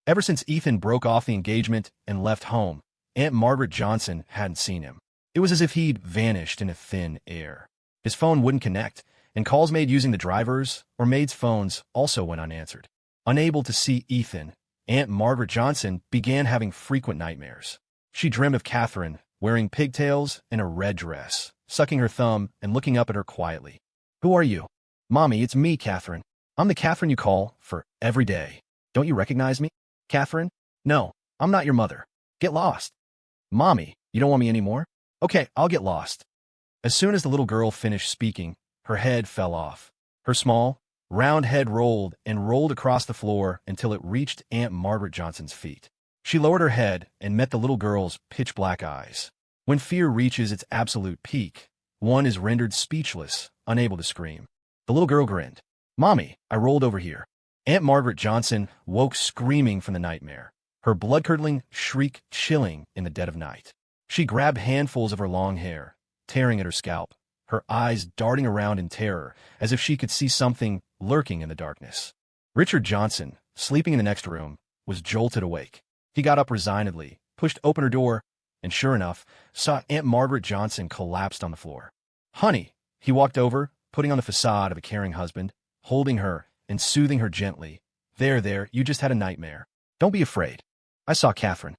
Ever since Ethan broke off the engagement and left home, Aunt Margaret Johnson hadn't seen him. It was as if he'd vanished into thin air. His phone wouldn't connect, and calls made using the driver's or maid's phones also went unanswered. Unable to see Ethan, Aunt Margaret Johnson began having frequent nightmares. She dreamed of Catherine, wearing pigtails and a red dress, sucking her thumb and looking up at her quietly. "Who are you?" "Mommy, it's me, Catherine. I'm the Catherine you call for every day. Don't you recognize me?" "Catherine? No, I'm not your mother. Get lost." "Mommy, you don't want me anymore? Okay, I'll get lost." As soon as the little girl finished speaking, her head fell off. Her small, round head rolled and rolled across the floor until it reached Aunt Margaret Johnson's feet. She lowered her head and met the little girl's pitch-black eyes. When fear reaches its absolute peak, one is rendered speechless, unable to scream. The little girl grinned. "Mommy, I rolled over here." Aunt Margaret Johnson woke screaming from the nightmare, her blood-curdling shriek chilling in the dead of night. She grabbed handfuls of her long hair, tearing at her scalp, her eyes darting around in terror as if she could see something lurking in the darkness. Richard Johnson, sleeping in the next room, was jolted awake. He got up resignedly, pushed open her door, and sure enough, saw Aunt Margaret Johnson collapsed on the floor. "Honey," he walked over, putting on the facade of a caring husband, holding her and soothing her gently. There, you just had a nightmare. Don't be afraid. I saw Catherine.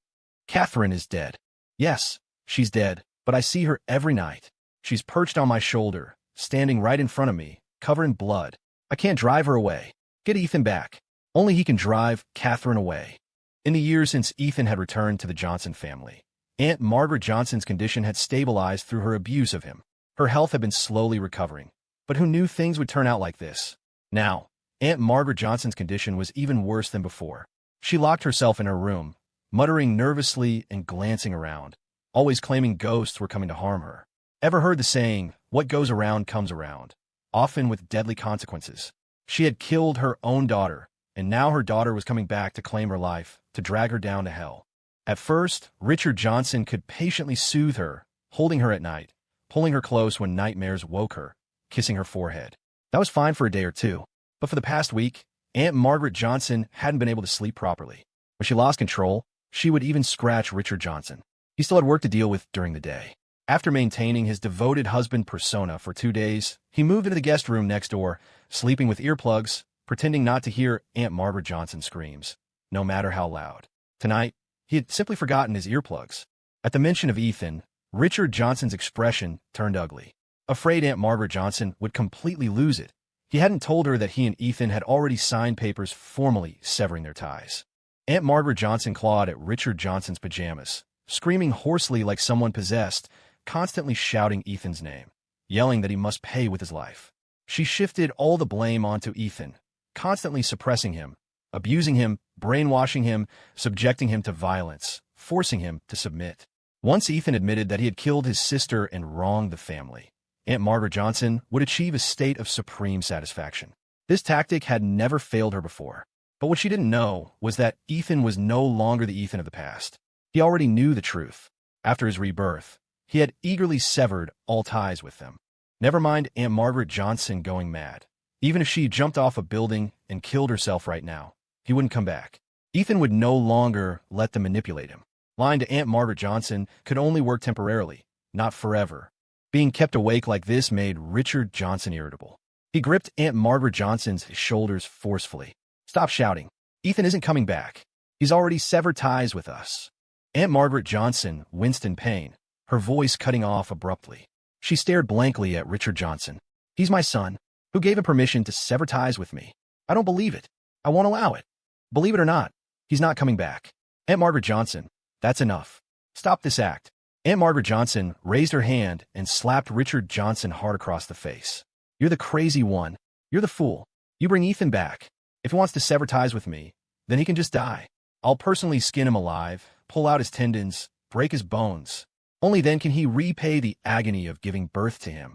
Catherine is dead. Yes, she's dead, but I see her every night. She's perched on my shoulder, standing right in front of me, covered in blood. I can't drive her away. Get Ethan back. Only he can drive Catherine away." In the years since Ethan had returned to the Johnson family, Aunt Margaret Johnson's condition had stabilized through her abuse of him. Her health had been slowly recovering, but who knew things would turn out like this? Now, Aunt Margaret Johnson's condition was even worse than before. She locked herself in her room, muttering nervously and glancing around, always claiming ghosts were coming to harm her. Ever heard the saying, "What goes around comes around," often with deadly consequences? She had killed her own daughter, and now her daughter was coming back to claim her life, to drag her down to hell. At first, Richard Johnson could patiently soothe her, holding her at night, pulling her close when nightmares woke her, kissing her forehead. That was fine for a day or two, but for the past week, Aunt Margaret Johnson hadn't been able to sleep properly. When she lost control, she would even scratch Richard Johnson. He still had work to deal with during the day. After maintaining his devoted husband persona for 2 days, he moved into the guest room next door, sleeping with earplugs, pretending not to hear Aunt Margaret Johnson's screams, no matter how loud. Tonight, he had simply forgotten his earplugs. At the mention of Ethan, Richard Johnson's expression turned ugly. Afraid Aunt Margaret Johnson would completely lose it, he hadn't told her that he and Ethan had already signed papers formally severing their ties. Aunt Margaret Johnson clawed at Richard Johnson's pajamas, screaming hoarsely like someone possessed, constantly shouting Ethan's name, yelling that he must pay with his life. She shifted all the blame onto Ethan, constantly suppressing him, abusing him, brainwashing him, subjecting him to violence, forcing him to submit. Once Ethan admitted that he had killed his sister and wronged the family, Aunt Margaret Johnson would achieve a state of supreme satisfaction. This tactic had never failed her before. But what she didn't know was that Ethan was no longer the Ethan of the past. He already knew the truth. After his rebirth, he had eagerly severed all ties with them. Never mind Aunt Margaret Johnson going mad. Even if she jumped off a building and killed herself right now, he wouldn't come back. Ethan would no longer let them manipulate him. Lying to Aunt Margaret Johnson could only work temporarily, not forever. Being kept awake like this made Richard Johnson irritable. He gripped Aunt Margaret Johnson's shoulders forcefully. "Stop shouting. Ethan isn't coming back. He's already severed ties with us." Aunt Margaret Johnson winced in pain, her voice cutting off abruptly. She stared blankly at Richard Johnson. "He's my son. Who gave him permission to sever ties with me? I don't believe it. I won't allow it. Believe it or not, he's not coming back." "Aunt Margaret Johnson, that's enough. Stop this act." Aunt Margaret Johnson raised her hand and slapped Richard Johnson hard across the face. "You're the crazy one. You're the fool. You bring Ethan back. If he wants to sever ties with me, then he can just die. I'll personally skin him alive, pull out his tendons, break his bones. Only then can he repay the agony of giving birth to him."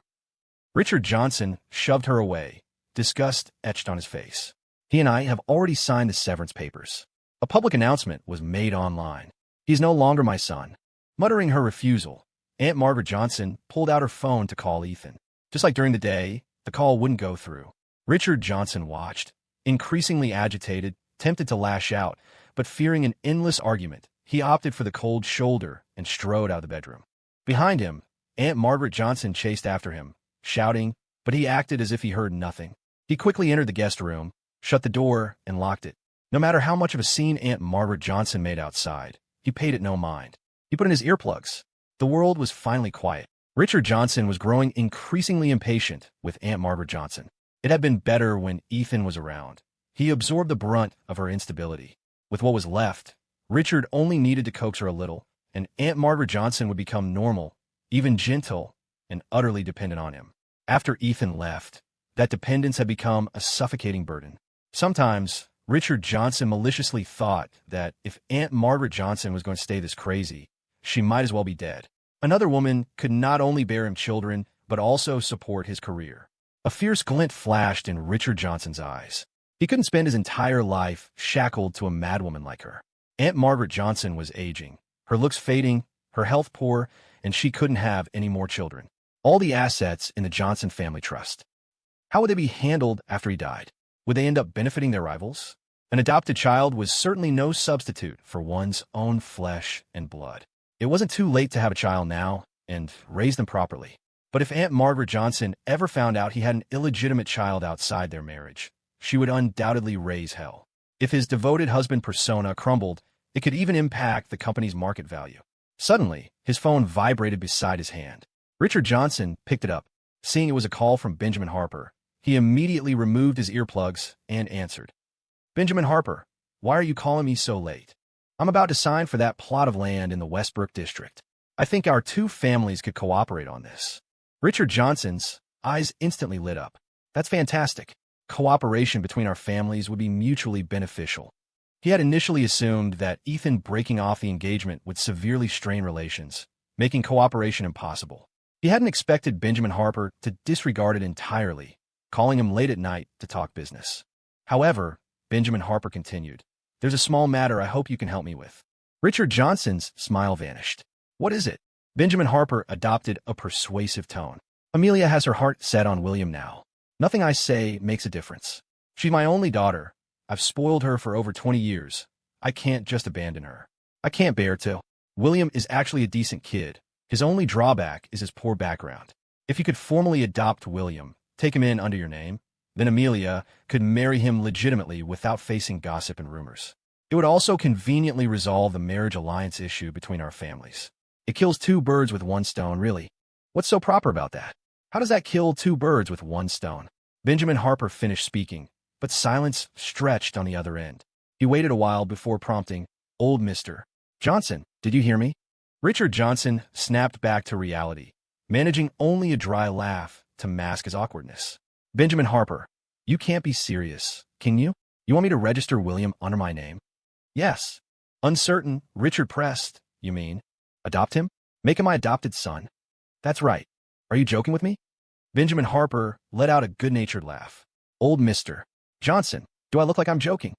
Richard Johnson shoved her away, disgust etched on his face. "He and I have already signed the severance papers. A public announcement was made online. He's no longer my son." Muttering her refusal, Aunt Margaret Johnson pulled out her phone to call Ethan. Just like during the day, the call wouldn't go through. Richard Johnson watched, increasingly agitated, tempted to lash out, but fearing an endless argument, he opted for the cold shoulder and strode out of the bedroom. Behind him, Aunt Margaret Johnson chased after him, shouting, but he acted as if he heard nothing. He quickly entered the guest room, shut the door, and locked it. No matter how much of a scene Aunt Margaret Johnson made outside, he paid it no mind. He put in his earplugs. The world was finally quiet. Richard Johnson was growing increasingly impatient with Aunt Margaret Johnson. It had been better when Ethan was around. He absorbed the brunt of her instability. With what was left, Richard only needed to coax her a little, and Aunt Margaret Johnson would become normal, even gentle, and utterly dependent on him. After Ethan left, that dependence had become a suffocating burden. Sometimes, Richard Johnson maliciously thought that if Aunt Margaret Johnson was going to stay this crazy, she might as well be dead. Another woman could not only bear him children, but also support his career. A fierce glint flashed in Richard Johnson's eyes. He couldn't spend his entire life shackled to a madwoman like her. Aunt Margaret Johnson was aging, her looks fading, her health poor, and she couldn't have any more children. All the assets in the Johnson family trust. How would they be handled after he died? Would they end up benefiting their rivals? An adopted child was certainly no substitute for one's own flesh and blood. It wasn't too late to have a child now and raise them properly. But if Aunt Margaret Johnson ever found out he had an illegitimate child outside their marriage, she would undoubtedly raise hell. If his devoted husband persona crumbled, it could even impact the company's market value. Suddenly, his phone vibrated beside his hand. Richard Johnson picked it up. Seeing it was a call from Benjamin Harper, he immediately removed his earplugs and answered. Benjamin Harper, why are you calling me so late? I'm about to sign for that plot of land in the Westbrook district. I think our two families could cooperate on this. Richard Johnson's eyes instantly lit up. That's fantastic. Cooperation between our families would be mutually beneficial. He had initially assumed that Ethan breaking off the engagement would severely strain relations, making cooperation impossible. He hadn't expected Benjamin Harper to disregard it entirely, calling him late at night to talk business. However, Benjamin Harper continued, there's a small matter I hope you can help me with. Richard Johnson's smile vanished. What is it? Benjamin Harper adopted a persuasive tone. Amelia has her heart set on William now. Nothing I say makes a difference. She's my only daughter. I've spoiled her for over 20 years. I can't just abandon her. I can't bear to. William is actually a decent kid. His only drawback is his poor background. If you could formally adopt William, take him in under your name, then Amelia could marry him legitimately without facing gossip and rumors. It would also conveniently resolve the marriage alliance issue between our families. It kills two birds with one stone, really. What's so proper about that? How does that kill two birds with one stone? Benjamin Harper finished speaking, but silence stretched on the other end. He waited a while before prompting, Old Mr. Johnson, did you hear me? Richard Johnson snapped back to reality, managing only a dry laugh to mask his awkwardness. Benjamin Harper, you can't be serious, can you? You want me to register William under my name? Yes. Uncertain, Richard pressed, you mean? Adopt him? Make him my adopted son? That's right. Are you joking with me? Benjamin Harper let out a good-natured laugh. Old Mr. Johnson, do I look like I'm joking?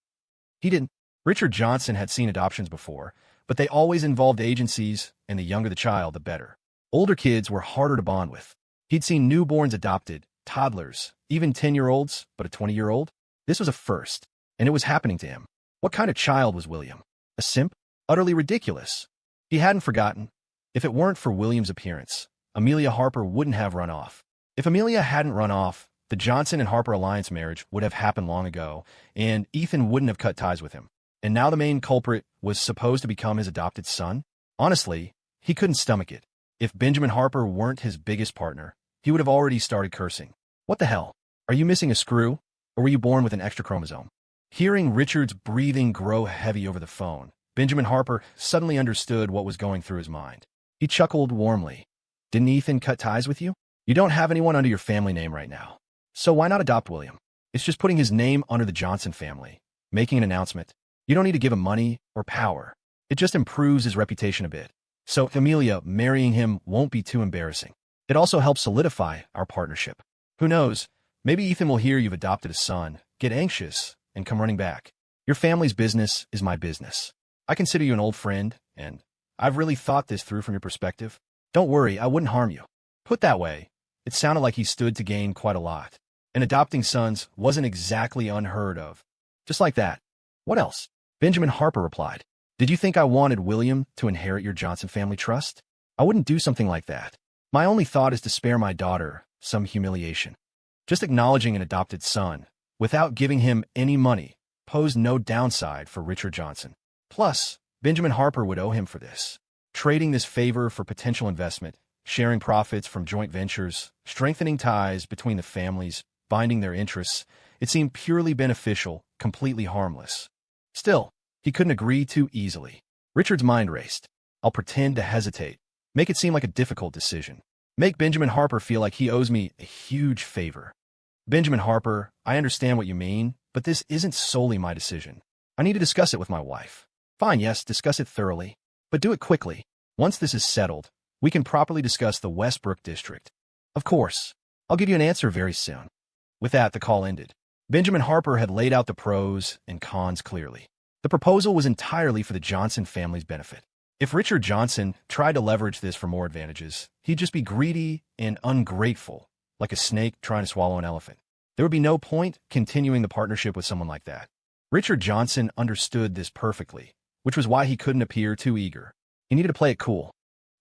He didn't. Richard Johnson had seen adoptions before, but they always involved agencies, and the younger the child, the better. Older kids were harder to bond with. He'd seen newborns adopted, toddlers, even 10-year-olds, but a 20-year-old? This was a first, and it was happening to him. What kind of child was William? A simp? Utterly ridiculous. He hadn't forgotten. If it weren't for William's appearance, Amelia Harper wouldn't have run off. If Amelia hadn't run off, the Johnson and Harper alliance marriage would have happened long ago, and Ethan wouldn't have cut ties with him. And now the main culprit was supposed to become his adopted son? Honestly, he couldn't stomach it. If Benjamin Harper weren't his biggest partner, he would have already started cursing. What the hell? Are you missing a screw? Or were you born with an extra chromosome? Hearing Richard's breathing grow heavy over the phone, Benjamin Harper suddenly understood what was going through his mind. He chuckled warmly. Didn't Ethan cut ties with you? You don't have anyone under your family name right now. So why not adopt William? It's just putting his name under the Johnson family, making an announcement. You don't need to give him money or power. It just improves his reputation a bit. So Amelia marrying him won't be too embarrassing. It also helps solidify our partnership. Who knows? Maybe Ethan will hear you've adopted a son, get anxious, and come running back. Your family's business is my business. I consider you an old friend, and I've really thought this through from your perspective. Don't worry, I wouldn't harm you. Put that way, it sounded like he stood to gain quite a lot. And adopting sons wasn't exactly unheard of. Just like that. What else? Benjamin Harper replied, "Did you think I wanted William to inherit your Johnson family trust? I wouldn't do something like that. My only thought is to spare my daughter some humiliation." Just acknowledging an adopted son, without giving him any money, posed no downside for Richard Johnson. Plus, Benjamin Harper would owe him for this. Trading this favor for potential investment, sharing profits from joint ventures, strengthening ties between the families, binding their interests, it seemed purely beneficial, completely harmless. Still, he couldn't agree too easily. Richard's mind raced. I'll pretend to hesitate. Make it seem like a difficult decision. Make Benjamin Harper feel like he owes me a huge favor. Benjamin Harper, I understand what you mean, but this isn't solely my decision. I need to discuss it with my wife. Fine, yes, discuss it thoroughly. But do it quickly. Once this is settled, we can properly discuss the Westbrook district. Of course. I'll give you an answer very soon. With that, the call ended. Benjamin Harper had laid out the pros and cons clearly. The proposal was entirely for the Johnson family's benefit. If Richard Johnson tried to leverage this for more advantages, he'd just be greedy and ungrateful, like a snake trying to swallow an elephant. There would be no point continuing the partnership with someone like that. Richard Johnson understood this perfectly, which was why he couldn't appear too eager. He needed to play it cool.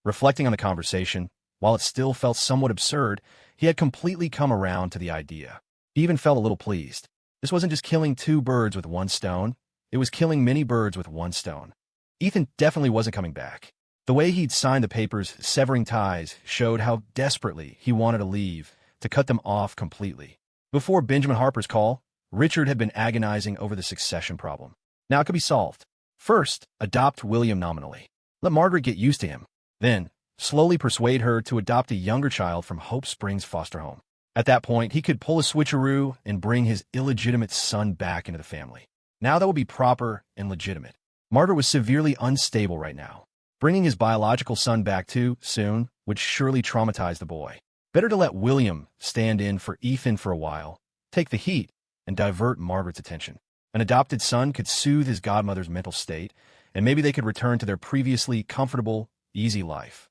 Reflecting on the conversation, while it still felt somewhat absurd, he had completely come around to the idea. He even felt a little pleased. This wasn't just killing two birds with one stone, it was killing many birds with one stone. Ethan definitely wasn't coming back. The way he'd signed the papers severing ties showed how desperately he wanted to leave, to cut them off completely. Before Benjamin Harper's call, Richard had been agonizing over the succession problem. Now it could be solved. First, adopt William nominally. Let Margaret get used to him. Then, slowly persuade her to adopt a younger child from Hope Springs foster home. At that point, he could pull a switcheroo and bring his illegitimate son back into the family. Now that would be proper and legitimate. Margaret was severely unstable right now. Bringing his biological son back too soon would surely traumatize the boy. Better to let William stand in for Ethan for a while, take the heat, and divert Margaret's attention. An adopted son could soothe his godmother's mental state, and maybe they could return to their previously comfortable, easy life.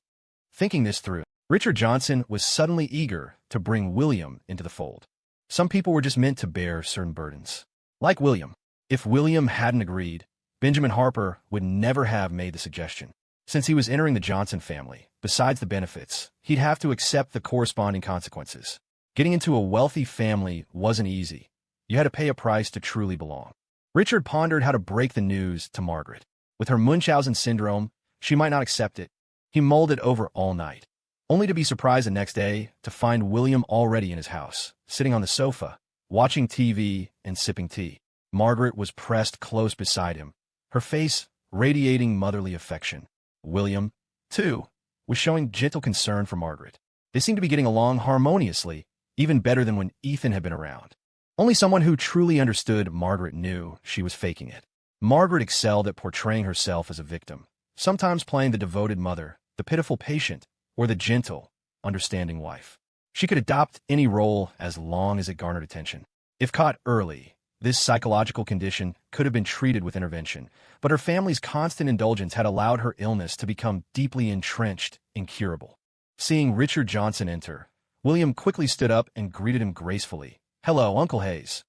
Thinking this through, Richard Johnson was suddenly eager to bring William into the fold. Some people were just meant to bear certain burdens. Like William. If William hadn't agreed, Benjamin Harper would never have made the suggestion. Since he was entering the Johnson family, besides the benefits, he'd have to accept the corresponding consequences. Getting into a wealthy family wasn't easy. You had to pay a price to truly belong. Richard pondered how to break the news to Margaret. With her Munchausen syndrome, she might not accept it. He mulled it over all night, only to be surprised the next day to find William already in his house, sitting on the sofa, watching TV and sipping tea. Margaret was pressed close beside him, her face radiating motherly affection. William, too, was showing gentle concern for Margaret. They seemed to be getting along harmoniously, even better than when Ethan had been around. Only someone who truly understood Margaret knew she was faking it. Margaret excelled at portraying herself as a victim, sometimes playing the devoted mother, the pitiful patient, or the gentle, understanding wife. She could adopt any role as long as it garnered attention. If caught early, this psychological condition could have been treated with intervention, but her family's constant indulgence had allowed her illness to become deeply entrenched, incurable. Seeing Richard Johnson enter, William quickly stood up and greeted him gracefully. "Hello, Uncle Hayes.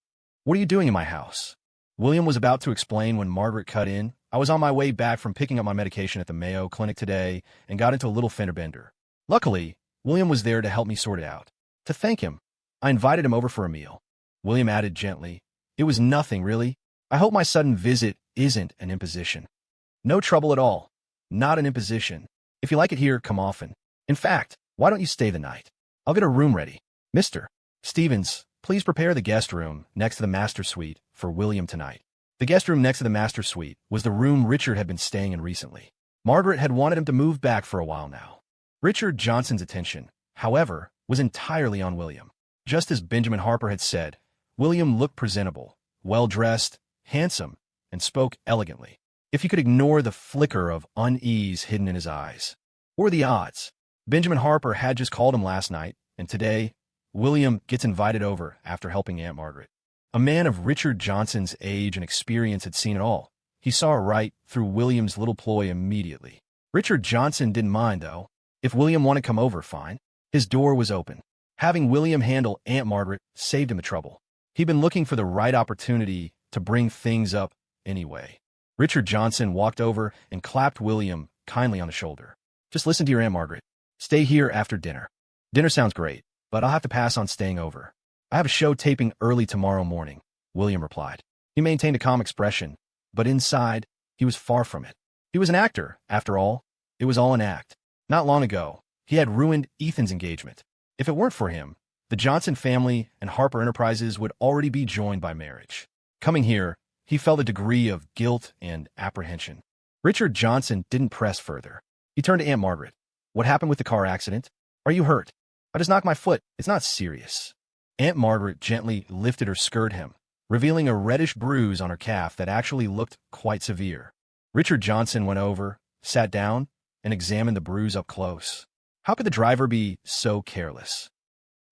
What are you doing in my house?" William was about to explain when Margaret cut in. "I was on my way back from picking up my medication at the Mayo Clinic today and got into a little fender bender. Luckily, William was there to help me sort it out. To thank him, I invited him over for a meal." William added gently, "It was nothing, really. I hope my sudden visit isn't an imposition." "No trouble at all. Not an imposition. If you like it here, come often. In fact, why don't you stay the night? I'll get a room ready. Mr. Stevens, please prepare the guest room next to the master suite for William tonight." The guest room next to the master suite was the room Richard had been staying in recently. Margaret had wanted him to move back for a while now. Richard Johnson's attention, however, was entirely on William. Just as Benjamin Harper had said, William looked presentable, well-dressed, handsome, and spoke elegantly. If you could ignore the flicker of unease hidden in his eyes. What were the odds? Benjamin Harper had just called him last night, and today, William gets invited over after helping Aunt Margaret. A man of Richard Johnson's age and experience had seen it all. He saw right through William's little ploy immediately. Richard Johnson didn't mind, though. If William wanted to come over, fine. His door was open. Having William handle Aunt Margaret saved him the trouble. He'd been looking for the right opportunity to bring things up anyway. Richard Johnson walked over and clapped William kindly on the shoulder. Just listen to your Aunt Margaret. Stay here after dinner. Dinner sounds great, but I'll have to pass on staying over. I have a show taping early tomorrow morning, William replied. He maintained a calm expression, but inside, he was far from it. He was an actor, after all. It was all an act. Not long ago, he had ruined Ethan's engagement. If it weren't for him, the Johnson family and Harper Enterprises would already be joined by marriage. Coming here, he felt a degree of guilt and apprehension. Richard Johnson didn't press further. He turned to Aunt Margaret. What happened with the car accident? Are you hurt? I just knocked my foot. It's not serious. Aunt Margaret gently lifted her skirt hem, revealing a reddish bruise on her calf that actually looked quite severe. Richard Johnson went over, sat down, and examined the bruise up close. How could the driver be so careless?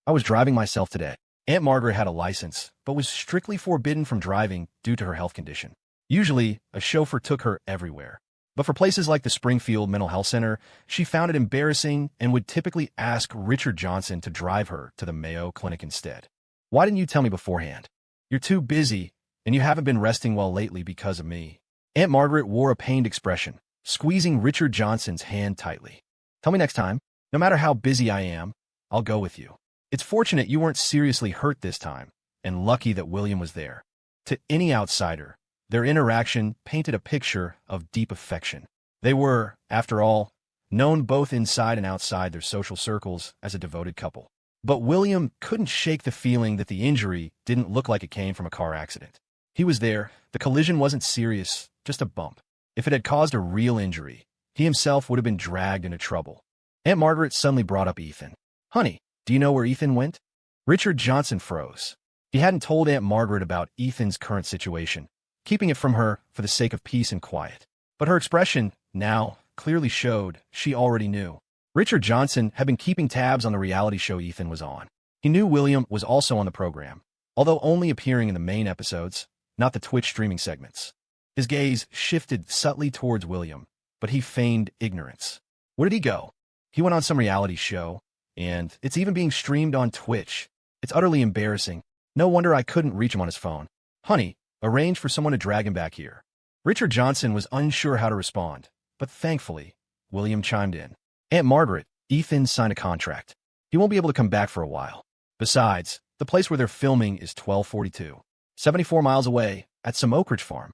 I was driving myself today. Aunt Margaret had a license, but was strictly forbidden from driving due to her health condition. Usually, a chauffeur took her everywhere. But for places like the Springfield Mental Health Center, she found it embarrassing and would typically ask Richard Johnson to drive her to the Mayo Clinic instead. Why didn't you tell me beforehand? You're too busy, and you haven't been resting well lately because of me. Aunt Margaret wore a pained expression, squeezing Richard Johnson's hand tightly. Tell me next time. No matter how busy I am, I'll go with you. It's fortunate you weren't seriously hurt this time, and lucky that William was there. To any outsider, their interaction painted a picture of deep affection. They were, after all, known both inside and outside their social circles as a devoted couple. But William couldn't shake the feeling that the injury didn't look like it came from a car accident. He was there. The collision wasn't serious, just a bump. If it had caused a real injury, he himself would have been dragged into trouble. Aunt Margaret suddenly brought up Ethan. Honey, do you know where Ethan went? Richard Johnson froze. He hadn't told Aunt Margaret about Ethan's current situation, keeping it from her for the sake of peace and quiet. But her expression, now, clearly showed she already knew. Richard Johnson had been keeping tabs on the reality show Ethan was on. He knew William was also on the program, although only appearing in the main episodes, not the Twitch streaming segments. His gaze shifted subtly towards William, but he feigned ignorance. Where did he go? He went on some reality show, and it's even being streamed on Twitch. It's utterly embarrassing. No wonder I couldn't reach him on his phone. Honey, arrange for someone to drag him back here. Richard Johnson was unsure how to respond, but thankfully, William chimed in. Aunt Margaret, Ethan signed a contract. He won't be able to come back for a while. Besides, the place where they're filming is 1242, 74 miles away, at some Oak Ridge farm.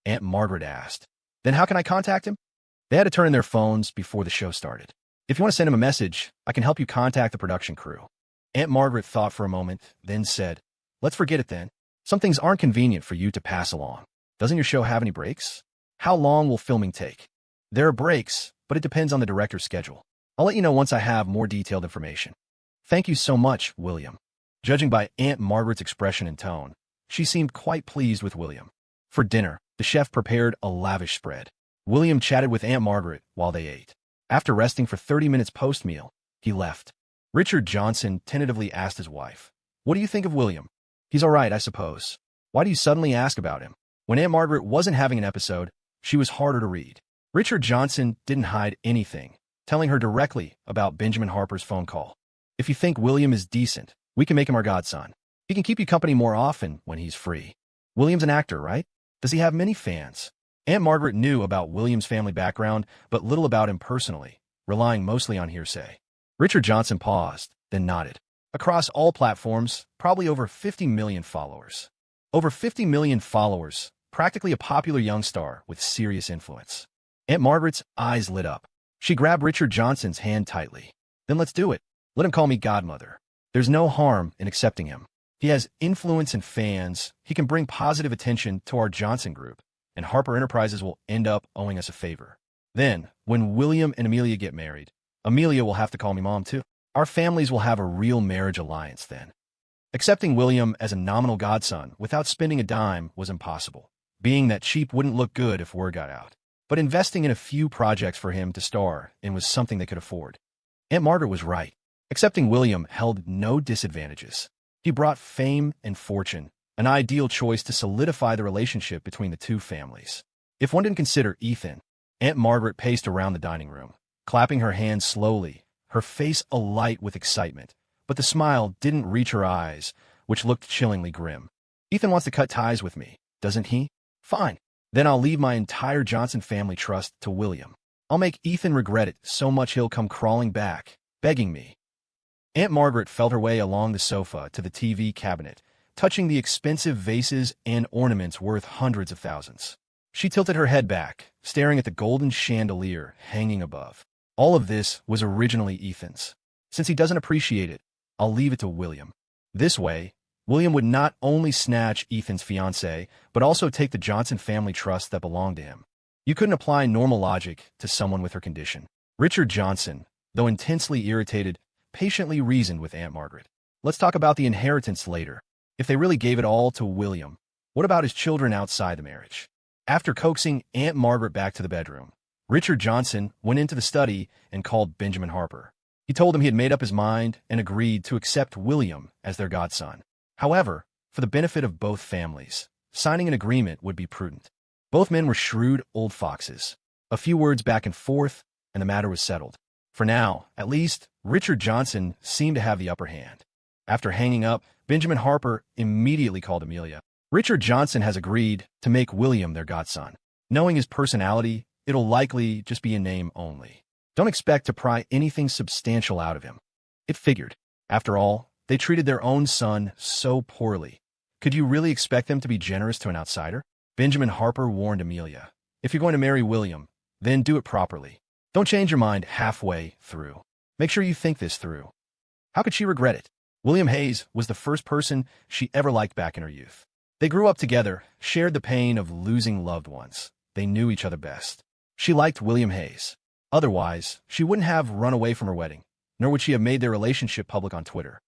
Aunt Margaret asked. Then how can I contact him? They had to turn in their phones before the show started. If you want to send him a message, I can help you contact the production crew. Aunt Margaret thought for a moment, then said, Let's forget it then. Some things aren't convenient for you to pass along. Doesn't your show have any breaks? How long will filming take? There are breaks, but it depends on the director's schedule. I'll let you know once I have more detailed information. Thank you so much, William. Judging by Aunt Margaret's expression and tone, she seemed quite pleased with William. For dinner, the chef prepared a lavish spread. William chatted with Aunt Margaret while they ate. After resting for 30 minutes post-meal, he left. Richard Johnson tentatively asked his wife, What do you think of William? He's all right, I suppose. Why do you suddenly ask about him? When Aunt Margaret wasn't having an episode, she was harder to read. Richard Johnson didn't hide anything, telling her directly about Benjamin Harper's phone call. If you think William is decent, we can make him our godson. He can keep you company more often when he's free. William's an actor, right? Does he have many fans? Aunt Margaret knew about William's family background, but little about him personally, relying mostly on hearsay. Richard Johnson paused, then nodded. Across all platforms, probably over 50 million followers. Over 50 million followers, practically a popular young star with serious influence. Aunt Margaret's eyes lit up. She grabbed Richard Johnson's hand tightly. Then let's do it. Let him call me godmother. There's no harm in accepting him. He has influence and fans. He can bring positive attention to our Johnson group, and Harper Enterprises will end up owing us a favor. Then, when William and Amelia get married, Amelia will have to call me mom too. Our families will have a real marriage alliance then. Accepting William as a nominal godson without spending a dime was impossible, being that cheap wouldn't look good if word got out. But investing in a few projects for him to star in was something they could afford. Aunt Margaret was right. Accepting William held no disadvantages. He brought fame and fortune, an ideal choice to solidify the relationship between the two families. If one didn't consider Ethan, Aunt Margaret paced around the dining room, clapping her hands slowly, her face alight with excitement. But the smile didn't reach her eyes, which looked chillingly grim. Ethan wants to cut ties with me, doesn't he? Fine. Then I'll leave my entire Johnson family trust to William. I'll make Ethan regret it so much he'll come crawling back, begging me." Aunt Margaret felt her way along the sofa to the TV cabinet, touching the expensive vases and ornaments worth hundreds of thousands. She tilted her head back, staring at the golden chandelier hanging above. All of this was originally Ethan's. Since he doesn't appreciate it, I'll leave it to William. This way, William would not only snatch Ethan's fiancée, but also take the Johnson family trust that belonged to him. You couldn't apply normal logic to someone with her condition. Richard Johnson, though intensely irritated, patiently reasoned with Aunt Margaret. Let's talk about the inheritance later. If they really gave it all to William, what about his children outside the marriage? After coaxing Aunt Margaret back to the bedroom, Richard Johnson went into the study and called Benjamin Harper. He told him he had made up his mind and agreed to accept William as their godson. However, for the benefit of both families, signing an agreement would be prudent. Both men were shrewd old foxes. A few words back and forth, and the matter was settled. For now, at least, Richard Johnson seemed to have the upper hand. After hanging up, Benjamin Harper immediately called Amelia. Richard Johnson has agreed to make William their godson. Knowing his personality, it'll likely just be a name only. Don't expect to pry anything substantial out of him. It figured. After all, they treated their own son so poorly. Could you really expect them to be generous to an outsider? Benjamin Harper warned Amelia. If you're going to marry William, then do it properly. Don't change your mind halfway through. Make sure you think this through. How could she regret it? William Hayes was the first person she ever liked back in her youth. They grew up together, shared the pain of losing loved ones. They knew each other best. She liked William Hayes. Otherwise, she wouldn't have run away from her wedding, nor would she have made their relationship public on Twitter.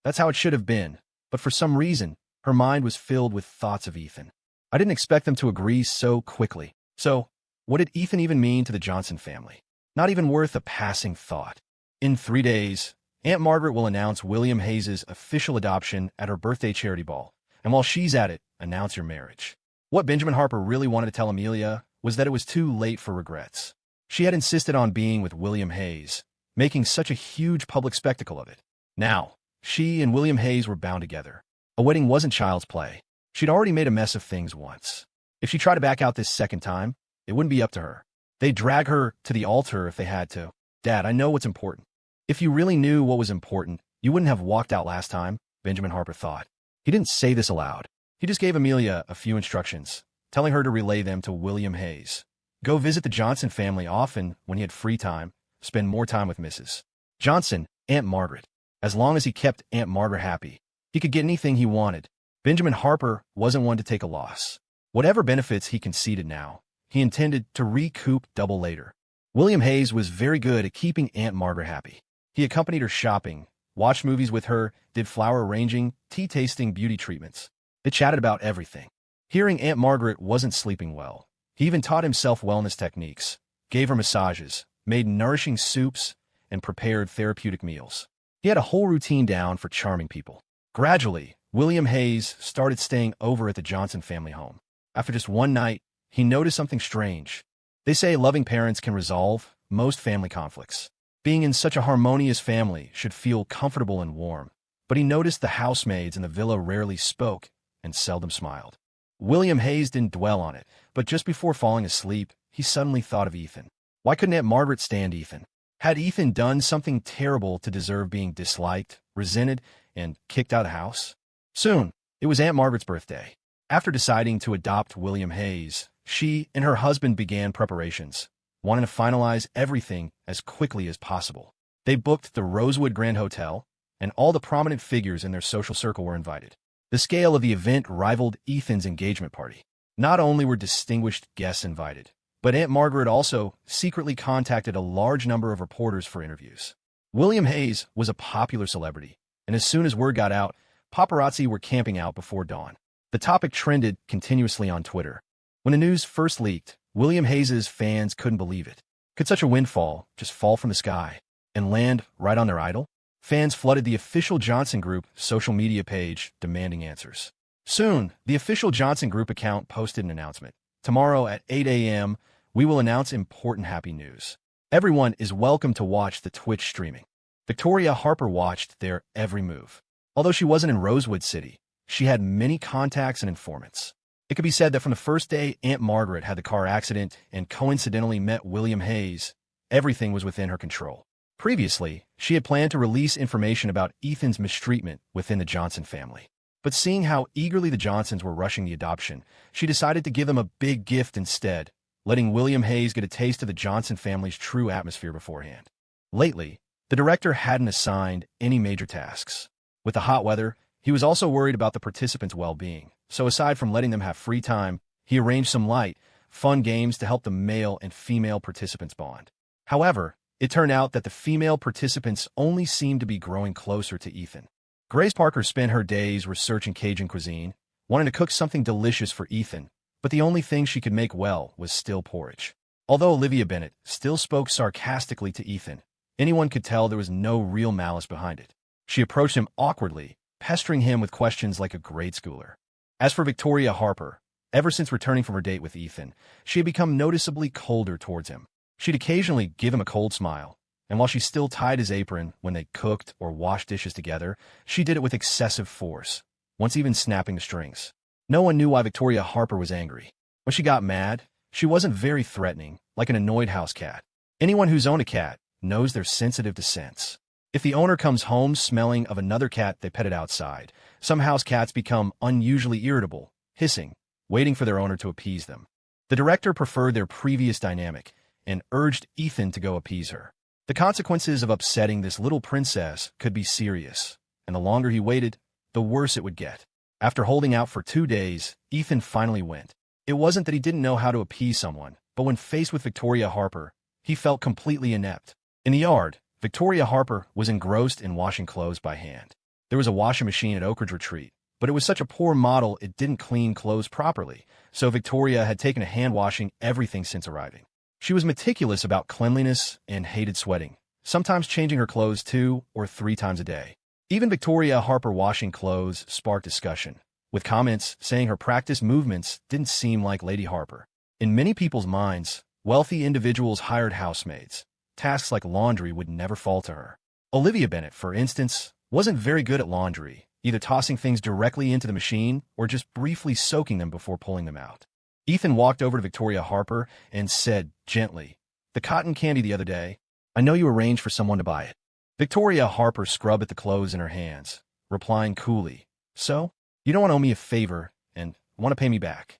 That's how it should have been, but for some reason, her mind was filled with thoughts of Ethan. I didn't expect them to agree so quickly. So, what did Ethan even mean to the Johnson family? Not even worth a passing thought. In 3 days, Aunt Margaret will announce William Hayes' official adoption at her birthday charity ball, and while she's at it, announce your marriage. What Benjamin Harper really wanted to tell Amelia was that it was too late for regrets. She had insisted on being with William Hayes, making such a huge public spectacle of it. Now, she and William Hayes were bound together. A wedding wasn't child's play. She'd already made a mess of things once. If she tried to back out this second time, it wouldn't be up to her. They'd drag her to the altar if they had to. Dad, I know what's important. If you really knew what was important, you wouldn't have walked out last time, Benjamin Harper thought. He didn't say this aloud. He just gave Amelia a few instructions, telling her to relay them to William Hayes. Go visit the Johnson family often when he had free time, spend more time with Mrs. Johnson, Aunt Margaret. As long as he kept Aunt Margaret happy, he could get anything he wanted. Benjamin Harper wasn't one to take a loss. Whatever benefits he conceded now, he intended to recoup double later. William Hayes was very good at keeping Aunt Margaret happy. He accompanied her shopping, watched movies with her, did flower arranging, tea-tasting beauty treatments. They chatted about everything. Hearing Aunt Margaret wasn't sleeping well, he even taught himself wellness techniques, gave her massages, made nourishing soups, and prepared therapeutic meals. He had a whole routine down for charming people. Gradually, William Hayes started staying over at the Johnson family home. After just one night, he noticed something strange. They say loving parents can resolve most family conflicts. Being in such a harmonious family should feel comfortable and warm. But he noticed the housemaids in the villa rarely spoke and seldom smiled. William Hayes didn't dwell on it, but just before falling asleep, he suddenly thought of Ethan. Why couldn't Aunt Margaret stand Ethan? Had Ethan done something terrible to deserve being disliked, resented, and kicked out of the house? Soon, it was Aunt Margaret's birthday. After deciding to adopt William Hayes, she and her husband began preparations, wanting to finalize everything as quickly as possible. They booked the Rosewood Grand Hotel, and all the prominent figures in their social circle were invited. The scale of the event rivaled Ethan's engagement party. Not only were distinguished guests invited, but Aunt Margaret also secretly contacted a large number of reporters for interviews. William Hayes was a popular celebrity, and as soon as word got out, paparazzi were camping out before dawn. The topic trended continuously on Twitter. When the news first leaked, William Hayes' fans couldn't believe it. Could such a windfall just fall from the sky and land right on their idol? Fans flooded the official Johnson Group social media page demanding answers. Soon, the official Johnson Group account posted an announcement. Tomorrow at 8 a.m., we will announce important happy news. Everyone is welcome to watch the Twitch streaming. Victoria Harper watched their every move. Although she wasn't in Rosewood City, she had many contacts and informants. It could be said that from the first day Aunt Margaret had the car accident and coincidentally met William Hayes, everything was within her control. Previously, she had planned to release information about Ethan's mistreatment within the Johnson family. But seeing how eagerly the Johnsons were rushing the adoption, she decided to give him a big gift instead, letting William Hayes get a taste of the Johnson family's true atmosphere beforehand. Lately, the director hadn't assigned any major tasks. With the hot weather, he was also worried about the participants' well-being, so aside from letting them have free time, he arranged some light, fun games to help the male and female participants bond. However, it turned out that the female participants only seemed to be growing closer to Ethan. Grace Parker spent her days researching Cajun cuisine, wanting to cook something delicious for Ethan, but the only thing she could make well was still porridge. Although Olivia Bennet still spoke sarcastically to Ethan, anyone could tell there was no real malice behind it. She approached him awkwardly, pestering him with questions like a grade schooler. As for Victoria Harper, ever since returning from her date with Ethan, she had become noticeably colder towards him. She'd occasionally give him a cold smile, and while she still tied his apron when they cooked or washed dishes together, she did it with excessive force, once even snapping the strings. No one knew why Victoria Harper was angry. When she got mad, she wasn't very threatening, like an annoyed house cat. Anyone who's owned a cat knows they're sensitive to scents. If the owner comes home smelling of another cat they petted outside, some house cats become unusually irritable, hissing, waiting for their owner to appease them. The director preferred their previous dynamic and urged Ethan to go appease her. The consequences of upsetting this little princess could be serious, and the longer he waited, the worse it would get. After holding out for 2 days, Ethan finally went. It wasn't that he didn't know how to appease someone, but when faced with Victoria Harper, he felt completely inept. In the yard, Victoria Harper was engrossed in washing clothes by hand. There was a washing machine at Oak Ridge Retreat, but it was such a poor model it didn't clean clothes properly, so Victoria had taken to hand-washing everything since arriving. She was meticulous about cleanliness and hated sweating, sometimes changing her clothes 2 or 3 times a day. Even Victoria Harper washing clothes sparked discussion, with comments saying her practiced movements didn't seem like Lady Harper. In many people's minds, wealthy individuals hired housemaids. Tasks like laundry would never fall to her. Olivia Bennet, for instance, wasn't very good at laundry, either tossing things directly into the machine or just briefly soaking them before pulling them out. Ethan walked over to Victoria Harper and said gently, "The cotton candy the other day, I know you arranged for someone to buy it." Victoria Harper scrubbed at the clothes in her hands, replying coolly, "So, you don't want to owe me a favor and want to pay me back?"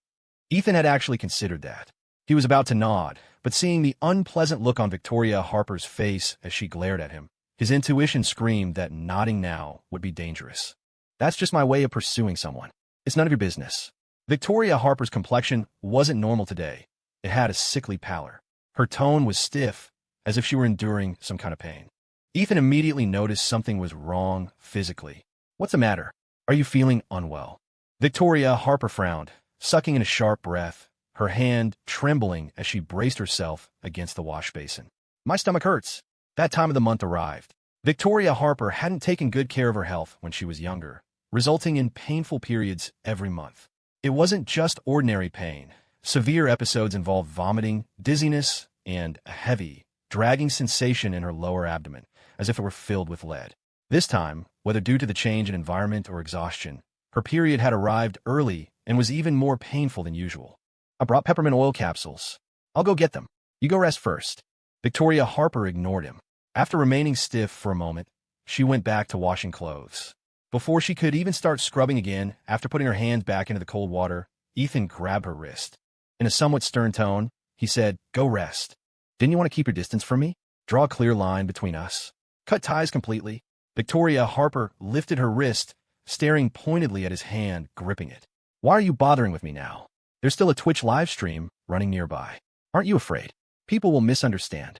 Ethan had actually considered that. He was about to nod, but seeing the unpleasant look on Victoria Harper's face as she glared at him, his intuition screamed that nodding now would be dangerous. "That's just my way of pursuing someone. It's none of your business." Victoria Harper's complexion wasn't normal today. It had a sickly pallor. Her tone was stiff, as if she were enduring some kind of pain. Ethan immediately noticed something was wrong physically. "What's the matter? Are you feeling unwell?" Victoria Harper frowned, sucking in a sharp breath, her hand trembling as she braced herself against the wash basin. "My stomach hurts." That time of the month arrived. Victoria Harper hadn't taken good care of her health when she was younger, resulting in painful periods every month. It wasn't just ordinary pain. Severe episodes involved vomiting, dizziness, and a heavy, dragging sensation in her lower abdomen, as if it were filled with lead. This time, whether due to the change in environment or exhaustion, her period had arrived early and was even more painful than usual. "I brought peppermint oil capsules. I'll go get them. You go rest first." Victoria Harper ignored him. After remaining stiff for a moment, she went back to washing clothes. Before she could even start scrubbing again, after putting her hands back into the cold water, Ethan grabbed her wrist. In a somewhat stern tone, he said, "Go rest. Didn't you want to keep your distance from me? Draw a clear line between us. Cut ties completely." Victoria Harper lifted her wrist, staring pointedly at his hand, gripping it. "Why are you bothering with me now? There's still a Twitch live stream running nearby. Aren't you afraid? People will misunderstand.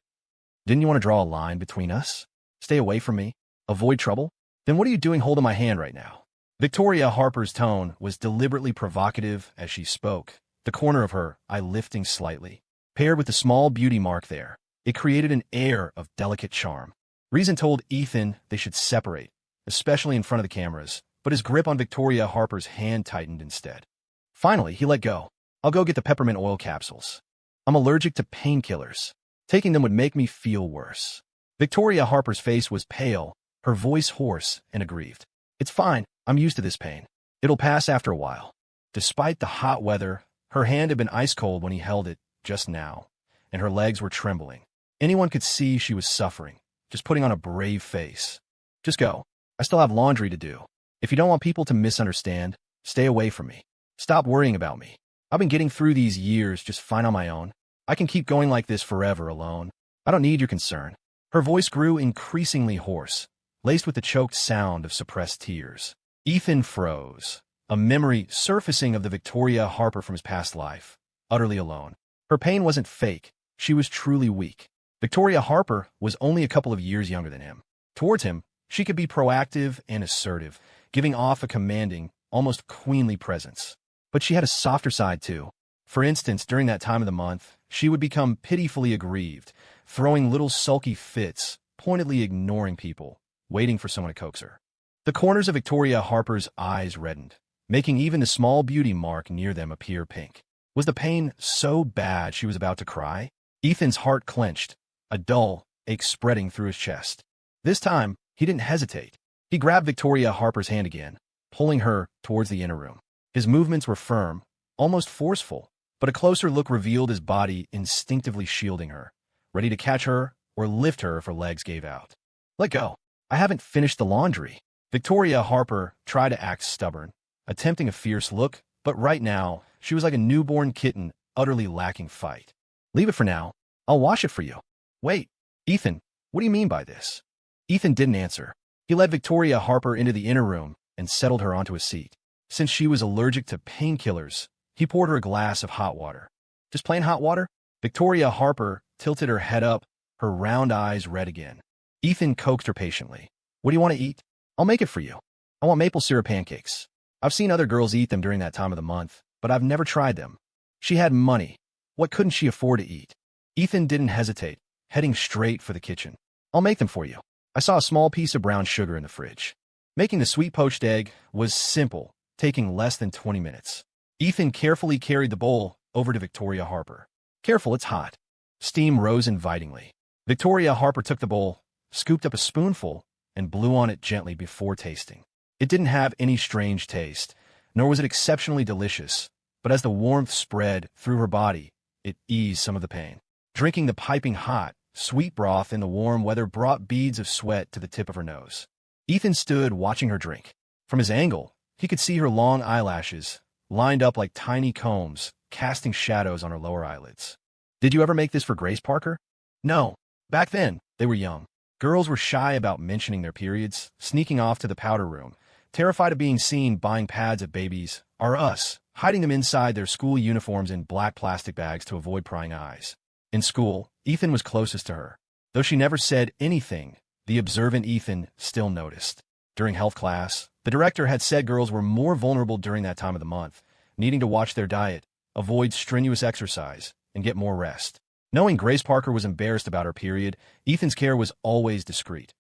Didn't you want to draw a line between us? Stay away from me? Avoid trouble? Then what are you doing holding my hand right now?" Victoria Harper's tone was deliberately provocative as she spoke, the corner of her eye lifting slightly. Paired with the small beauty mark there, it created an air of delicate charm. Reason told Ethan they should separate, especially in front of the cameras, but his grip on Victoria Harper's hand tightened instead. Finally, he let go. "I'll go get the peppermint oil capsules. I'm allergic to painkillers. Taking them would make me feel worse." Victoria Harper's face was pale, her voice hoarse and aggrieved. "It's fine. I'm used to this pain. It'll pass after a while." Despite the hot weather, her hand had been ice cold when he held it just now, and her legs were trembling. Anyone could see she was suffering, just putting on a brave face. Just go. I still have laundry to do. If you don't want people to misunderstand, stay away from me. Stop worrying about me. I've been getting through these years just fine on my own. I can keep going like this forever alone. I don't need your concern. Her voice grew increasingly hoarse, laced with the choked sound of suppressed tears. Ethan froze, a memory surfacing of the Victoria Harper from his past life, utterly alone. Her pain wasn't fake. She was truly weak. Victoria Harper was only a couple of years younger than him. Towards him, she could be proactive and assertive, giving off a commanding, almost queenly presence. But she had a softer side too. For instance, during that time of the month, she would become pitifully aggrieved, throwing little sulky fits, pointedly ignoring people, waiting for someone to coax her. The corners of Victoria Harper's eyes reddened, making even the small beauty mark near them appear pink. Was the pain so bad she was about to cry? Ethan's heart clenched, a dull ache spreading through his chest. This time, he didn't hesitate. He grabbed Victoria Harper's hand again, pulling her towards the inner room. His movements were firm, almost forceful, but a closer look revealed his body instinctively shielding her, ready to catch her or lift her if her legs gave out. Let go. I haven't finished the laundry. Victoria Harper tried to act stubborn, attempting a fierce look, but right now, she was like a newborn kitten, utterly lacking fight. Leave it for now. I'll wash it for you. Wait, Ethan, what do you mean by this? Ethan didn't answer. He led Victoria Harper into the inner room and settled her onto a seat. Since she was allergic to painkillers, he poured her a glass of hot water. Just plain hot water? Victoria Harper tilted her head up, her round eyes red again. Ethan coaxed her patiently. What do you want to eat? I'll make it for you. I want maple syrup pancakes. I've seen other girls eat them during that time of the month, but I've never tried them. She had money. What couldn't she afford to eat? Ethan didn't hesitate, heading straight for the kitchen. I'll make them for you. I saw a small piece of brown sugar in the fridge. Making the sweet poached egg was simple, taking less than 20 minutes. Ethan carefully carried the bowl over to Victoria Harper. Careful, it's hot. Steam rose invitingly. Victoria Harper took the bowl, scooped up a spoonful, and blew on it gently before tasting. It didn't have any strange taste, nor was it exceptionally delicious, but as the warmth spread through her body, it eased some of the pain. Drinking the piping hot, sweet broth in the warm weather brought beads of sweat to the tip of her nose. Ethan stood watching her drink. From his angle, he could see her long eyelashes, lined up like tiny combs, casting shadows on her lower eyelids. Did you ever make this for Grace Parker? No. Back then, they were young. Girls were shy about mentioning their periods, sneaking off to the powder room, terrified of being seen buying pads of babies, or us, hiding them inside their school uniforms in black plastic bags to avoid prying eyes. In school, Ethan was closest to her. Though she never said anything, the observant Ethan still noticed. During health class, the director had said girls were more vulnerable during that time of the month, needing to watch their diet, avoid strenuous exercise, and get more rest. Knowing Grace Parker was embarrassed about her period, Ethan's care was always discreet,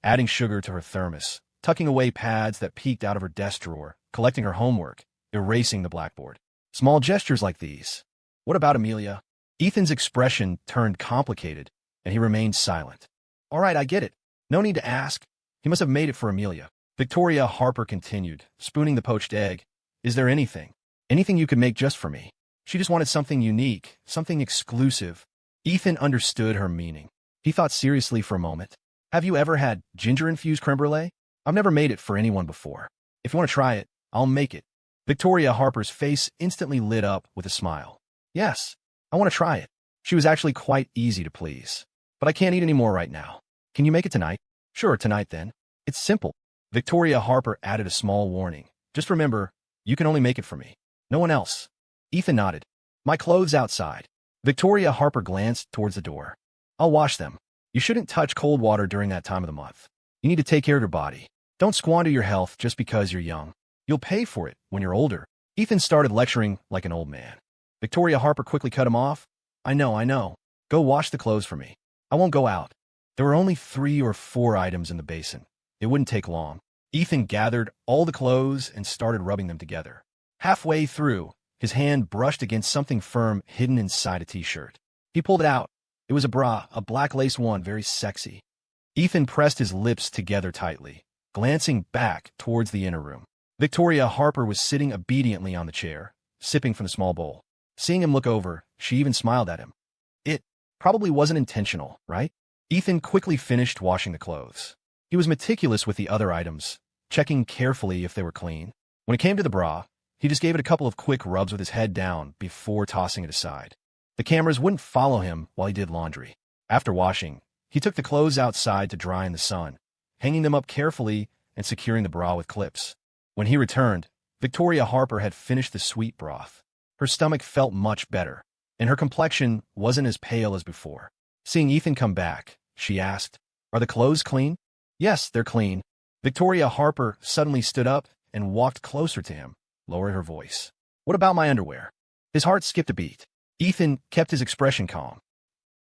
adding sugar to her thermos, tucking away pads that peeked out of her desk drawer, collecting her homework, erasing the blackboard. Small gestures like these. What about Amelia? Ethan's expression turned complicated, and he remained silent. All right, I get it. No need to ask. He must have made it for Amelia. Victoria Harper continued, spooning the poached egg. Is there anything you could make just for me? She just wanted something unique, something exclusive. Ethan understood her meaning. He thought seriously for a moment. Have you ever had ginger-infused creme brulee? I've never made it for anyone before. If you want to try it, I'll make it. Victoria Harper's face instantly lit up with a smile. Yes, I want to try it. She was actually quite easy to please. But I can't eat any more right now. Can you make it tonight? Sure, tonight then. It's simple. Victoria Harper added a small warning. Just remember, you can only make it for me. No one else. Ethan nodded. My clothes outside. Victoria Harper glanced towards the door. I'll wash them. You shouldn't touch cold water during that time of the month. You need to take care of your body. Don't squander your health just because you're young. You'll pay for it when you're older. Ethan started lecturing like an old man. Victoria Harper quickly cut him off. I know. Go wash the clothes for me. I won't go out. There were only 3 or 4 items in the basin. It wouldn't take long. Ethan gathered all the clothes and started rubbing them together. Halfway through, his hand brushed against something firm hidden inside a t-shirt. He pulled it out. It was a bra, a black lace one, very sexy. Ethan pressed his lips together tightly, glancing back towards the inner room. Victoria Harper was sitting obediently on the chair, sipping from the small bowl. Seeing him look over, she even smiled at him. It probably wasn't intentional, right? Ethan quickly finished washing the clothes. He was meticulous with the other items, checking carefully if they were clean. When it came to the bra, he just gave it a couple of quick rubs with his head down before tossing it aside. The cameras wouldn't follow him while he did laundry. After washing, he took the clothes outside to dry in the sun, hanging them up carefully and securing the bra with clips. When he returned, Victoria Harper had finished the sweet broth. Her stomach felt much better, and her complexion wasn't as pale as before. Seeing Ethan come back, she asked, "Are the clothes clean?" "Yes, they're clean." Victoria Harper suddenly stood up and walked closer to him, lowering her voice. "What about my underwear?" His heart skipped a beat. Ethan kept his expression calm.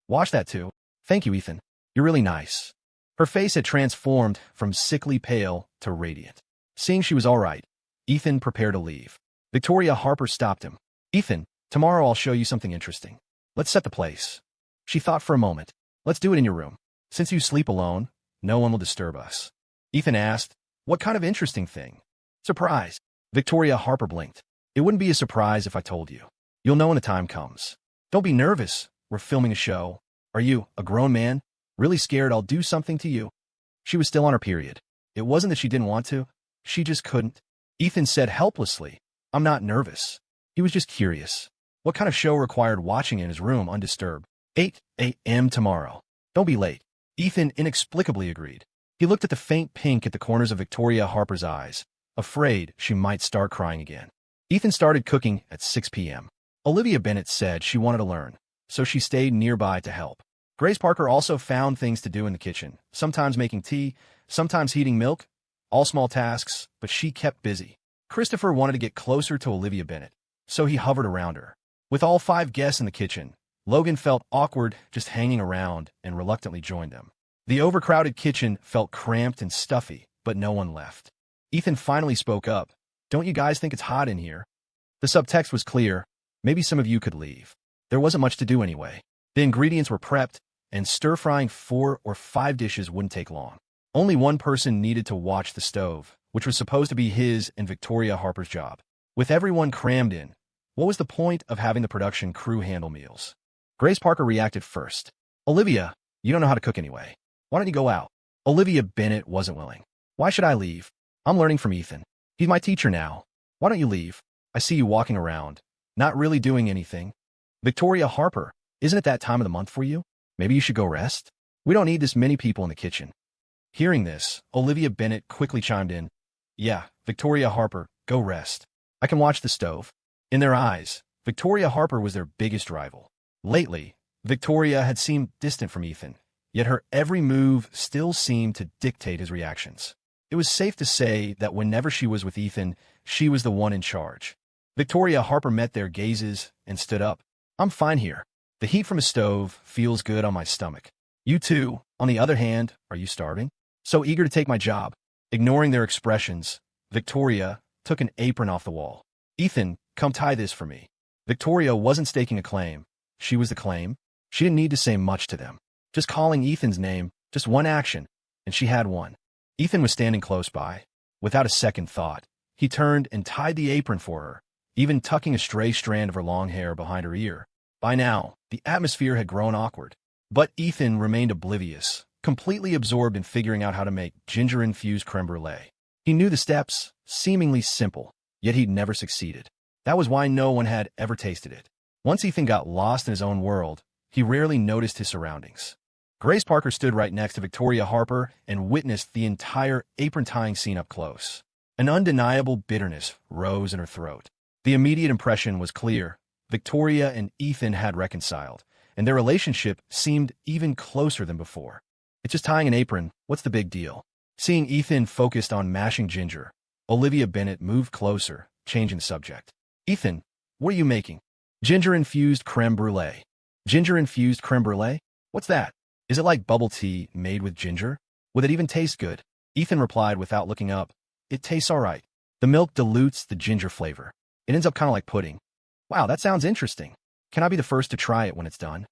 "Wash that too." "Thank you, Ethan. You're really nice." Her face had transformed from sickly pale to radiant. Seeing she was all right, Ethan prepared to leave. Victoria Harper stopped him. "Ethan, tomorrow I'll show you something interesting. Let's set the place." She thought for a moment. "Let's do it in your room. Since you sleep alone, no one will disturb us." Ethan asked, "What kind of interesting thing?" "Surprise." Victoria Harper blinked. "It wouldn't be a surprise if I told you. You'll know when the time comes. Don't be nervous. We're filming a show. Are you, a grown man, really scared I'll do something to you?" She was still on her period. It wasn't that she didn't want to. She just couldn't. Ethan said helplessly, "I'm not nervous." He was just curious. What kind of show required watching in his room undisturbed? 8 a.m. tomorrow. Don't be late. Ethan inexplicably agreed. He looked at the faint pink at the corners of Victoria Harper's eyes, afraid she might start crying again. Ethan started cooking at 6 p.m. Olivia Bennett said she wanted to learn, so she stayed nearby to help. Grace Parker also found things to do in the kitchen, sometimes making tea, sometimes heating milk, all small tasks, but she kept busy. Christopher wanted to get closer to Olivia Bennett, so he hovered around her. With all 5 guests in the kitchen, Logan felt awkward just hanging around and reluctantly joined them. The overcrowded kitchen felt cramped and stuffy, but no one left. Ethan finally spoke up. "Don't you guys think it's hot in here?" The subtext was clear. Maybe some of you could leave. There wasn't much to do anyway. The ingredients were prepped, and stir-frying 4 or 5 dishes wouldn't take long. Only one person needed to watch the stove, which was supposed to be his and Victoria Harper's job. With everyone crammed in, what was the point of having the production crew handle meals? Grace Parker reacted first. "Olivia, you don't know how to cook anyway. Why don't you go out?" Olivia Bennett wasn't willing. "Why should I leave? I'm learning from Ethan. He's my teacher now. Why don't you leave? I see you walking around, not really doing anything." "Victoria Harper, isn't it that time of the month for you? Maybe you should go rest? We don't need this many people in the kitchen." Hearing this, Olivia Bennett quickly chimed in. "Yeah, Victoria Harper, go rest. I can watch the stove." In their eyes, Victoria Harper was their biggest rival. Lately, Victoria had seemed distant from Ethan, yet her every move still seemed to dictate his reactions. It was safe to say that whenever she was with Ethan, she was the one in charge. Victoria Harper met their gazes and stood up. "I'm fine here. The heat from a stove feels good on my stomach. You two, on the other hand, are you starving? So eager to take my job." Ignoring their expressions, Victoria took an apron off the wall. "Ethan, come tie this for me." Victoria wasn't staking a claim. She was the claim. She didn't need to say much to them. Just calling Ethan's name, just one action, and she had one. Ethan was standing close by. Without a second thought, he turned and tied the apron for her, even tucking a stray strand of her long hair behind her ear. By now, the atmosphere had grown awkward. But Ethan remained oblivious, completely absorbed in figuring out how to make ginger-infused creme brulee. He knew the steps, seemingly simple, yet he'd never succeeded. That was why no one had ever tasted it. Once Ethan got lost in his own world, he rarely noticed his surroundings. Grace Parker stood right next to Victoria Harper and witnessed the entire apron-tying scene up close. An undeniable bitterness rose in her throat. The immediate impression was clear. Victoria and Ethan had reconciled, and their relationship seemed even closer than before. "It's just tying an apron. What's the big deal?" Seeing Ethan focused on mashing ginger, Olivia Bennett moved closer, changing the subject. "Ethan, what are you making?" "Ginger-infused creme brulee." "Ginger-infused creme brulee? What's that? Is it like bubble tea made with ginger? Would it even taste good?" Ethan replied without looking up. "It tastes all right. The milk dilutes the ginger flavor. It ends up kind of like pudding." "Wow, that sounds interesting. Can I be the first to try it when it's done?"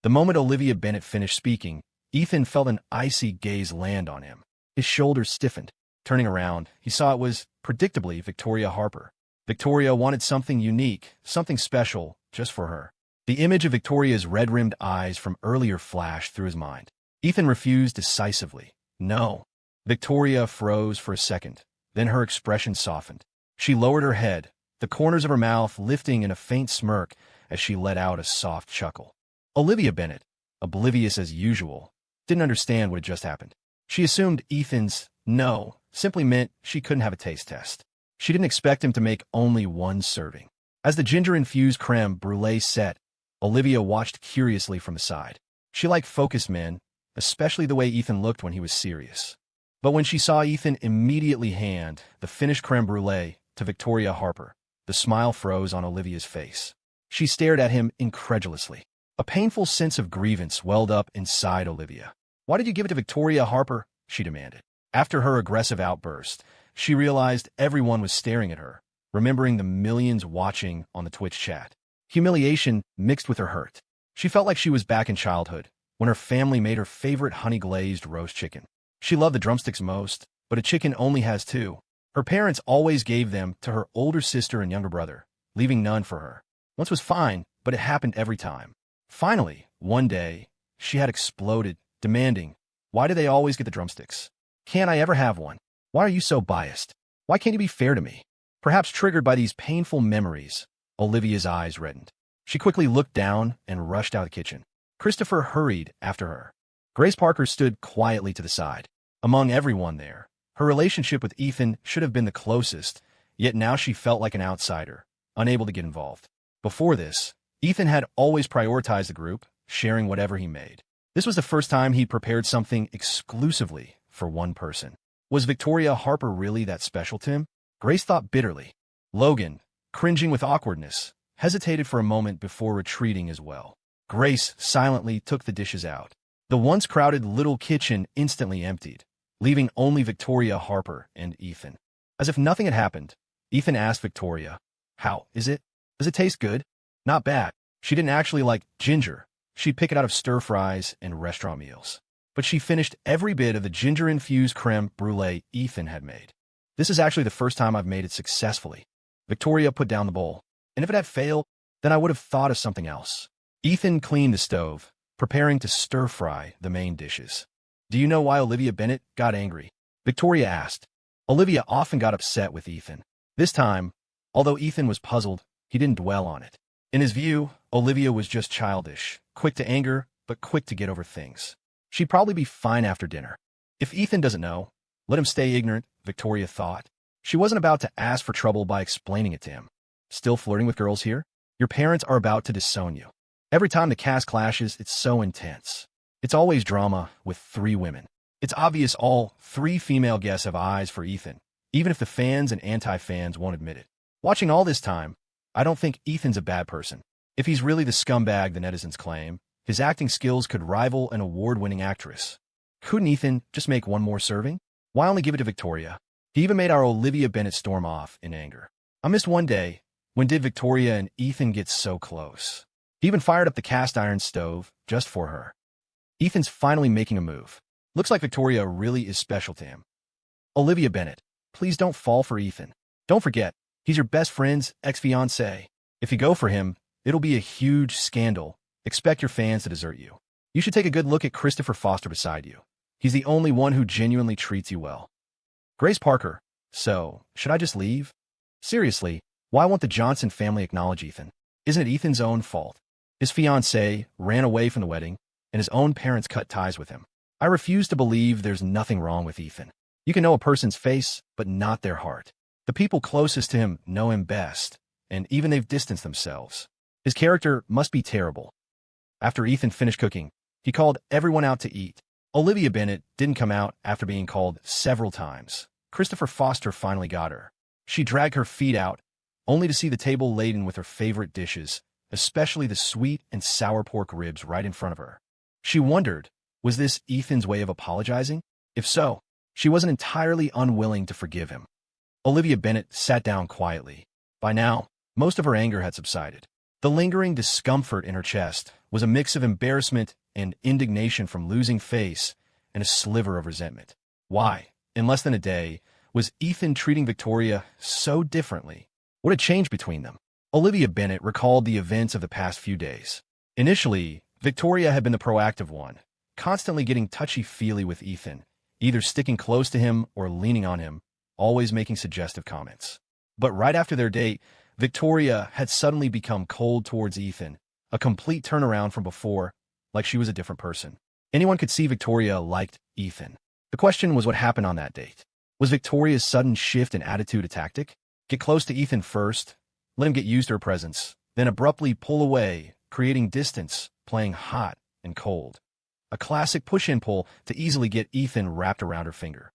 The moment Olivia Bennett finished speaking, Ethan felt an icy gaze land on him. His shoulders stiffened. Turning around, he saw it was, predictably, Victoria Harper. Victoria wanted something unique, something special, just for her. The image of Victoria's red-rimmed eyes from earlier flashed through his mind. Ethan refused decisively. No. Victoria froze for a second. Then her expression softened. She lowered her head, the corners of her mouth lifting in a faint smirk as she let out a soft chuckle. Olivia Bennet, oblivious as usual, didn't understand what had just happened. She assumed Ethan's no simply meant she couldn't have a taste test. She didn't expect him to make only one serving. As the ginger-infused creme brulee set, Olivia watched curiously from the side. She liked focused men, especially the way Ethan looked when he was serious. But when she saw Ethan immediately hand the finished creme brulee to Victoria Harper, the smile froze on Olivia's face. She stared at him incredulously. A painful sense of grievance welled up inside Olivia. "Why did you give it to Victoria Harper?" she demanded. After her aggressive outburst, she realized everyone was staring at her, remembering the millions watching on the Twitch chat. Humiliation mixed with her hurt. She felt like she was back in childhood, when her family made her favorite honey-glazed roast chicken. She loved the drumsticks most, but a chicken only has two. Her parents always gave them to her older sister and younger brother, leaving none for her. Once was fine, but it happened every time. Finally, one day, she had exploded, demanding, "Why do they always get the drumsticks? Can't I ever have one? Why are you so biased? Why can't you be fair to me?" Perhaps triggered by these painful memories, Olivia's eyes reddened. She quickly looked down and rushed out of the kitchen. Christopher hurried after her. Grace Parker stood quietly to the side. Among everyone there, her relationship with Ethan should have been the closest, yet now she felt like an outsider, unable to get involved. Before this, Ethan had always prioritized the group, sharing whatever he made. This was the first time he prepared something exclusively for one person. Was Victoria Harper really that special to him? Grace thought bitterly. Logan, cringing with awkwardness, hesitated for a moment before retreating as well. Grace silently took the dishes out. The once crowded little kitchen instantly emptied, leaving only Victoria Harper and Ethan. As if nothing had happened, Ethan asked Victoria, "How is it? Does it taste good?" Not bad. She didn't actually like ginger. She'd pick it out of stir-fries and restaurant meals. But she finished every bit of the ginger-infused creme brulee Ethan had made. "This is actually the first time I've made it successfully." Victoria put down the bowl. "And if it had failed, then I would have thought of something else." Ethan cleaned the stove, preparing to stir-fry the main dishes. "Do you know why Olivia Bennet got angry?" Victoria asked. Olivia often got upset with Ethan. This time, although Ethan was puzzled, he didn't dwell on it. In his view, Olivia was just childish, quick to anger, but quick to get over things. She'd probably be fine after dinner. If Ethan doesn't know, let him stay ignorant, Victoria thought. She wasn't about to ask for trouble by explaining it to him. "Still flirting with girls here? Your parents are about to disown you." Every time the cast clashes, it's so intense. It's always drama with 3 women. It's obvious all 3 female guests have eyes for Ethan, even if the fans and anti-fans won't admit it. Watching all this time, I don't think Ethan's a bad person. If he's really the scumbag the netizens claim, his acting skills could rival an award-winning actress. Couldn't Ethan just make one more serving? Why only give it to Victoria? He even made our Olivia Bennet storm off in anger. I missed one day. When did Victoria and Ethan get so close? He even fired up the cast iron stove just for her. Ethan's finally making a move. Looks like Victoria really is special to him. "Olivia Bennet, please don't fall for Ethan. Don't forget, he's your best friend's ex-fiancé. If you go for him, it'll be a huge scandal. Expect your fans to desert you. You should take a good look at Christopher Foster beside you. He's the only one who genuinely treats you well." Grace Parker, "So, should I just leave? Seriously, why won't the Johnson family acknowledge Ethan? Isn't it Ethan's own fault? His fiancée ran away from the wedding, and his own parents cut ties with him. I refuse to believe there's nothing wrong with Ethan. You can know a person's face, but not their heart. The people closest to him know him best, and even they've distanced themselves. His character must be terrible." After Ethan finished cooking, he called everyone out to eat. Olivia Bennet didn't come out after being called several times. Christopher Foster finally got her. She dragged her feet out, only to see the table laden with her favorite dishes, especially the sweet and sour pork ribs right in front of her. She wondered, was this Ethan's way of apologizing? If so, she wasn't entirely unwilling to forgive him. Olivia Bennet sat down quietly. By now, most of her anger had subsided. The lingering discomfort in her chest was a mix of embarrassment and indignation from losing face and a sliver of resentment. Why, in less than a day, Was Ethan treating Victoria so differently? What had changed between them? Olivia Bennet recalled the events of the past few days. Initially, Victoria had been the proactive one, constantly getting touchy-feely with Ethan, either sticking close to him or leaning on him, always making suggestive comments. But right after their date, Victoria had suddenly become cold towards Ethan, a complete turnaround from before, like she was a different person. Anyone could see Victoria liked Ethan. The question was what happened on that date. Was Victoria's sudden shift in attitude a tactic? Get close to Ethan first, let him get used to her presence, then abruptly pull away, creating distance, playing hot and cold. A classic push-in pull to easily get Ethan wrapped around her finger.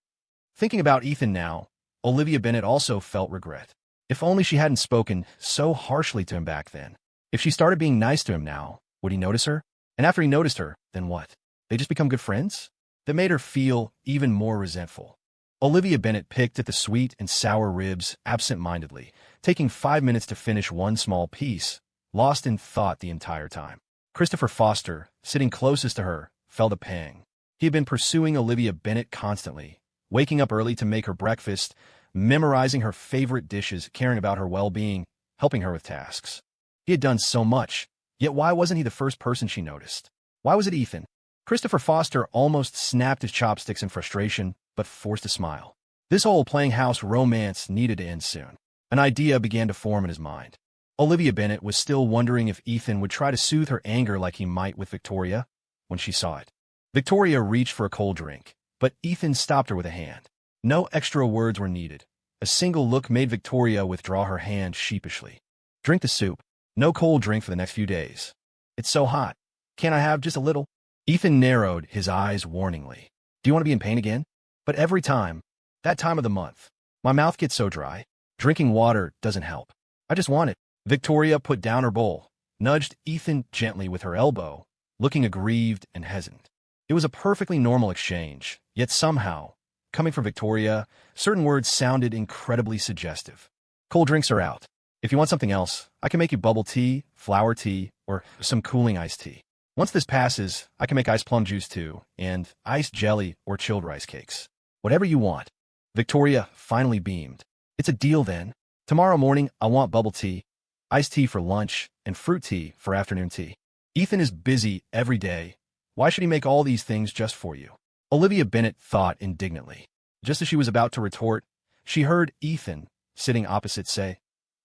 Thinking about Ethan now, Olivia Bennet also felt regret. If only she hadn't spoken so harshly to him back then. If she started being nice to him now, would he notice her? And after he noticed her, then what? They just become good friends? That made her feel even more resentful. Olivia Bennet picked at the sweet and sour ribs absent-mindedly, taking 5 minutes to finish one small piece, lost in thought the entire time. Christopher Foster, sitting closest to her, felt a pang. He had been pursuing Olivia Bennet constantly, waking up early to make her breakfast, memorizing her favorite dishes, caring about her well-being, helping her with tasks. He had done so much, yet why wasn't he the first person she noticed? Why was it Ethan? Christopher Foster almost snapped his chopsticks in frustration, but forced a smile. This whole playing house romance needed to end soon. An idea began to form in his mind. Olivia Bennet was still wondering if Ethan would try to soothe her anger like he might with Victoria when she saw it. Victoria reached for a cold drink, but Ethan stopped her with a hand. No extra words were needed. A single look made Victoria withdraw her hand sheepishly. Drink the soup. No cold drink for the next few days. It's so hot. Can't I have just a little? Ethan narrowed his eyes warningly. Do you want to be in pain again? But every time, that time of the month, my mouth gets so dry. Drinking water doesn't help. I just want it. Victoria put down her bowl, nudged Ethan gently with her elbow, looking aggrieved and hesitant. It was a perfectly normal exchange, yet somehow, coming from Victoria, certain words sounded incredibly suggestive. Cold drinks are out. If you want something else, I can make you bubble tea, flower tea, or some cooling iced tea. Once this passes, I can make iced plum juice too, and iced jelly or chilled rice cakes. Whatever you want. Victoria finally beamed. It's a deal then. Tomorrow morning, I want bubble tea, iced tea for lunch, and fruit tea for afternoon tea. Ethan is busy every day. Why should he make all these things just for you? Olivia Bennet thought indignantly. Just as she was about to retort, she heard Ethan, sitting opposite, say,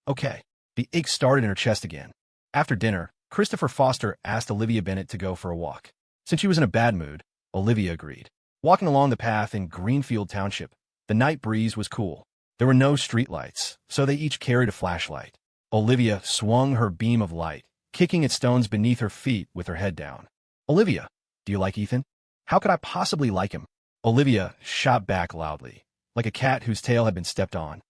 "Okay." The ache started in her chest again. After dinner, Christopher Foster asked Olivia Bennet to go for a walk. Since she was in a bad mood, Olivia agreed. Walking along the path in Greenfield Township, the night breeze was cool. There were no streetlights, so they each carried a flashlight. Olivia swung her beam of light, kicking at stones beneath her feet with her head down. "Olivia, do you like Ethan?" "How could I possibly like him?" Olivia shot back loudly, like a cat whose tail had been stepped on.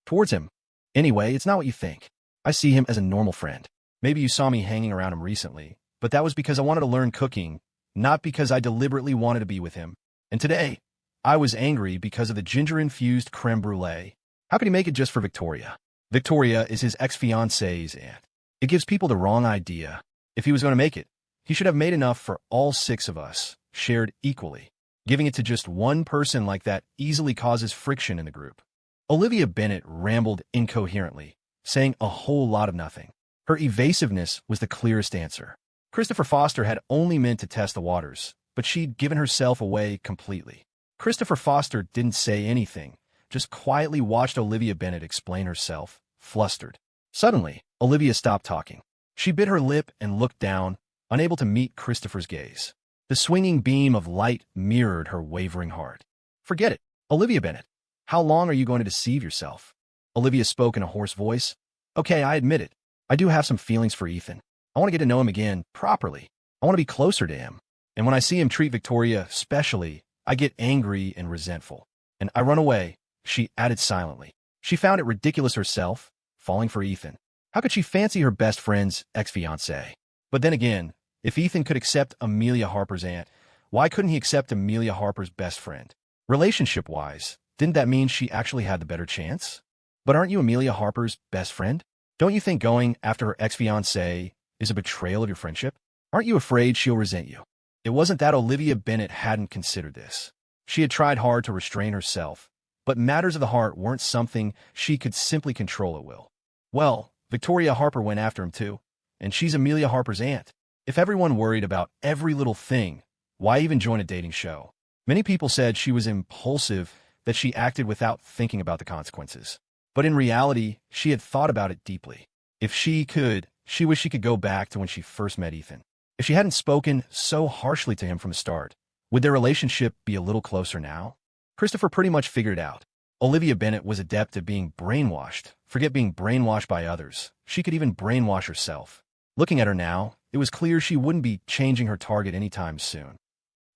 Towards him. Anyway, it's not what you think. I see him as a normal friend. Maybe you saw me hanging around him recently, but that was because I wanted to learn cooking, not because I deliberately wanted to be with him. And today, I was angry because of the ginger-infused creme brulee. How could he make it just for Victoria? Victoria is his ex-fiancée's aunt. It gives people the wrong idea. If he was going to make it, he should have made enough for all 6 of us, shared equally. Giving it to just one person like that easily causes friction in the group. Olivia Bennet rambled incoherently, saying a whole lot of nothing. Her evasiveness was the clearest answer. Christopher Foster had only meant to test the waters, but she'd given herself away completely. Christopher Foster didn't say anything, just quietly watched Olivia Bennet explain herself, flustered. Suddenly, Olivia stopped talking. She bit her lip and looked down, unable to meet Christopher's gaze. The swinging beam of light mirrored her wavering heart. "Forget it, Olivia Bennet. How long are you going to deceive yourself?" Olivia spoke in a hoarse voice. "Okay, I admit it. I do have some feelings for Ethan. I want to get to know him again, properly. I want to be closer to him. And when I see him treat Victoria specially, I get angry and resentful. And I run away," she added silently. She found it ridiculous herself, falling for Ethan. How could she fancy her best friend's ex-fiancé? But then again, if Ethan could accept Amelia Harper's aunt, why couldn't he accept Amelia Harper's best friend? Relationship-wise, didn't that mean she actually had the better chance? But aren't you Amelia Harper's best friend? Don't you think going after her ex-fiancé is a betrayal of your friendship? Aren't you afraid she'll resent you? It wasn't that Olivia Bennet hadn't considered this. She had tried hard to restrain herself, but matters of the heart weren't something she could simply control at will. Well, Victoria Harper went after him too, and she's Amelia Harper's aunt. If everyone worried about every little thing, why even join a dating show? Many people said she was impulsive, that she acted without thinking about the consequences. But in reality, she had thought about it deeply. If she could, she wished she could go back to when she first met Ethan. If she hadn't spoken so harshly to him from the start, would their relationship be a little closer now? Christopher pretty much figured it out. Olivia Bennet was adept at being brainwashed. Forget being brainwashed by others. She could even brainwash herself. Looking at her now, it was clear she wouldn't be changing her target anytime soon.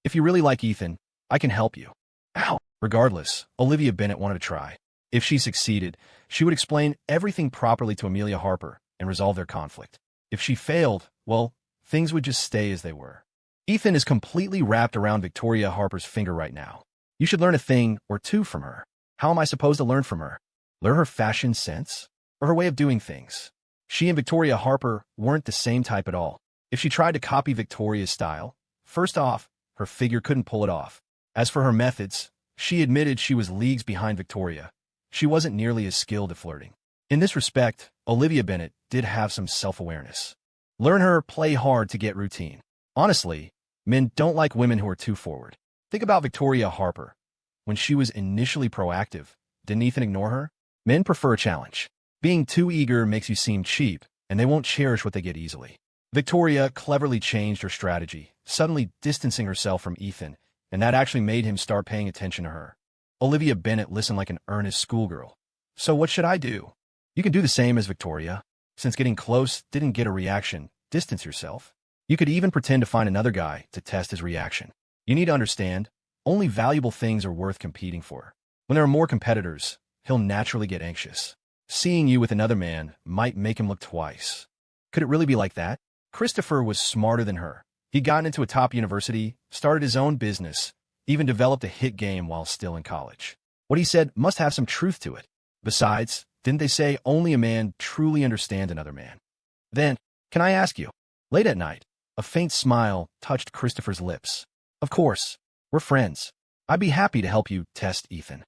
If you really like Ethan, I can help you. Ow! Regardless, Olivia Bennet wanted to try. If she succeeded, she would explain everything properly to Amelia Harper and resolve their conflict. If she failed, well, things would just stay as they were. Ethan is completely wrapped around Victoria Harper's finger right now. You should learn a thing or two from her. How am I supposed to learn from her? Learn her fashion sense? Or her way of doing things? She and Victoria Harper weren't the same type at all. If she tried to copy Victoria's style, first off, her figure couldn't pull it off. As for her methods, she admitted she was leagues behind Victoria. She wasn't nearly as skilled at flirting. In this respect, Olivia Bennet did have some self-awareness. Learn her play hard to get routine. Honestly, men don't like women who are too forward. Think about Victoria Harper. When she was initially proactive, didn't Ethan ignore her? Men prefer a challenge. Being too eager makes you seem cheap, and they won't cherish what they get easily. Victoria cleverly changed her strategy, suddenly distancing herself from Ethan, and that actually made him start paying attention to her. Olivia Bennet listened like an earnest schoolgirl. So what should I do? You can do the same as Victoria. Since getting close didn't get a reaction, distance yourself. You could even pretend to find another guy to test his reaction. You need to understand, only valuable things are worth competing for. When there are more competitors, he'll naturally get anxious. Seeing you with another man might make him look twice. Could it really be like that? Christopher was smarter than her. He'd gotten into a top university, started his own business, even developed a hit game while still in college. What he said must have some truth to it. Besides, didn't they say only a man truly understands another man? Then, can I ask you? Late at night, a faint smile touched Christopher's lips. Of course, we're friends. I'd be happy to help you test Ethan.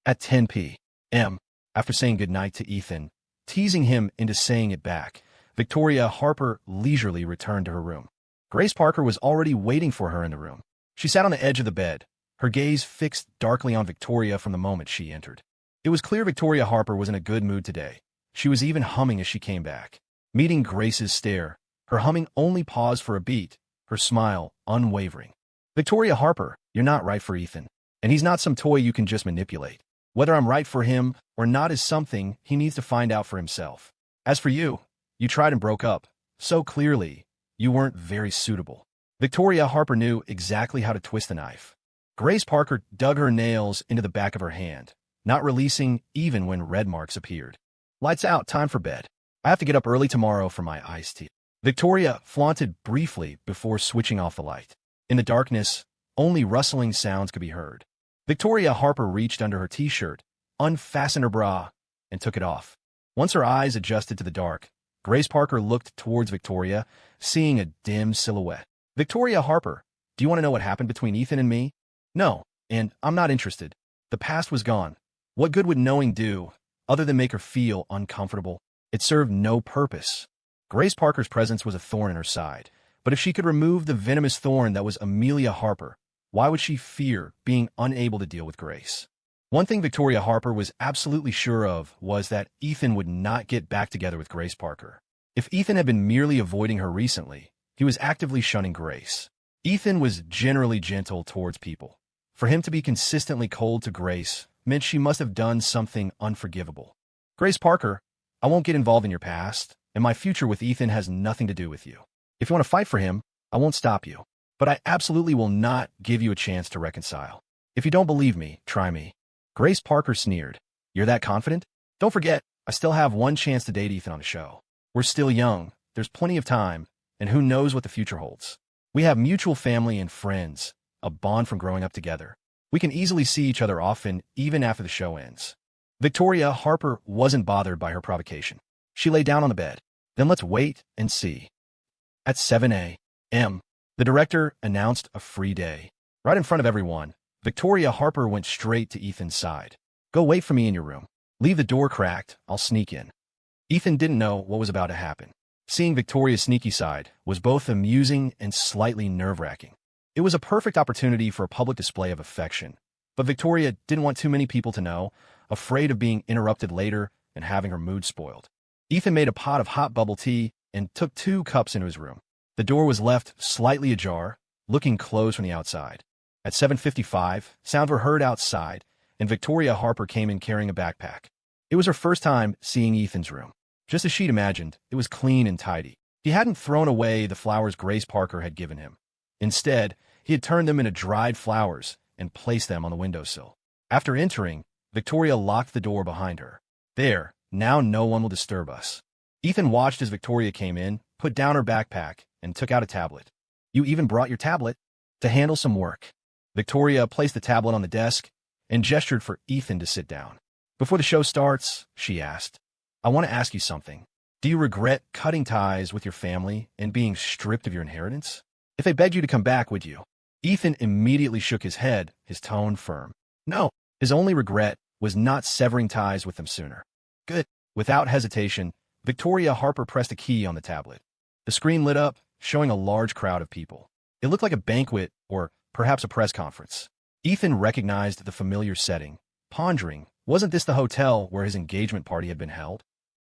At 10 p.m., after saying goodnight to Ethan, teasing him into saying it back, Victoria Harper leisurely returned to her room. Grace Parker was already waiting for her in the room. She sat on the edge of the bed, her gaze fixed darkly on Victoria from the moment she entered. It was clear Victoria Harper was in a good mood today. She was even humming as she came back. Meeting Grace's stare, her humming only paused for a beat, her smile unwavering. Victoria Harper, you're not right for Ethan, and he's not some toy you can just manipulate. Whether I'm right for him or not is something he needs to find out for himself. As for you, you tried and broke up. So clearly, you weren't very suitable. Victoria Harper knew exactly how to twist the knife. Grace Parker dug her nails into the back of her hand, not releasing even when red marks appeared. Lights out, time for bed. I have to get up early tomorrow for my iced tea. Victoria flaunted briefly before switching off the light. In the darkness, only rustling sounds could be heard. Victoria Harper reached under her t-shirt, unfastened her bra, and took it off. Once her eyes adjusted to the dark, Grace Parker looked towards Victoria, seeing a dim silhouette. Victoria Harper, do you want to know what happened between Ethan and me? No, and I'm not interested. The past was gone. What good would knowing do, other than make her feel uncomfortable? It served no purpose. Grace Parker's presence was a thorn in her side, but if she could remove the venomous thorn that was Amelia Harper, why would she fear being unable to deal with Grace? One thing Victoria Harper was absolutely sure of was that Ethan would not get back together with Grace Parker. If Ethan had been merely avoiding her recently, he was actively shunning Grace. Ethan was generally gentle towards people. For him to be consistently cold to Grace meant she must have done something unforgivable. Grace Parker, I won't get involved in your past, and my future with Ethan has nothing to do with you. If you want to fight for him, I won't stop you. But I absolutely will not give you a chance to reconcile. If you don't believe me, try me. Grace Parker sneered. You're that confident? Don't forget, I still have one chance to date Ethan on the show. We're still young, there's plenty of time, and who knows what the future holds. We have mutual family and friends, a bond from growing up together. We can easily see each other often, even after the show ends. Victoria Harper wasn't bothered by her provocation. She lay down on the bed. Then let's wait and see. At 7 a.m., the director announced a free day. Right in front of everyone, Victoria Harper went straight to Ethan's side. Go wait for me in your room. Leave the door cracked, I'll sneak in. Ethan didn't know what was about to happen. Seeing Victoria's sneaky side was both amusing and slightly nerve-wracking. It was a perfect opportunity for a public display of affection, but Victoria didn't want too many people to know, afraid of being interrupted later and having her mood spoiled. Ethan made a pot of hot bubble tea and took 2 cups into his room. The door was left slightly ajar, looking closed from the outside. At 7:55, sounds were heard outside, and Victoria Harper came in carrying a backpack. It was her first time seeing Ethan's room. Just as she'd imagined, it was clean and tidy. He hadn't thrown away the flowers Grace Parker had given him. Instead, he had turned them into dried flowers and placed them on the windowsill. After entering, Victoria locked the door behind her. There, now no one will disturb us. Ethan watched as Victoria came in, put down her backpack, and took out a tablet. You even brought your tablet to handle some work. Victoria placed the tablet on the desk and gestured for Ethan to sit down. Before the show starts, she asked, I want to ask you something. Do you regret cutting ties with your family and being stripped of your inheritance? If they begged you to come back, would you? Ethan immediately shook his head, his tone firm. No, his only regret was not severing ties with them sooner. Good. Without hesitation, Victoria Harper pressed a key on the tablet. The screen lit up, showing a large crowd of people. It looked like a banquet or perhaps a press conference. Ethan recognized the familiar setting, pondering, wasn't this the hotel where his engagement party had been held?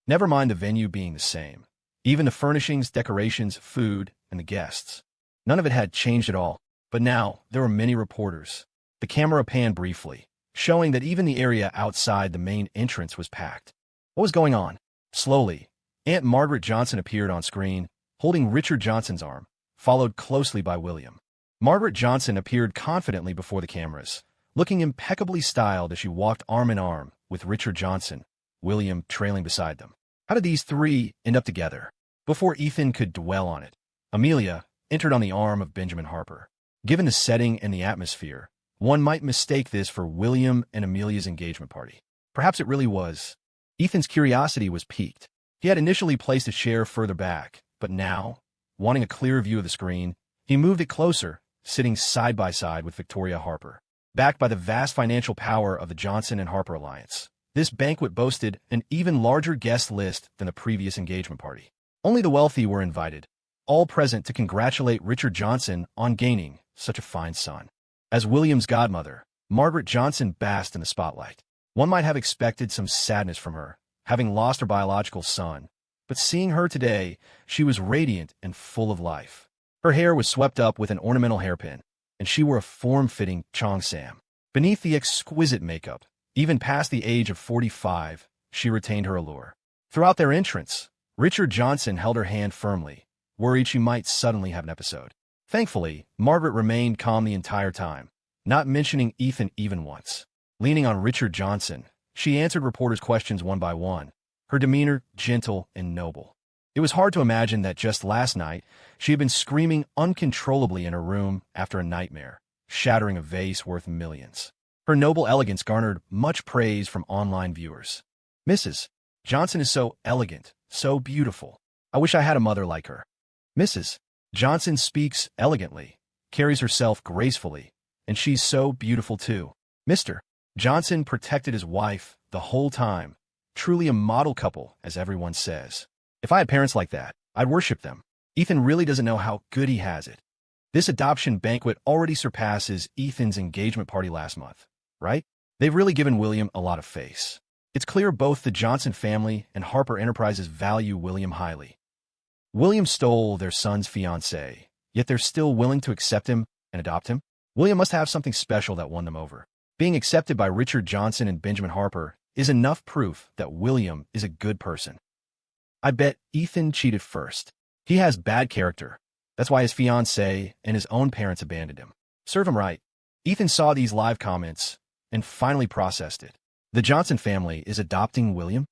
Never mind the venue being the same. Even the furnishings, decorations, food, and the guests. None of it had changed at all, but now there were many reporters. The camera panned briefly, showing that even the area outside the main entrance was packed. What was going on? Slowly, Aunt Margaret Johnson appeared on screen, holding Richard Johnson's arm, followed closely by William. Margaret Johnson appeared confidently before the cameras, looking impeccably styled as she walked arm in arm with Richard Johnson, William trailing beside them. How did these 3 end up together? Before Ethan could dwell on it, Amelia entered on the arm of Benjamin Harper. Given the setting and the atmosphere, one might mistake this for William and Amelia's engagement party. Perhaps it really was. Ethan's curiosity was piqued. He had initially placed a chair further back, but now, wanting a clearer view of the screen, he moved it closer, sitting side by side with Victoria Harper. Backed by the vast financial power of the Johnson and Harper alliance, this banquet boasted an even larger guest list than the previous engagement party. Only the wealthy were invited, all present to congratulate Richard Johnson on gaining such a fine son. As William's godmother, Margaret Johnson basked in the spotlight. One might have expected some sadness from her, having lost her biological son, but seeing her today, she was radiant and full of life. Her hair was swept up with an ornamental hairpin, and she wore a form-fitting cheongsam. Beneath the exquisite makeup, even past the age of 45, she retained her allure. Throughout their entrance, Richard Johnson held her hand firmly, worried she might suddenly have an episode. Thankfully, Margaret remained calm the entire time, not mentioning Ethan even once. Leaning on Richard Johnson, she answered reporters' questions one by one, her demeanor gentle and noble. It was hard to imagine that just last night, she had been screaming uncontrollably in her room after a nightmare, shattering a vase worth millions. Her noble elegance garnered much praise from online viewers. Mrs. Johnson is so elegant, so beautiful. I wish I had a mother like her. Mrs. Johnson speaks elegantly, carries herself gracefully, and she's so beautiful too. Mr. Johnson protected his wife the whole time. Truly a model couple, as everyone says. If I had parents like that, I'd worship them. Ethan really doesn't know how good he has it. This adoption banquet already surpasses Ethan's engagement party last month, right? They've really given William a lot of face. It's clear both the Johnson family and Harper Enterprises value William highly. William stole their son's fiancée, yet they're still willing to accept him and adopt him? William must have something special that won them over. Being accepted by Richard Johnson and Benjamin Harper is enough proof that William is a good person. I bet Ethan cheated first. He has bad character. That's why his fiancée and his own parents abandoned him. Serve him right. Ethan saw these live comments and finally processed it. The Johnson family is adopting William?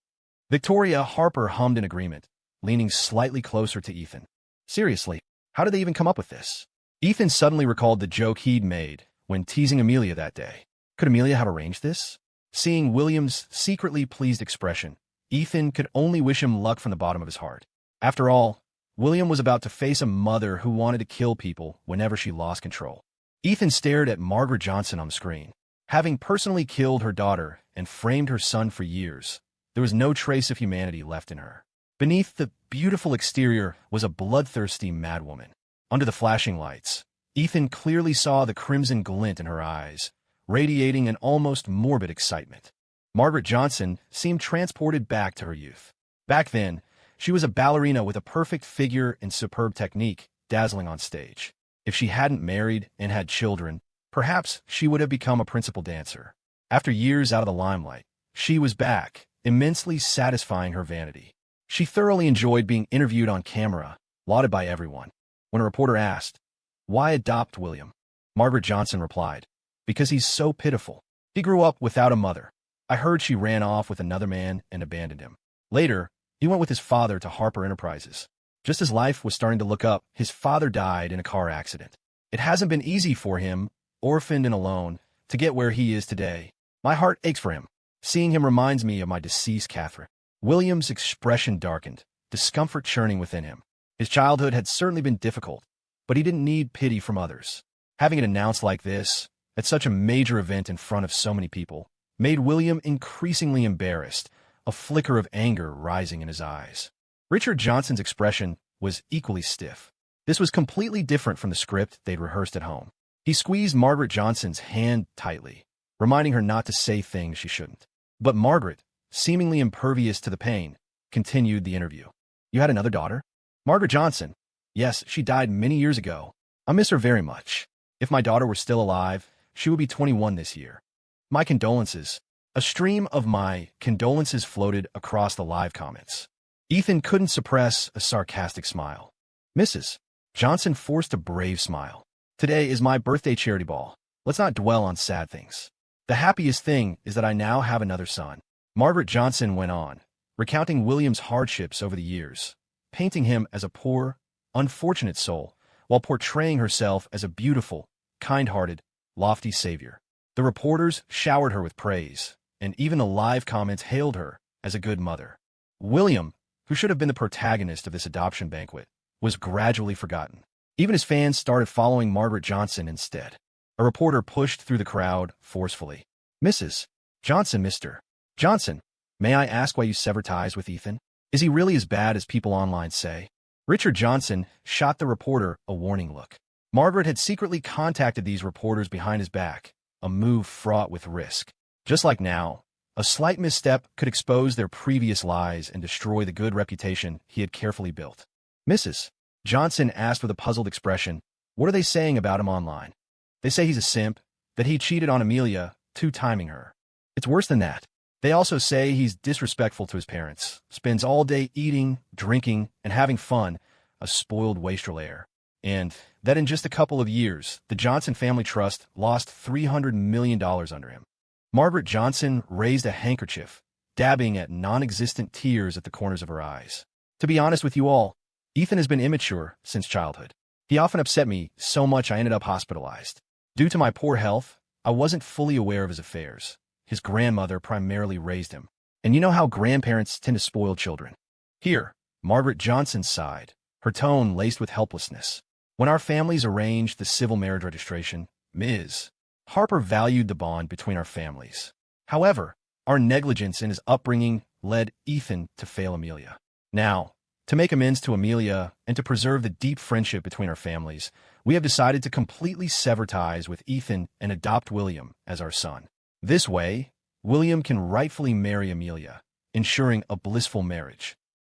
Victoria Harper hummed in agreement, leaning slightly closer to Ethan. Seriously, how did they even come up with this? Ethan suddenly recalled the joke he'd made when teasing Amelia that day. Could Amelia have arranged this? Seeing William's secretly pleased expression, Ethan could only wish him luck from the bottom of his heart. After all, William was about to face a mother who wanted to kill people whenever she lost control. Ethan stared at Margaret Johnson on the screen. Having personally killed her daughter and framed her son for years, there was no trace of humanity left in her. Beneath the beautiful exterior was a bloodthirsty madwoman. Under the flashing lights, Ethan clearly saw the crimson glint in her eyes, radiating an almost morbid excitement. Margaret Johnson seemed transported back to her youth. Back then, she was a ballerina with a perfect figure and superb technique, dazzling on stage. If she hadn't married and had children, perhaps she would have become a principal dancer. After years out of the limelight, she was back, immensely satisfying her vanity. She thoroughly enjoyed being interviewed on camera, lauded by everyone. When a reporter asked, "Why adopt William?" Margaret Johnson replied, "Because he's so pitiful. He grew up without a mother. I heard she ran off with another man and abandoned him. Later, he went with his father to Harper Enterprises. Just as life was starting to look up, his father died in a car accident. It hasn't been easy for him, orphaned and alone, to get where he is today. My heart aches for him. Seeing him reminds me of my deceased Catherine." William's expression darkened, discomfort churning within him. His childhood had certainly been difficult, but he didn't need pity from others. Having it announced like this, at such a major event in front of so many people, made William increasingly embarrassed, a flicker of anger rising in his eyes. Richard Johnson's expression was equally stiff. This was completely different from the script they'd rehearsed at home. He squeezed Margaret Johnson's hand tightly, reminding her not to say things she shouldn't. But Margaret, seemingly impervious to the pain, continued the interview. "You had another daughter?" "Margaret Johnson. Yes, she died many years ago. I miss her very much. If my daughter were still alive, she would be 21 this year. My condolences." A stream of my condolences floated across the live comments. Ethan couldn't suppress a sarcastic smile. Mrs. Johnson forced a brave smile. "Today is my birthday charity ball. Let's not dwell on sad things. The happiest thing is that I now have another son." Margaret Johnson went on, recounting William's hardships over the years, painting him as a poor, unfortunate soul, while portraying herself as a beautiful, kind-hearted, lofty savior. The reporters showered her with praise, and even the live comments hailed her as a good mother. William, who should have been the protagonist of this adoption banquet, was gradually forgotten. Even his fans started following Margaret Johnson instead. A reporter pushed through the crowd forcefully. "Mrs. Johnson, Mr. Johnson, may I ask why you sever ties with Ethan? Is he really as bad as people online say?" Richard Johnson shot the reporter a warning look. Margaret had secretly contacted these reporters behind his back, a move fraught with risk. Just like now, a slight misstep could expose their previous lies and destroy the good reputation he had carefully built. Mrs. Johnson asked with a puzzled expression, "What are they saying about him online?" "They say he's a simp, that he cheated on Amelia, two-timing her. It's worse than that. They also say he's disrespectful to his parents, spends all day eating, drinking, and having fun, a spoiled wastrel heir. And that in just a couple of years, the Johnson Family Trust lost $300 million under him." Margaret Johnson raised a handkerchief, dabbing at non-existent tears at the corners of her eyes. "To be honest with you all, Ethan has been immature since childhood. He often upset me so much I ended up hospitalized. Due to my poor health, I wasn't fully aware of his affairs. His grandmother primarily raised him. And you know how grandparents tend to spoil children." Here, Margaret Johnson sighed, her tone laced with helplessness. "When our families arranged the civil marriage registration, Ms. Harper valued the bond between our families. However, our negligence in his upbringing led Ethan to fail Amelia. Now, to make amends to Amelia and to preserve the deep friendship between our families, we have decided to completely sever ties with Ethan and adopt William as our son. This way, William can rightfully marry Amelia, ensuring a blissful marriage."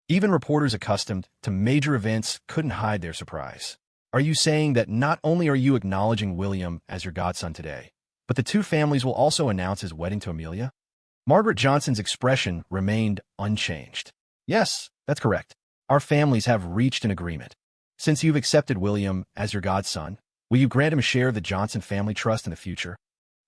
Even reporters accustomed to major events couldn't hide their surprise. "Are you saying that not only are you acknowledging William as your godson today, but the two families will also announce his wedding to Amelia?" Margaret Johnson's expression remained unchanged. "Yes, that's correct. Our families have reached an agreement. Since you've accepted William as your godson, will you grant him a share of the Johnson Family Trust in the future?"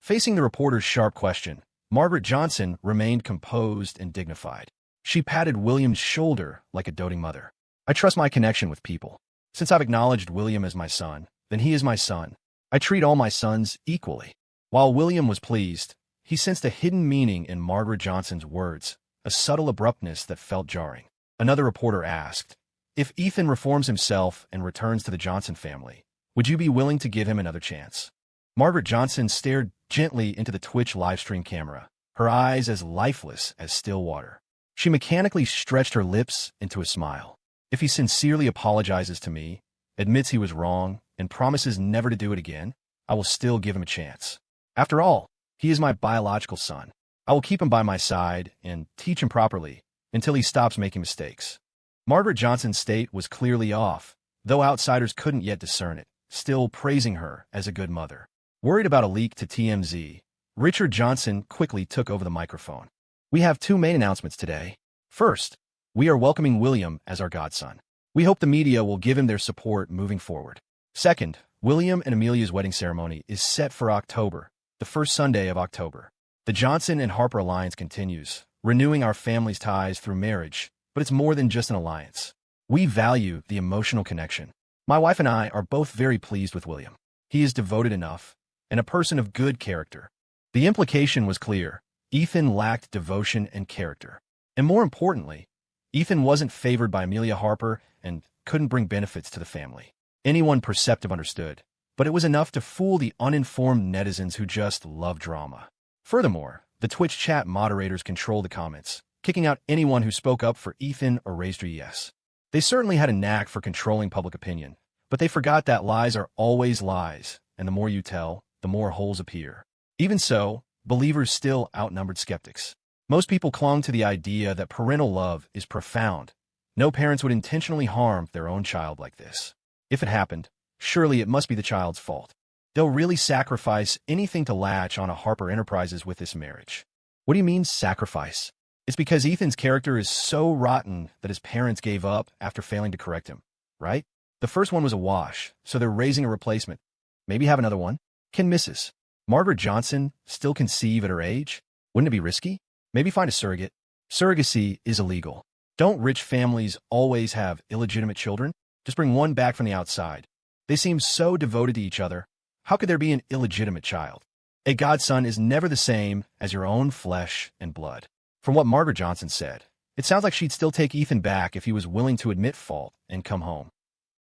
Facing the reporter's sharp question, Margaret Johnson remained composed and dignified. She patted William's shoulder like a doting mother. "I trust my connection with people. Since I've acknowledged William as my son, then he is my son. I treat all my sons equally." While William was pleased, he sensed a hidden meaning in Margaret Johnson's words, a subtle abruptness that felt jarring. Another reporter asked, "If Ethan reforms himself and returns to the Johnson family, would you be willing to give him another chance?" Margaret Johnson stared gently into the Twitch livestream camera, her eyes as lifeless as still water. She mechanically stretched her lips into a smile. If he sincerely apologizes to me, admits he was wrong, and promises never to do it again, I will still give him a chance. After all, he is my biological son. I will keep him by my side and teach him properly until he stops making mistakes. Margaret Johnson's state was clearly off, though outsiders couldn't yet discern it, still praising her as a good mother. Worried about a leak to TMZ, Richard Johnson quickly took over the microphone. We have two main announcements today. First, we are welcoming William as our godson. We hope the media will give him their support moving forward. Second, William and Amelia's wedding ceremony is set for October, the first Sunday of October. The Johnson and Harper alliance continues, renewing our family's ties through marriage, but it's more than just an alliance. We value the emotional connection. My wife and I are both very pleased with William. He is devoted enough, and a person of good character. The implication was clear. Ethan lacked devotion and character. And more importantly, Ethan wasn't favored by Amelia Harper and couldn't bring benefits to the family. Anyone perceptive understood, but it was enough to fool the uninformed netizens who just love drama. Furthermore, the Twitch chat moderators controlled the comments, kicking out anyone who spoke up for Ethan or raised her yes. They certainly had a knack for controlling public opinion, but they forgot that lies are always lies, and the more you tell, the more holes appear. Even so, believers still outnumbered skeptics. Most people clung to the idea that parental love is profound. No parents would intentionally harm their own child like this. If it happened, surely it must be the child's fault. They'll really sacrifice anything to latch on a Harper Enterprises with this marriage. What do you mean, sacrifice? It's because Ethan's character is so rotten that his parents gave up after failing to correct him, right? The first one was a wash, so they're raising a replacement. Maybe have another one? Can Mrs. Margaret Johnson still conceive at her age? Wouldn't it be risky? Maybe find a surrogate. Surrogacy is illegal. Don't rich families always have illegitimate children? Just bring one back from the outside. They seem so devoted to each other. How could there be an illegitimate child? A godson is never the same as your own flesh and blood. From what Margaret Johnson said, it sounds like she'd still take Ethan back if he was willing to admit fault and come home.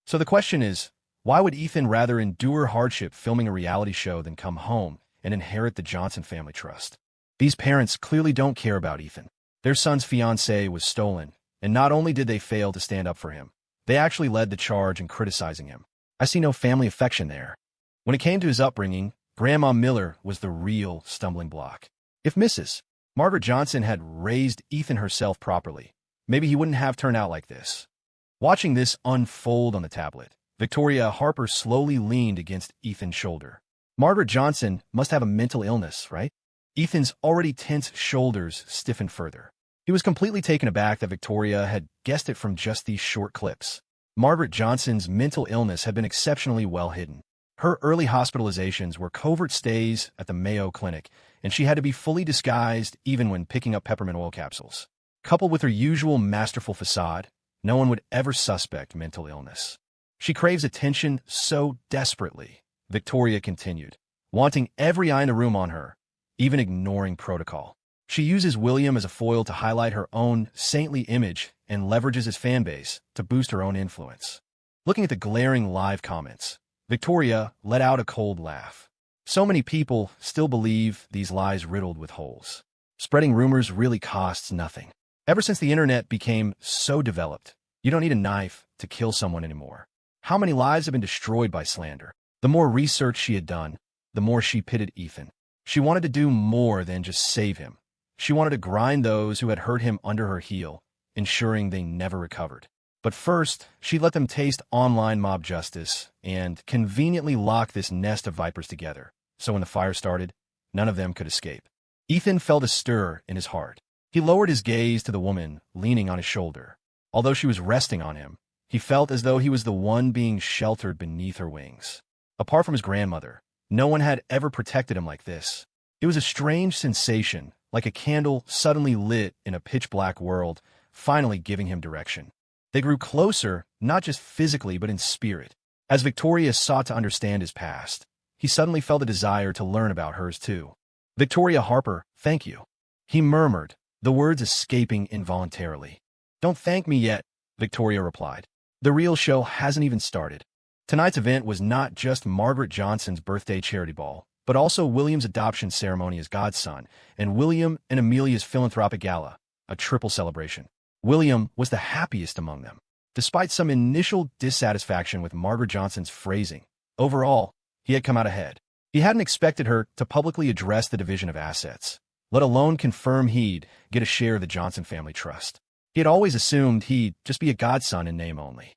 So the question is, why would Ethan rather endure hardship filming a reality show than come home and inherit the Johnson family trust? These parents clearly don't care about Ethan. Their son's fiancée was stolen, and not only did they fail to stand up for him, they actually led the charge in criticizing him. I see no family affection there. When it came to his upbringing, Grandma Miller was the real stumbling block. If Mrs. Margaret Johnson had raised Ethan herself properly, maybe he wouldn't have turned out like this. Watching this unfold on the tablet, Victoria Harper slowly leaned against Ethan's shoulder. Margaret Johnson must have a mental illness, right? Ethan's already tense shoulders stiffened further. He was completely taken aback that Victoria had guessed it from just these short clips. Margaret Johnson's mental illness had been exceptionally well hidden. Her early hospitalizations were covert stays at the Mayo Clinic, and she had to be fully disguised even when picking up peppermint oil capsules. Coupled with her usual masterful facade, no one would ever suspect mental illness. She craves attention so desperately, Victoria continued, wanting every eye in the room on her, even ignoring protocol. She uses William as a foil to highlight her own saintly image and leverages his fan base to boost her own influence. Looking at the glaring live comments, Victoria let out a cold laugh. So many people still believe these lies riddled with holes. Spreading rumors really costs nothing. Ever since the internet became so developed, you don't need a knife to kill someone anymore. How many lives have been destroyed by slander? The more research she had done, the more she pitted Ethan. She wanted to do more than just save him. She wanted to grind those who had hurt him under her heel, ensuring they never recovered. But first, she let them taste online mob justice and conveniently lock this nest of vipers together, so when the fire started, none of them could escape. Ethan felt a stir in his heart. He lowered his gaze to the woman leaning on his shoulder. Although she was resting on him, he felt as though he was the one being sheltered beneath her wings. Apart from his grandmother, no one had ever protected him like this. It was a strange sensation, like a candle suddenly lit in a pitch-black world, finally giving him direction. They grew closer, not just physically but in spirit. As Victoria sought to understand his past, he suddenly felt a desire to learn about hers too. Victoria Harper, thank you, he murmured, the words escaping involuntarily. Don't thank me yet, Victoria replied. The real show hasn't even started. Tonight's event was not just Margaret Johnson's birthday charity ball, but also William's adoption ceremony as godson and William and Amelia's philanthropic gala, a triple celebration. William was the happiest among them. Despite some initial dissatisfaction with Margaret Johnson's phrasing, overall, he had come out ahead. He hadn't expected her to publicly address the division of assets, let alone confirm he'd get a share of the Johnson family trust. He had always assumed he'd just be a godson in name only.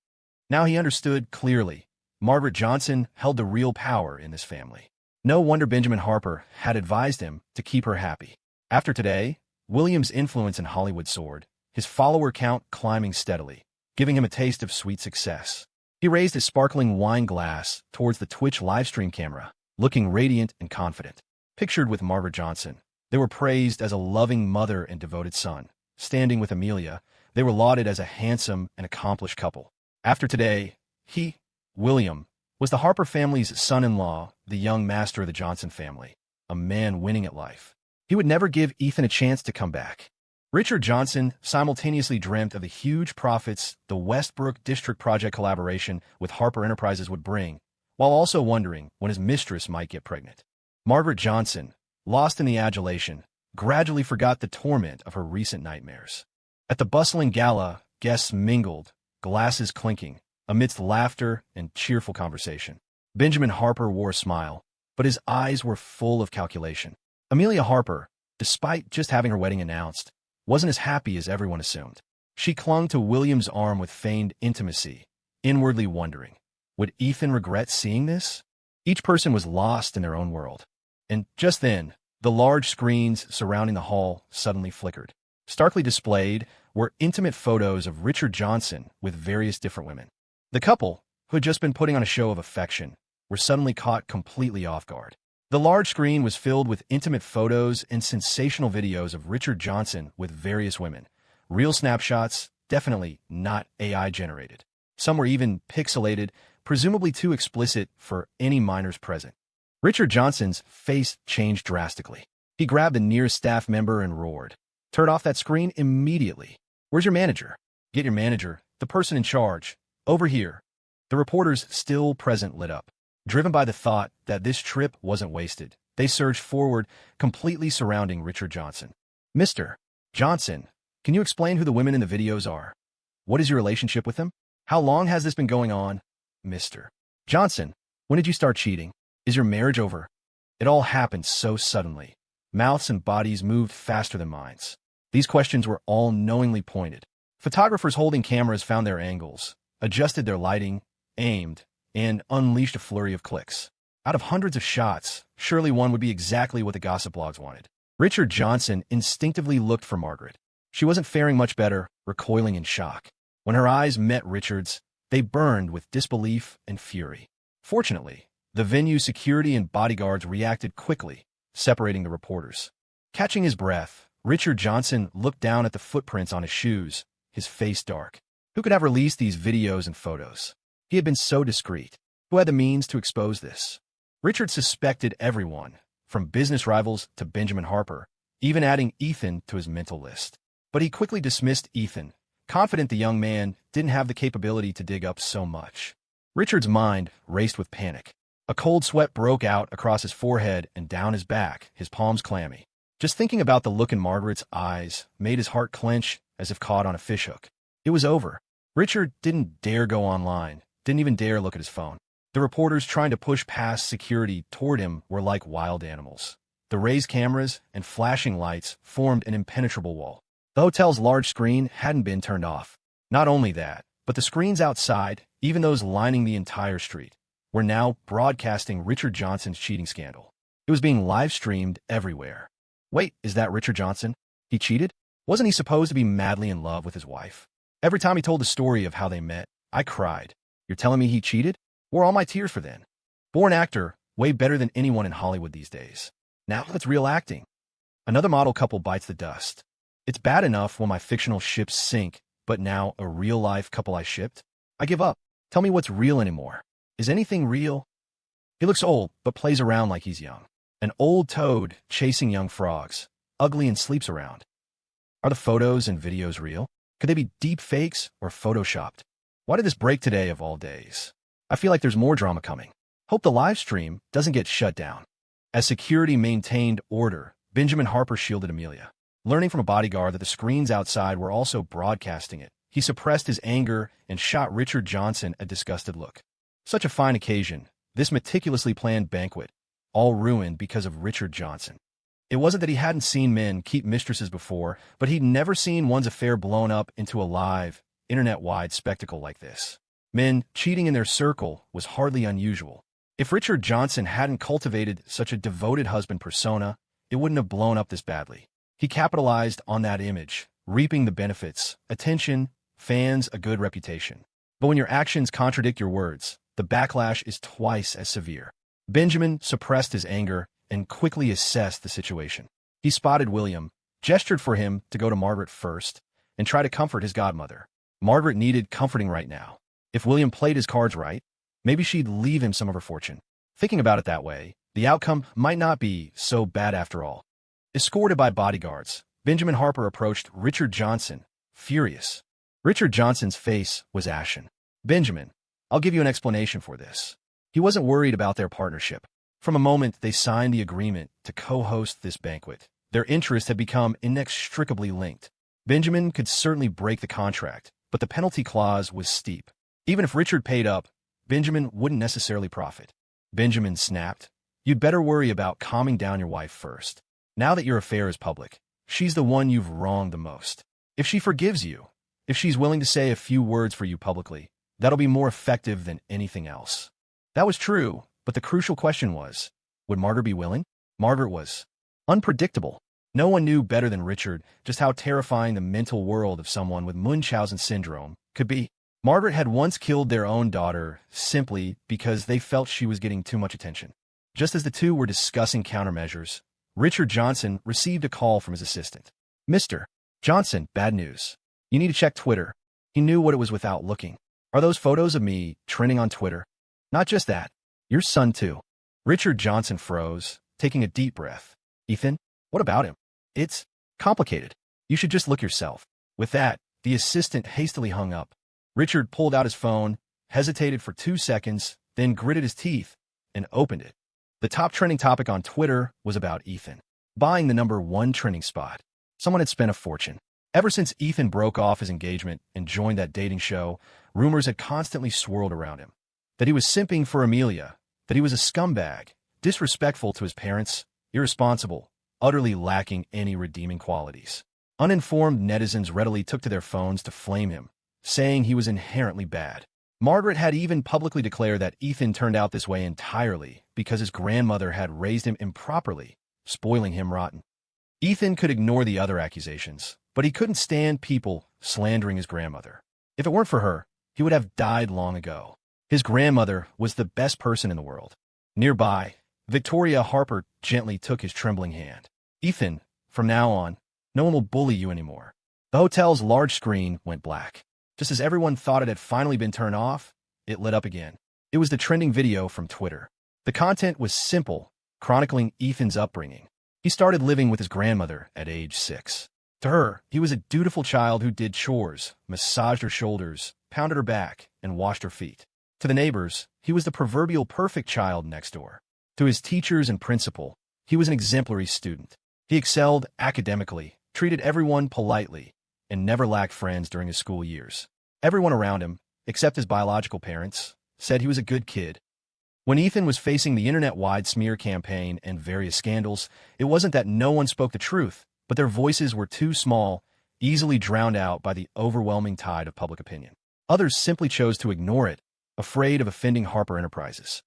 Now he understood clearly. Margaret Johnson held the real power in this family. No wonder Benjamin Harper had advised him to keep her happy. After today, William's influence in Hollywood soared, his follower count climbing steadily, giving him a taste of sweet success. He raised his sparkling wine glass towards the Twitch livestream camera, looking radiant and confident. Pictured with Margaret Johnson, they were praised as a loving mother and devoted son. Standing with Amelia, they were lauded as a handsome and accomplished couple. After today, he, William, was the Harper family's son-in-law, the young master of the Johnson family, a man winning at life. He would never give Ethan a chance to come back. Richard Johnson simultaneously dreamt of the huge profits the Westbrook District Project collaboration with Harper Enterprises would bring, while also wondering when his mistress might get pregnant. Margaret Johnson, lost in the adulation, gradually forgot the torment of her recent nightmares. At the bustling gala, guests mingled, glasses clinking, amidst laughter and cheerful conversation. Benjamin Harper wore a smile, but his eyes were full of calculation. Amelia Harper, despite just having her wedding announced, wasn't as happy as everyone assumed. She clung to William's arm with feigned intimacy, inwardly wondering, would Ethan regret seeing this? Each person was lost in their own world. And just then, the large screens surrounding the hall suddenly flickered. Starkly displayed were intimate photos of Richard Johnson with various different women. The couple, who had just been putting on a show of affection, were suddenly caught completely off guard. The large screen was filled with intimate photos and sensational videos of Richard Johnson with various women. Real snapshots, definitely not AI-generated. Some were even pixelated, presumably too explicit for any minors present. Richard Johnson's face changed drastically. He grabbed the nearest staff member and roared, "Turn off that screen immediately. Where's your manager? Get your manager, the person in charge. Over here." The reporters still present lit up. Driven by the thought that this trip wasn't wasted, they surged forward, completely surrounding Richard Johnson. "Mr. Johnson, can you explain who the women in the videos are? What is your relationship with them? How long has this been going on? Mr. Johnson, when did you start cheating? Is your marriage over?" It all happened so suddenly. Mouths and bodies moved faster than minds. These questions were all knowingly pointed. Photographers holding cameras found their angles, adjusted their lighting, aimed, and unleashed a flurry of clicks. Out of hundreds of shots, surely one would be exactly what the gossip blogs wanted. Richard Johnson instinctively looked for Margaret. She wasn't faring much better, recoiling in shock. When her eyes met Richard's, they burned with disbelief and fury. Fortunately, the venue's security and bodyguards reacted quickly, separating the reporters. Catching his breath, Richard Johnson looked down at the footprints on his shoes, his face dark. Who could have released these videos and photos? He had been so discreet. Who had the means to expose this? Richard suspected everyone, from business rivals to Benjamin Harper, even adding Ethan to his mental list. But he quickly dismissed Ethan, confident the young man didn't have the capability to dig up so much. Richard's mind raced with panic. A cold sweat broke out across his forehead and down his back, his palms clammy. Just thinking about the look in Margaret's eyes made his heart clench as if caught on a fishhook. It was over. Richard didn't dare go online, didn't even dare look at his phone. The reporters trying to push past security toward him were like wild animals. The raised cameras and flashing lights formed an impenetrable wall. The hotel's large screen hadn't been turned off. Not only that, but the screens outside, even those lining the entire street, were now broadcasting Richard Johnson's cheating scandal. It was being live-streamed everywhere. Wait, is that Richard Johnson? He cheated? Wasn't he supposed to be madly in love with his wife? Every time he told the story of how they met, I cried. You're telling me he cheated? Where are all my tears for then? Born actor, way better than anyone in Hollywood these days. Now it's real acting. Another model couple bites the dust. It's bad enough when my fictional ships sink, but now a real-life couple I shipped? I give up. Tell me what's real anymore. Is anything real? He looks old, but plays around like he's young. An old toad chasing young frogs, ugly and sleeps around. Are the photos and videos real? Could they be deep fakes or photoshopped? Why did this break today of all days? I feel like there's more drama coming. Hope the live stream doesn't get shut down. As security maintained order, Benjamin Harper shielded Amelia. Learning from a bodyguard that the screens outside were also broadcasting it, he suppressed his anger and shot Richard Johnson a disgusted look. Such a fine occasion, this meticulously planned banquet, all ruined because of Richard Johnson. It wasn't that he hadn't seen men keep mistresses before, but he'd never seen one's affair blown up into a live, internet-wide spectacle like this. Men cheating in their circle was hardly unusual. If Richard Johnson hadn't cultivated such a devoted husband persona, it wouldn't have blown up this badly. He capitalized on that image, reaping the benefits, attention, fans, a good reputation. But when your actions contradict your words, the backlash is twice as severe. Benjamin suppressed his anger and quickly assessed the situation. He spotted William, gestured for him to go to Margaret first, and try to comfort his godmother. Margaret needed comforting right now. If William played his cards right, maybe she'd leave him some of her fortune. Thinking about it that way, the outcome might not be so bad after all. Escorted by bodyguards, Benjamin Harper approached Richard Johnson, furious. Richard Johnson's face was ashen. Benjamin, I'll give you an explanation for this. He wasn't worried about their partnership. From a moment they signed the agreement to co-host this banquet, their interests had become inextricably linked. Benjamin could certainly break the contract, but the penalty clause was steep. Even if Richard paid up, Benjamin wouldn't necessarily profit. Benjamin snapped, "You'd better worry about calming down your wife first. Now that your affair is public, she's the one you've wronged the most. If she forgives you, if she's willing to say a few words for you publicly, that'll be more effective than anything else." That was true, but the crucial question was, would Margaret be willing? Margaret was unpredictable. No one knew better than Richard just how terrifying the mental world of someone with Munchausen syndrome could be. Margaret had once killed their own daughter simply because they felt she was getting too much attention. Just as the two were discussing countermeasures, Richard Johnson received a call from his assistant. "Mr. Johnson, bad news. You need to check Twitter." He knew what it was without looking. "Are those photos of me trending on Twitter?" "Not just that. Your son, too." Richard Johnson froze, taking a deep breath. "Ethan, what about him?" "It's complicated. You should just look yourself." With that, the assistant hastily hung up. Richard pulled out his phone, hesitated for 2 seconds, then gritted his teeth and opened it. The top trending topic on Twitter was about Ethan buying the #1 trending spot. Someone had spent a fortune. Ever since Ethan broke off his engagement and joined that dating show, rumors had constantly swirled around him. That he was simping for Amelia, that he was a scumbag, disrespectful to his parents, irresponsible, utterly lacking any redeeming qualities. Uninformed netizens readily took to their phones to flame him, saying he was inherently bad. Margaret had even publicly declared that Ethan turned out this way entirely because his grandmother had raised him improperly, spoiling him rotten. Ethan could ignore the other accusations, but he couldn't stand people slandering his grandmother. If it weren't for her, he would have died long ago. His grandmother was the best person in the world. Nearby, Victoria Harper gently took his trembling hand. "Ethan, from now on, no one will bully you anymore." The hotel's large screen went black. Just as everyone thought it had finally been turned off, it lit up again. It was the trending video from Twitter. The content was simple, chronicling Ethan's upbringing. He started living with his grandmother at age 6. To her, he was a dutiful child who did chores, massaged her shoulders, pounded her back, and washed her feet. To the neighbors, he was the proverbial perfect child next door. To his teachers and principal, he was an exemplary student. He excelled academically, treated everyone politely, and never lacked friends during his school years. Everyone around him, except his biological parents, said he was a good kid. When Ethan was facing the internet-wide smear campaign and various scandals, it wasn't that no one spoke the truth, but their voices were too small, easily drowned out by the overwhelming tide of public opinion. Others simply chose to ignore it, afraid of offending Harper Enterprises.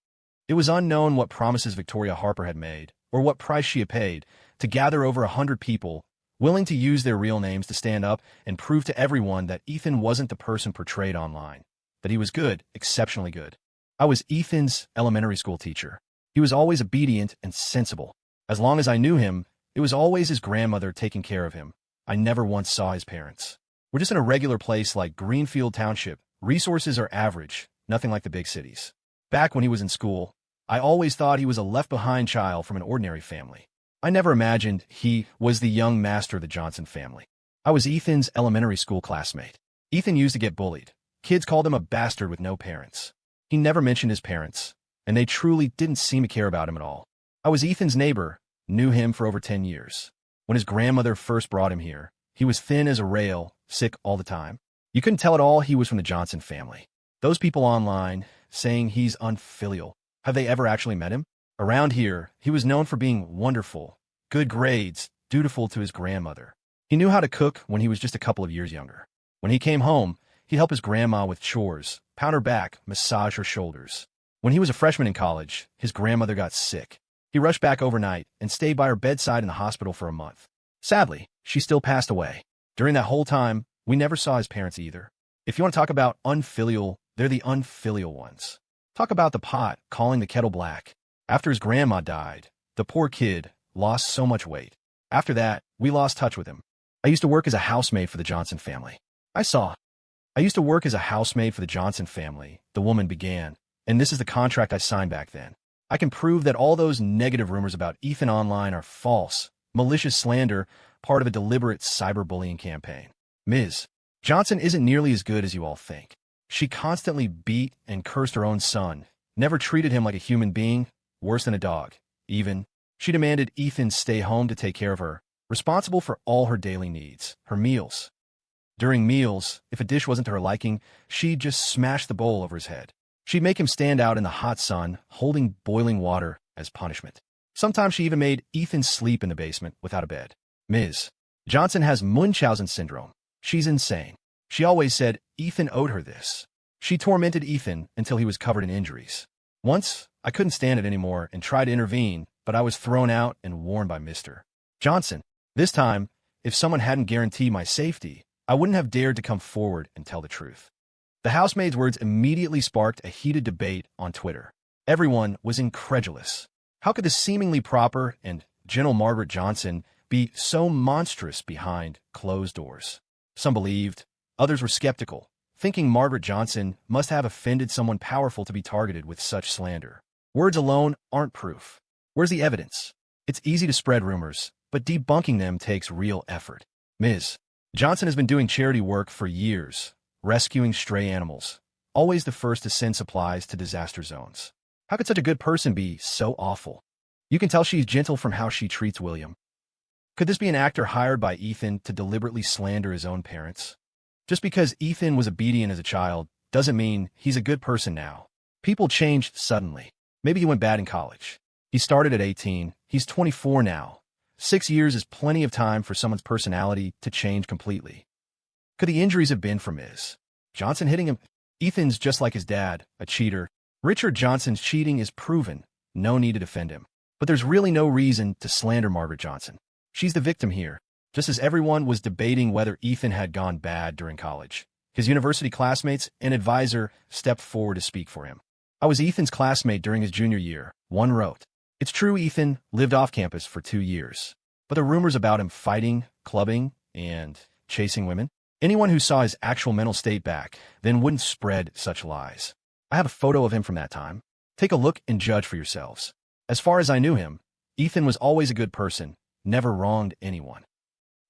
It was unknown what promises Victoria Harper had made, or what price she had paid, to gather over 100 people willing to use their real names to stand up and prove to everyone that Ethan wasn't the person portrayed online, that he was good, exceptionally good. I was Ethan's elementary school teacher. He was always obedient and sensible. As long as I knew him, it was always his grandmother taking care of him. I never once saw his parents. We're just in a regular place like Greenfield Township. Resources are average, nothing like the big cities. Back when he was in school, I always thought he was a left-behind child from an ordinary family. I never imagined he was the young master of the Johnson family. I was Ethan's elementary school classmate. Ethan used to get bullied. Kids called him a bastard with no parents. He never mentioned his parents, and they truly didn't seem to care about him at all. I was Ethan's neighbor, knew him for over 10 years. When his grandmother first brought him here, he was thin as a rail, sick all the time. You couldn't tell at all he was from the Johnson family. Those people online saying he's unfilial, have they ever actually met him? Around here, he was known for being wonderful, good grades, dutiful to his grandmother. He knew how to cook when he was just a couple of years younger. When he came home, he'd help his grandma with chores, pound her back, massage her shoulders. When he was a freshman in college, his grandmother got sick. He rushed back overnight and stayed by her bedside in the hospital for a month. Sadly, she still passed away. During that whole time, we never saw his parents either. If you want to talk about unfilial, they're the unfilial ones. Talk about the pot calling the kettle black. After his grandma died, the poor kid lost so much weight. After that, we lost touch with him. I used to work as a housemaid for the Johnson family. I used to work as a housemaid for the Johnson family, the woman began, and this is the contract I signed back then. I can prove that all those negative rumors about Ethan online are false, malicious slander, part of a deliberate cyberbullying campaign. Ms. Johnson isn't nearly as good as you all think. She constantly beat and cursed her own son, never treated him like a human being, worse than a dog. Even, she demanded Ethan stay home to take care of her, responsible for all her daily needs, her meals. During meals, if a dish wasn't to her liking, she'd just smash the bowl over his head. She'd make him stand out in the hot sun, holding boiling water as punishment. Sometimes she even made Ethan sleep in the basement without a bed. Ms. Johnson has Munchausen syndrome. She's insane. She always said Ethan owed her this. She tormented Ethan until he was covered in injuries. Once, I couldn't stand it anymore and tried to intervene, but I was thrown out and warned by Mr. Johnson. This time, if someone hadn't guaranteed my safety, I wouldn't have dared to come forward and tell the truth. The housemaid's words immediately sparked a heated debate on Twitter. Everyone was incredulous. How could the seemingly proper and gentle Margaret Johnson be so monstrous behind closed doors? Some believed, others were skeptical, thinking Margaret Johnson must have offended someone powerful to be targeted with such slander. Words alone aren't proof. Where's the evidence? It's easy to spread rumors, but debunking them takes real effort. Ms. Johnson has been doing charity work for years, rescuing stray animals, always the first to send supplies to disaster zones. How could such a good person be so awful? You can tell she's gentle from how she treats William. Could this be an actor hired by Ethan to deliberately slander his own parents? Just because Ethan was obedient as a child doesn't mean he's a good person now. People change suddenly. Maybe he went bad in college. He started at 18. He's 24 now. 6 years is plenty of time for someone's personality to change completely. Could the injuries have been from Ms. Johnson hitting him? Ethan's just like his dad, a cheater. Richard Johnson's cheating is proven. No need to defend him. But there's really no reason to slander Margaret Johnson. She's the victim here, just as everyone was debating whether Ethan had gone bad during college. His university classmates and advisor stepped forward to speak for him. I was Ethan's classmate during his junior year, one wrote. It's true Ethan lived off campus for 2 years, but the rumors about him fighting, clubbing, and chasing women, anyone who saw his actual mental state back then wouldn't spread such lies. I have a photo of him from that time. Take a look and judge for yourselves. As far as I knew him, Ethan was always a good person, never wronged anyone.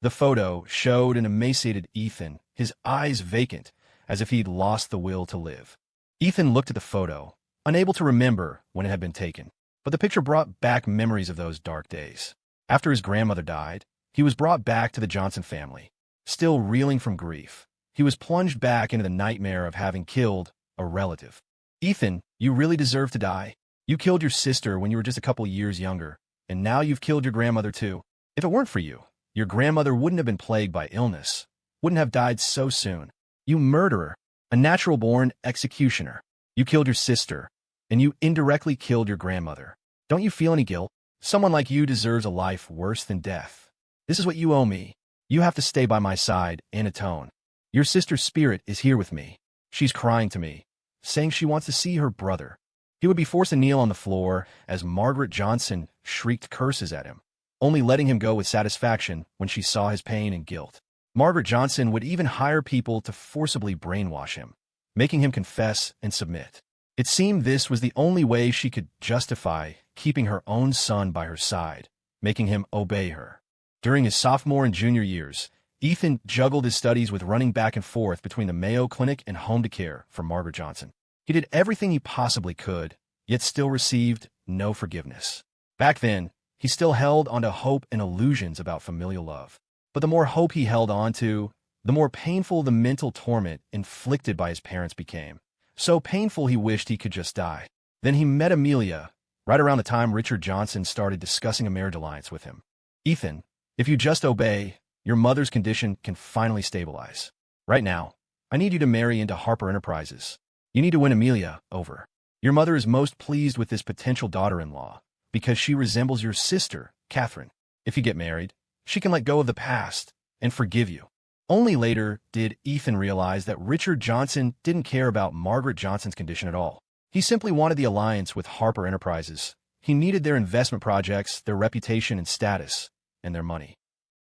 The photo showed an emaciated Ethan, his eyes vacant, as if he'd lost the will to live. Ethan looked at the photo, unable to remember when it had been taken, but the picture brought back memories of those dark days. After his grandmother died, he was brought back to the Johnson family. Still reeling from grief, he was plunged back into the nightmare of having killed a relative. Ethan, you really deserve to die. You killed your sister when you were just a couple years younger, and now you've killed your grandmother too. If it weren't for you, your grandmother wouldn't have been plagued by illness, wouldn't have died so soon. You murderer, a natural-born executioner. You killed your sister, and you indirectly killed your grandmother. Don't you feel any guilt? Someone like you deserves a life worse than death. This is what you owe me. You have to stay by my side and atone. Your sister's spirit is here with me. She's crying to me, saying she wants to see her brother. He would be forced to kneel on the floor as Margaret Johnson shrieked curses at him, only letting him go with satisfaction when she saw his pain and guilt. Margaret Johnson would even hire people to forcibly brainwash him, making him confess and submit. It seemed this was the only way she could justify keeping her own son by her side, making him obey her. During his sophomore and junior years, Ethan juggled his studies with running back and forth between the Mayo Clinic and home to care for Margaret Johnson. He did everything he possibly could, yet still received no forgiveness. Back then, he still held onto hope and illusions about familial love. But the more hope he held on to, the more painful the mental torment inflicted by his parents became. So painful he wished he could just die. Then he met Amelia, right around the time Richard Johnson started discussing a marriage alliance with him. "Ethan, if you just obey, your mother's condition can finally stabilize. Right now, I need you to marry into Harper Enterprises. You need to win Amelia over. Your mother is most pleased with this potential daughter-in-law because she resembles your sister, Catherine. If you get married, she can let go of the past and forgive you." Only later did Ethan realize that Richard Johnson didn't care about Margaret Johnson's condition at all. He simply wanted the alliance with Harper Enterprises. He needed their investment projects, their reputation and status, and their money.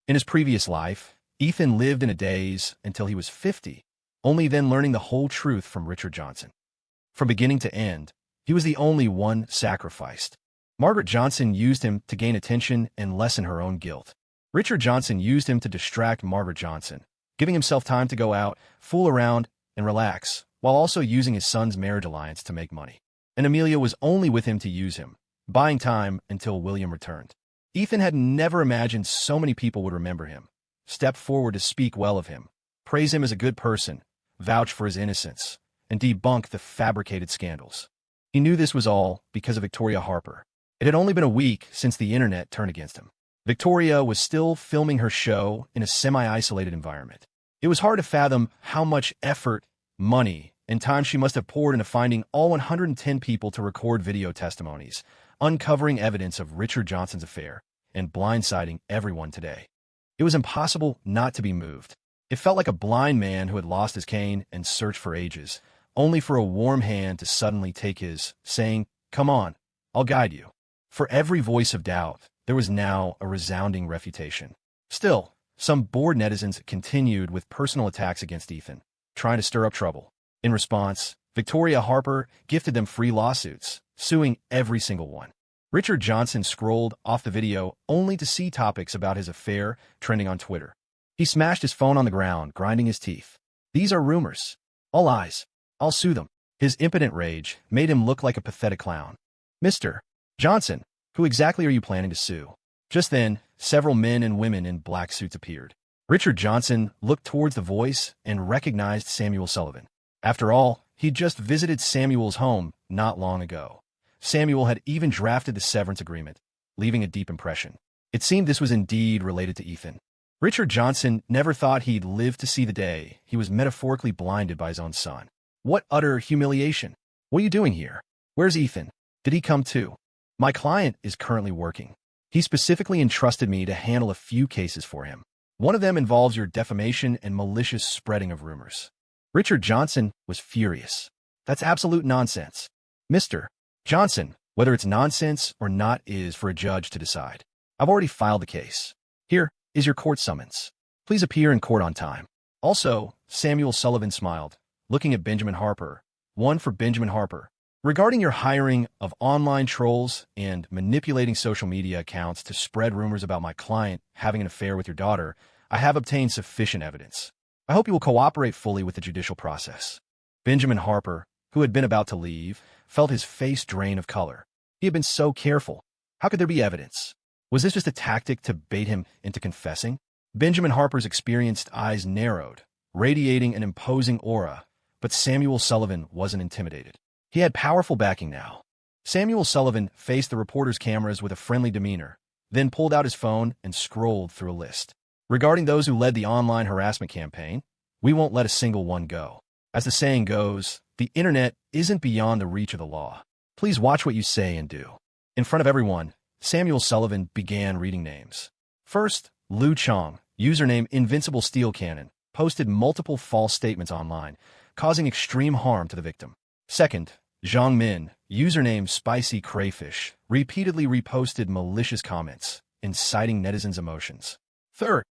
In his previous life, Ethan lived in a daze until he was 50, only then learning the whole truth from Richard Johnson. From beginning to end, he was the only one sacrificed. Margaret Johnson used him to gain attention and lessen her own guilt. Richard Johnson used him to distract Margaret Johnson, giving himself time to go out, fool around, and relax, while also using his son's marriage alliance to make money. And Amelia was only with him to use him, buying time until William returned. Ethan had never imagined so many people would remember him, step forward to speak well of him, praise him as a good person, vouch for his innocence, and debunk the fabricated scandals. He knew this was all because of Victoria Harper. It had only been a week since the internet turned against him. Victoria was still filming her show in a semi-isolated environment. It was hard to fathom how much effort, money, and time she must have poured into finding all 110 people to record video testimonies, uncovering evidence of Richard Johnson's affair, and blindsiding everyone today. It was impossible not to be moved. It felt like a blind man who had lost his cane and searched for ages, only for a warm hand to suddenly take his, saying, "Come on, I'll guide you." For every voice of doubt, there was now a resounding refutation. Still, some bored netizens continued with personal attacks against Ethan, trying to stir up trouble. In response, Victoria Harper gifted them free lawsuits, suing every single one. Richard Johnson scrolled off the video only to see topics about his affair trending on Twitter. He smashed his phone on the ground, grinding his teeth. "These are rumors. All lies. I'll sue them." His impotent rage made him look like a pathetic clown. "Mr. Johnson, who exactly are you planning to sue?" Just then, several men and women in black suits appeared. Richard Johnson looked towards the voice and recognized Samuel Sullivan. After all, he'd just visited Samuel's home not long ago. Samuel had even drafted the severance agreement, leaving a deep impression. It seemed this was indeed related to Ethan. Richard Johnson never thought he'd live to see the day he was metaphorically blinded by his own son. What utter humiliation! "What are you doing here? Where's Ethan? Did he come too?" "My client is currently working. He specifically entrusted me to handle a few cases for him. One of them involves your defamation and malicious spreading of rumors." Richard Johnson was furious. "That's absolute nonsense. Mr. Johnson, whether it's nonsense or not is for a judge to decide. I've already filed the case. Here is your court summons. Please appear in court on time." Also, Samuel Sullivan smiled, looking at Benjamin Harper. One for Benjamin Harper. "Regarding your hiring of online trolls and manipulating social media accounts to spread rumors about my client having an affair with your daughter, I have obtained sufficient evidence. I hope you will cooperate fully with the judicial process." Benjamin Harper, who had been about to leave, felt his face drain of color. He had been so careful. How could there be evidence? Was this just a tactic to bait him into confessing? Benjamin Harper's experienced eyes narrowed, radiating an imposing aura, but Samuel Sullivan wasn't intimidated. He had powerful backing now. Samuel Sullivan faced the reporter's cameras with a friendly demeanor, then pulled out his phone and scrolled through a list. "Regarding those who led the online harassment campaign, we won't let a single one go. As the saying goes, the internet isn't beyond the reach of the law. Please watch what you say and do." In front of everyone, Samuel Sullivan began reading names. First, Liu Chong, username Invincible Steel Cannon, posted multiple false statements online, causing extreme harm to the victim. Second, Zhang Min, username Spicy Crayfish, repeatedly reposted malicious comments, inciting netizens' emotions. Third,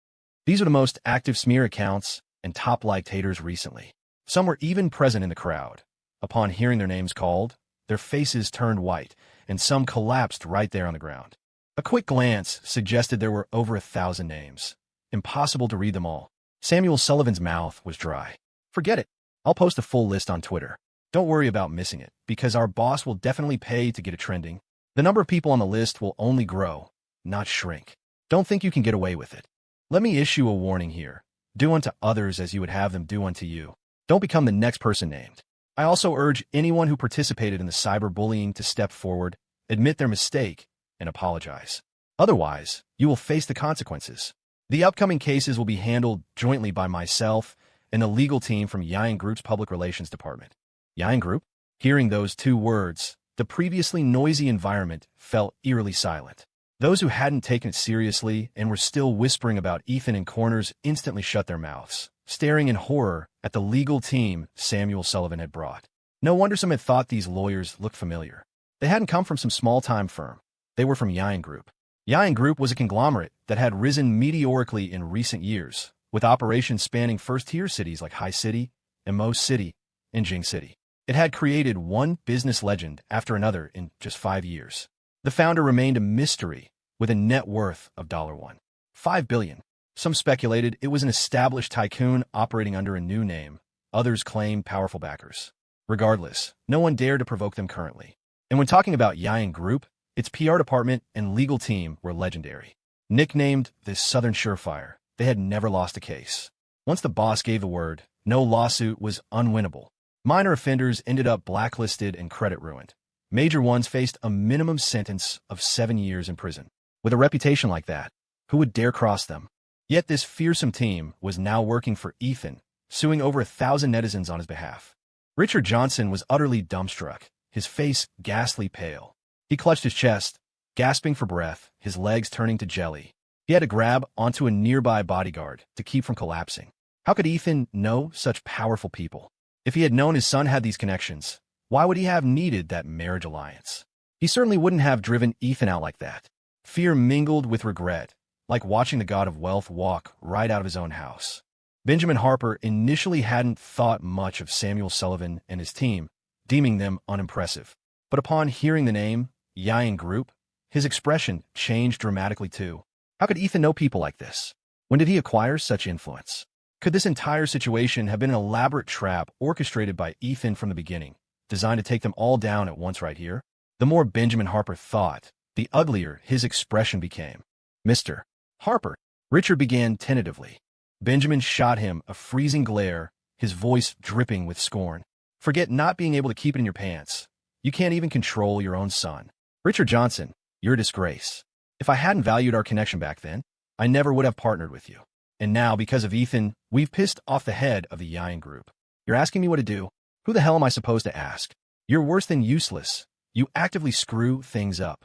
these are the most active smear accounts and top-liked haters recently. Some were even present in the crowd. Upon hearing their names called, their faces turned white, and some collapsed right there on the ground. A quick glance suggested there were over 1,000 names. Impossible to read them all. Samuel Sullivan's mouth was dry. "Forget it. I'll post a full list on Twitter. Don't worry about missing it, because our boss will definitely pay to get it trending. The number of people on the list will only grow, not shrink. Don't think you can get away with it. Let me issue a warning here. Do unto others as you would have them do unto you. Don't become the next person named. I also urge anyone who participated in the cyberbullying to step forward, admit their mistake, and apologize. Otherwise, you will face the consequences. The upcoming cases will be handled jointly by myself and the legal team from Yang Group's Public Relations Department. Yang Group? Hearing those two words, the previously noisy environment fell eerily silent. Those who hadn't taken it seriously and were still whispering about Ethan in corners instantly shut their mouths, staring in horror at the legal team Samuel Sullivan had brought. No wonder some had thought these lawyers looked familiar. They hadn't come from some small-time firm. They were from Yang Group. Yang Group was a conglomerate that had risen meteorically in recent years, with operations spanning first-tier cities like Hai City, Emo City, and Jing City. It had created one business legend after another in just 5 years. The founder remained a mystery with a net worth of $5 billion. Some speculated it was an established tycoon operating under a new name. Others claimed powerful backers. Regardless, no one dared to provoke them currently. And when talking about Yang Group, its PR department and legal team were legendary. Nicknamed the Southern Surefire, they had never lost a case. Once the boss gave the word, no lawsuit was unwinnable. Minor offenders ended up blacklisted and credit ruined. Major ones faced a minimum sentence of 7 years in prison. With a reputation like that, who would dare cross them? Yet this fearsome team was now working for Ethan, suing over 1,000 netizens on his behalf. Richard Johnson was utterly dumbstruck, his face ghastly pale. He clutched his chest, gasping for breath, his legs turning to jelly. He had to grab onto a nearby bodyguard to keep from collapsing. How could Ethan know such powerful people? If he had known his son had these connections, why would he have needed that marriage alliance? He certainly wouldn't have driven Ethan out like that. Fear mingled with regret, like watching the god of wealth walk right out of his own house. Benjamin Harper initially hadn't thought much of Samuel Sullivan and his team, deeming them unimpressive. But upon hearing the name, Yang Group, his expression changed dramatically too. How could Ethan know people like this? When did he acquire such influence? Could this entire situation have been an elaborate trap orchestrated by Ethan from the beginning, designed to take them all down at once right here? The more Benjamin Harper thought, the uglier his expression became. Mr. Harper, Richard began tentatively. Benjamin shot him a freezing glare, his voice dripping with scorn. Forget not being able to keep it in your pants. You can't even control your own son. Richard Johnson, you're a disgrace. If I hadn't valued our connection back then, I never would have partnered with you. And now, because of Ethan, we've pissed off the head of the Yang Group. You're asking me what to do? Who the hell am I supposed to ask? You're worse than useless. You actively screw things up.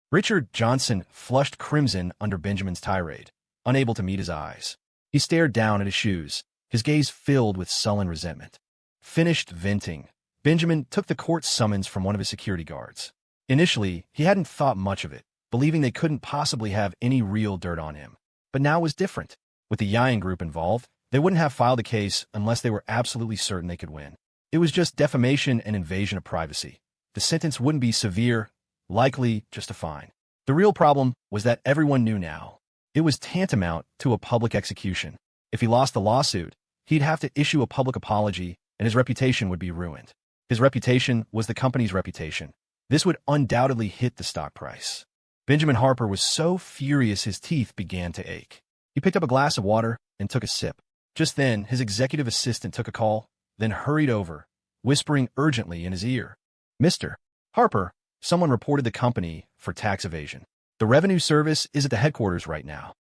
Richard Johnson flushed crimson under Benjamin's tirade, unable to meet his eyes. He stared down at his shoes, his gaze filled with sullen resentment. Finished venting, Benjamin took the court summons from one of his security guards. Initially, he hadn't thought much of it, believing they couldn't possibly have any real dirt on him. But now it was different. With the Yang Group involved, they wouldn't have filed a case unless they were absolutely certain they could win. It was just defamation and invasion of privacy. The sentence wouldn't be severe, likely just a fine. The real problem was that everyone knew now. It was tantamount to a public execution. If he lost the lawsuit, he'd have to issue a public apology, and his reputation would be ruined. His reputation was the company's reputation. This would undoubtedly hit the stock price. Benjamin Harper was so furious his teeth began to ache. He picked up a glass of water and took a sip. Just then, his executive assistant took a call, then hurried over, whispering urgently in his ear. Mr. Harper, someone reported the company for tax evasion. The Revenue Service is at the headquarters right now.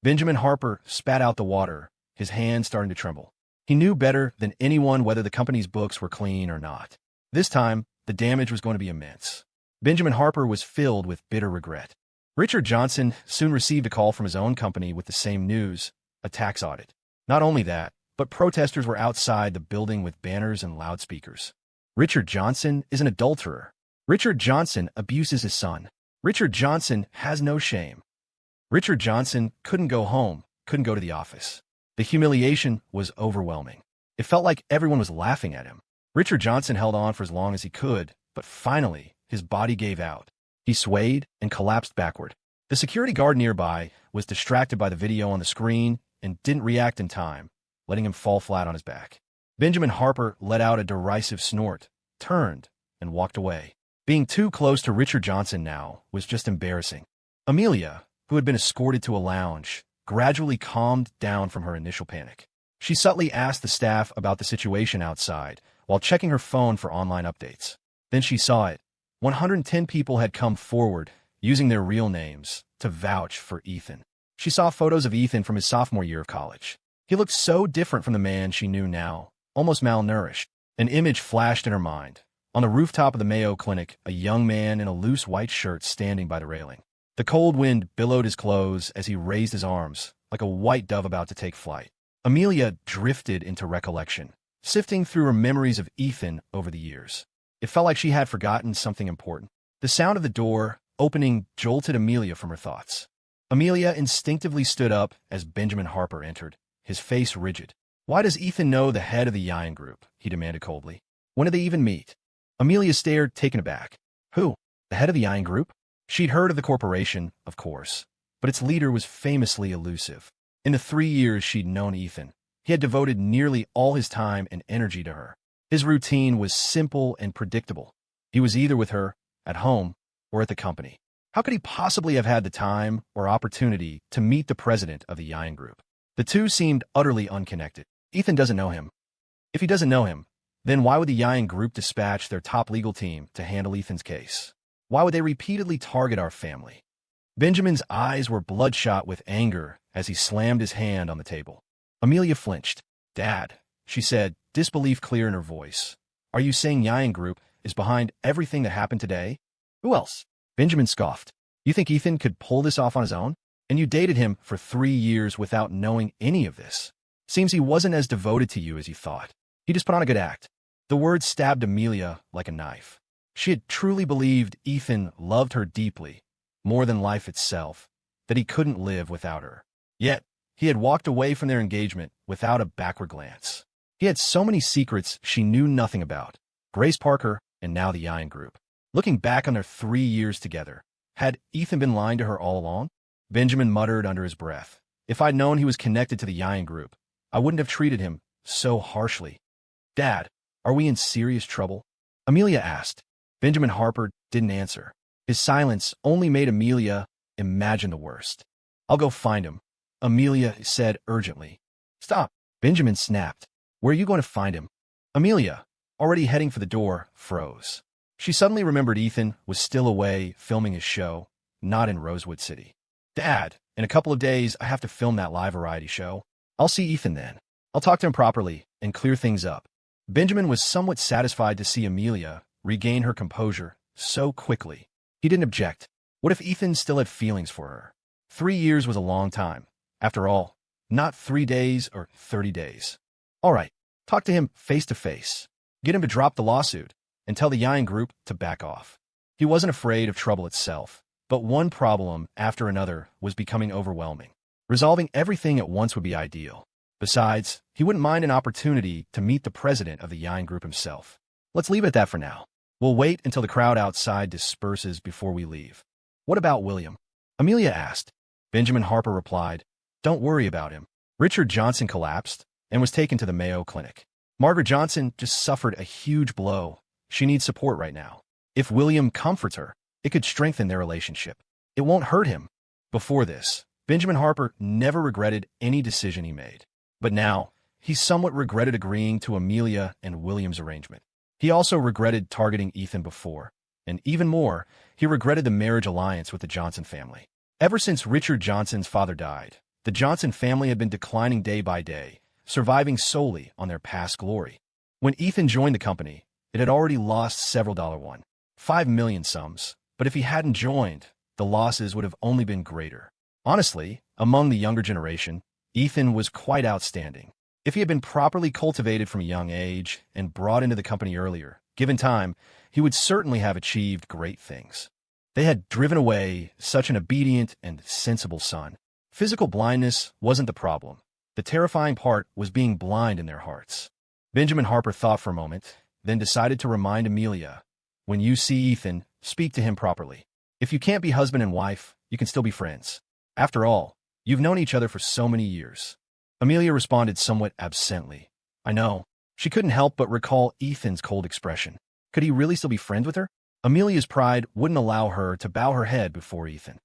Benjamin Harper spat out the water, his hands starting to tremble. He knew better than anyone whether the company's books were clean or not. This time, the damage was going to be immense. Benjamin Harper was filled with bitter regret. Richard Johnson soon received a call from his own company with the same news, a tax audit. Not only that, but protesters were outside the building with banners and loudspeakers. Richard Johnson is an adulterer. Richard Johnson abuses his son. Richard Johnson has no shame. Richard Johnson couldn't go home, couldn't go to the office. The humiliation was overwhelming. It felt like everyone was laughing at him. Richard Johnson held on for as long as he could, but finally, his body gave out. He swayed and collapsed backward. The security guard nearby was distracted by the video on the screen and didn't react in time, letting him fall flat on his back. Benjamin Harper let out a derisive snort, turned, and walked away. Being too close to Richard Johnson now was just embarrassing. Amelia, who had been escorted to a lounge, gradually calmed down from her initial panic. She subtly asked the staff about the situation outside while checking her phone for online updates. Then she saw it. 110 people had come forward, using their real names, to vouch for Ethan. She saw photos of Ethan from his sophomore year of college. He looked so different from the man she knew now, almost malnourished. An image flashed in her mind. On the rooftop of the Mayo Clinic, a young man in a loose white shirt standing by the railing. The cold wind billowed his clothes as he raised his arms, like a white dove about to take flight. Amelia drifted into recollection, sifting through her memories of Ethan over the years. It felt like she had forgotten something important. The sound of the door opening jolted Amelia from her thoughts. Amelia instinctively stood up as Benjamin Harper entered, his face rigid. "Why does Ethan know the head of the Yan Group?" he demanded coldly. "When did they even meet?" Amelia stared, taken aback. Who? The head of the Yan Group? She'd heard of the corporation, of course, but its leader was famously elusive. In the 3 years she'd known Ethan, he had devoted nearly all his time and energy to her. His routine was simple and predictable. He was either with her, at home, or at the company. How could he possibly have had the time or opportunity to meet the president of the Yan Group? The two seemed utterly unconnected. Ethan doesn't know him. If he doesn't know him, then why would the Yan Group dispatch their top legal team to handle Ethan's case? Why would they repeatedly target our family? Benjamin's eyes were bloodshot with anger as he slammed his hand on the table. Amelia flinched. "Dad," she said, disbelief clear in her voice. "Are you saying Yan Group is behind everything that happened today?" "Who else?" Benjamin scoffed. "You think Ethan could pull this off on his own? And you dated him for 3 years without knowing any of this. Seems he wasn't as devoted to you as you thought. He just put on a good act." The words stabbed Amelia like a knife. She had truly believed Ethan loved her deeply, more than life itself, that he couldn't live without her. Yet, he had walked away from their engagement without a backward glance. He had so many secrets she knew nothing about. Grace Parker, and now the Yan Group. Looking back on their 3 years together, had Ethan been lying to her all along? Benjamin muttered under his breath. "If I'd known he was connected to the Yan Group, I wouldn't have treated him so harshly." "Dad, are we in serious trouble?" Amelia asked. Benjamin Harper didn't answer. His silence only made Amelia imagine the worst. "I'll go find him," Amelia said urgently. "Stop," Benjamin snapped. "Where are you going to find him?" Amelia, already heading for the door, froze. She suddenly remembered Ethan was still away filming his show, not in Rosewood City. "Dad, in a couple of days I have to film that live variety show. I'll see Ethan then. I'll talk to him properly and clear things up." Benjamin was somewhat satisfied to see Amelia regain her composure so quickly. He didn't object. What if Ethan still had feelings for her? 3 years was a long time. After all, not 3 days or 30 days. All right, talk to him face to face. Get him to drop the lawsuit and tell the Yan Group to back off. He wasn't afraid of trouble itself, but one problem after another was becoming overwhelming. Resolving everything at once would be ideal. Besides, he wouldn't mind an opportunity to meet the president of the Yan Group himself. Let's leave it at that for now. We'll wait until the crowd outside disperses before we leave. What about William? Amelia asked. Benjamin Harper replied, "Don't worry about him. Richard Johnson collapsed and was taken to the Mayo Clinic. Margaret Johnson just suffered a huge blow. She needs support right now. If William comforts her, it could strengthen their relationship. It won't hurt him." Before this, Benjamin Harper never regretted any decision he made. But now, he somewhat regretted agreeing to Amelia and William's arrangement. He also regretted targeting Ethan before, and even more, he regretted the marriage alliance with the Johnson family. Ever since Richard Johnson's father died, the Johnson family had been declining day by day, surviving solely on their past glory. When Ethan joined the company, it had already lost several $5 million sums, but if he hadn't joined, the losses would have only been greater. Honestly, among the younger generation, Ethan was quite outstanding. If he had been properly cultivated from a young age and brought into the company earlier, given time, he would certainly have achieved great things. They had driven away such an obedient and sensible son. Physical blindness wasn't the problem. The terrifying part was being blind in their hearts. Benjamin Harper thought for a moment, then decided to remind Amelia, "When you see Ethan, speak to him properly. If you can't be husband and wife, you can still be friends. After all, you've known each other for so many years." Amelia responded somewhat absently. "I know." She couldn't help but recall Ethan's cold expression. Could he really still be friends with her? Amelia's pride wouldn't allow her to bow her head before Ethan.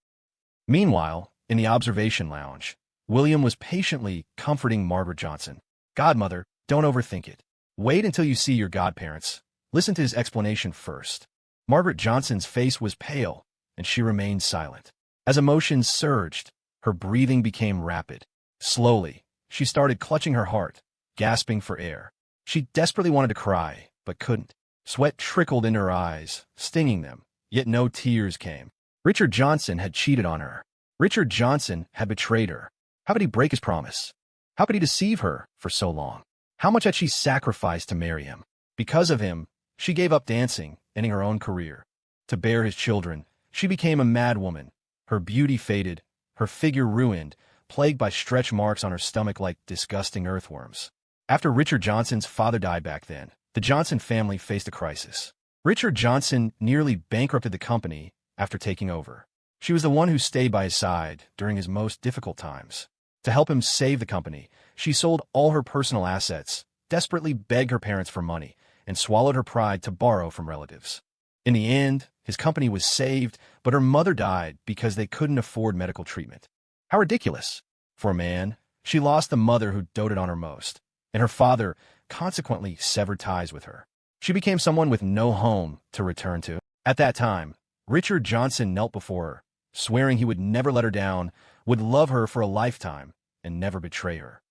Meanwhile, in the observation lounge, William was patiently comforting Margaret Johnson. Godmother, don't overthink it. Wait until you see your godparents. Listen to his explanation first. Margaret Johnson's face was pale, and she remained silent. As emotions surged, her breathing became rapid. Slowly, she started clutching her heart, gasping for air. She desperately wanted to cry, but couldn't. Sweat trickled into her eyes, stinging them, yet no tears came. Richard Johnson had cheated on her. Richard Johnson had betrayed her. How could he break his promise? How could he deceive her for so long? How much had she sacrificed to marry him? Because of him, she gave up dancing, ending her own career. To bear his children, she became a mad woman. Her beauty faded, her figure ruined, plagued by stretch marks on her stomach like disgusting earthworms. After Richard Johnson's father died back then, the Johnson family faced a crisis. Richard Johnson nearly bankrupted the company after taking over. She was the one who stayed by his side during his most difficult times. To help him save the company, she sold all her personal assets, desperately begged her parents for money, and swallowed her pride to borrow from relatives. In the end, his company was saved, but her mother died because they couldn't afford medical treatment. How ridiculous! For a man, she lost the mother who doted on her most, and her father consequently severed ties with her. She became someone with no home to return to. At that time, Richard Johnson knelt before her, swearing he would never let her down, would love her for a lifetime, and never betray her.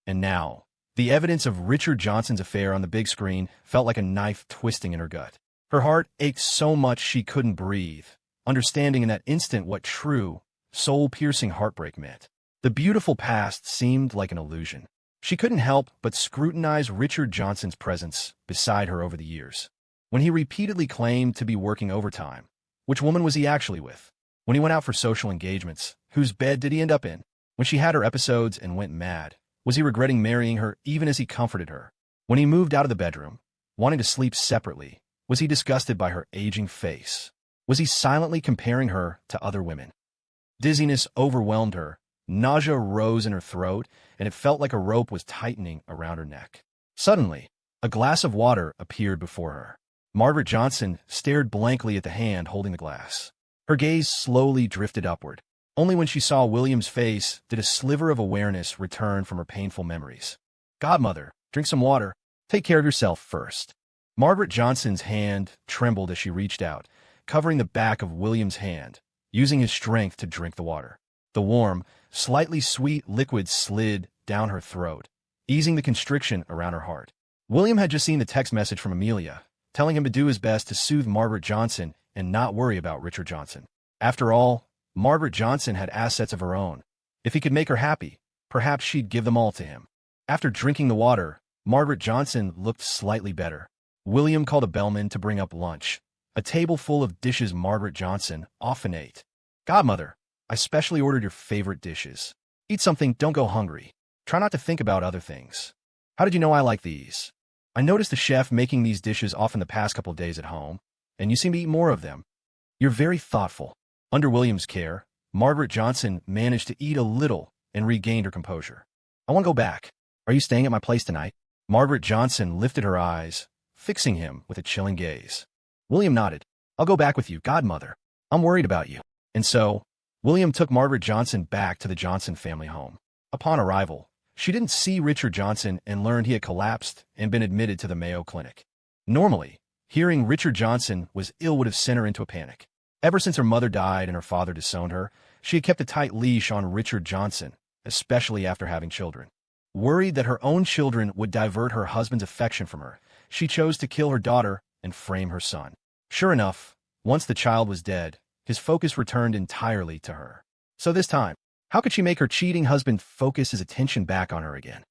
And now, the evidence of Richard Johnson's affair on the big screen felt like a knife twisting in her gut. Her heart ached so much she couldn't breathe, understanding in that instant what true, soul-piercing heartbreak meant. The beautiful past seemed like an illusion. She couldn't help but scrutinize Richard Johnson's presence beside her over the years. When he repeatedly claimed to be working overtime, which woman was he actually with? When he went out for social engagements, whose bed did he end up in? When she had her episodes and went mad, was he regretting marrying her even as he comforted her? When he moved out of the bedroom, wanting to sleep separately, was he disgusted by her aging face? Was he silently comparing her to other women? Dizziness overwhelmed her, nausea rose in her throat, and it felt like a rope was tightening around her neck. Suddenly, a glass of water appeared before her. Margaret Johnson stared blankly at the hand holding the glass. Her gaze slowly drifted upward. Only when she saw William's face did a sliver of awareness return from her painful memories. Godmother, drink some water. Take care of yourself first. Margaret Johnson's hand trembled as she reached out, covering the back of William's hand, using his strength to drink the water. The warm, slightly sweet liquid slid down her throat, easing the constriction around her heart. William had just seen the text message from Amelia, telling him to do his best to soothe Margaret Johnson and not worry about Richard Johnson. After all, Margaret Johnson had assets of her own. If he could make her happy, perhaps she'd give them all to him. After drinking the water, Margaret Johnson looked slightly better. William called a bellman to bring up lunch, a table full of dishes Margaret Johnson often ate. Godmother, I specially ordered your favorite dishes. Eat something, don't go hungry. Try not to think about other things. How did you know I like these? I noticed the chef making these dishes often the past couple of days at home, and you seem to eat more of them. You're very thoughtful. Under William's care, Margaret Johnson managed to eat a little and regained her composure. I want to go back. Are you staying at my place tonight? Margaret Johnson lifted her eyes, fixing him with a chilling gaze. William nodded. I'll go back with you, Godmother. I'm worried about you. And so, William took Margaret Johnson back to the Johnson family home. Upon arrival, she didn't see Richard Johnson and learned he had collapsed and been admitted to the Mayo Clinic. Normally, hearing Richard Johnson was ill would have sent her into a panic. Ever since her mother died and her father disowned her, she had kept a tight leash on Richard Johnson, especially after having children. Worried that her own children would divert her husband's affection from her, she chose to kill her daughter and frame her son. Sure enough, once the child was dead, his focus returned entirely to her. So this time, how could she make her cheating husband focus his attention back on her again?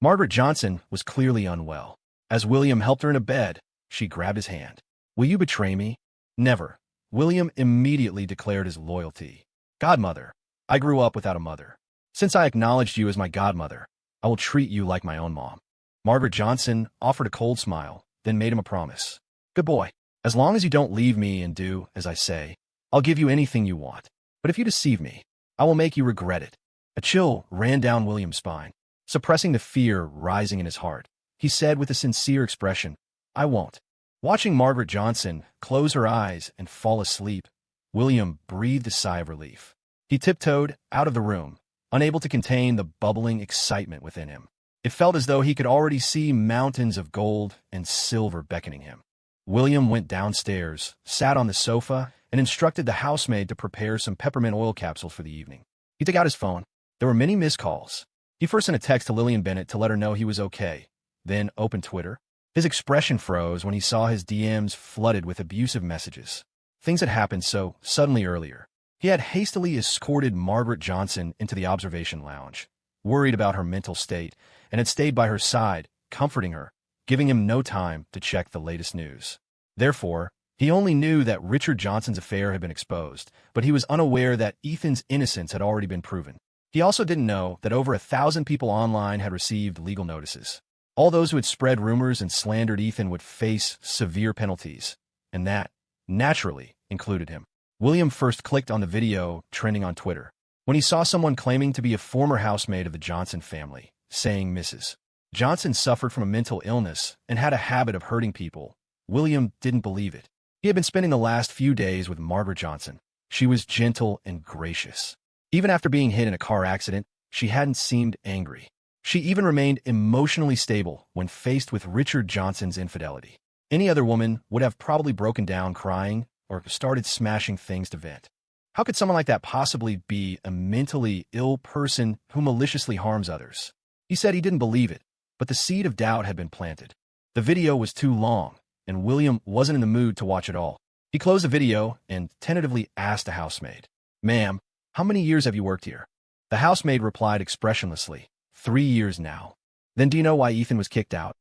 Margaret Johnson was clearly unwell. As William helped her into bed, she grabbed his hand. Will you betray me? Never. William immediately declared his loyalty. Godmother, I grew up without a mother. Since I acknowledged you as my godmother, I will treat you like my own mom. Margaret Johnson offered a cold smile, then made him a promise. Good boy. As long as you don't leave me and do as I say, I'll give you anything you want. But if you deceive me, I will make you regret it. A chill ran down William's spine, suppressing the fear rising in his heart. He said with a sincere expression, I won't. Watching Margaret Johnson close her eyes and fall asleep, William breathed a sigh of relief. He tiptoed out of the room, unable to contain the bubbling excitement within him. It felt as though he could already see mountains of gold and silver beckoning him. William went downstairs, sat on the sofa, and instructed the housemaid to prepare some peppermint oil capsules for the evening. He took out his phone. There were many missed calls. He first sent a text to Lillian Bennett to let her know he was okay, then opened Twitter. His expression froze when he saw his DMs flooded with abusive messages. Things had happened so suddenly earlier. He had hastily escorted Margaret Johnson into the observation lounge, worried about her mental state, and had stayed by her side, comforting her, giving him no time to check the latest news. Therefore, he only knew that Richard Johnson's affair had been exposed, but he was unaware that Ethan's innocence had already been proven. He also didn't know that over 1,000 people online had received legal notices. All those who had spread rumors and slandered Ethan would face severe penalties, and that, naturally, included him. William first clicked on the video trending on Twitter when he saw someone claiming to be a former housemaid of the Johnson family, saying Mrs. Johnson suffered from a mental illness and had a habit of hurting people. William didn't believe it. He had been spending the last few days with Margaret Johnson. She was gentle and gracious. Even after being hit in a car accident, she hadn't seemed angry. She even remained emotionally stable when faced with Richard Johnson's infidelity. Any other woman would have probably broken down crying or started smashing things to vent. How could someone like that possibly be a mentally ill person who maliciously harms others? He said he didn't believe it, but the seed of doubt had been planted. The video was too long, and William wasn't in the mood to watch it all. He closed the video and tentatively asked the housemaid, "Ma'am, how many years have you worked here?" The housemaid replied expressionlessly, 3 years now. Then do you know why Ethan was kicked out?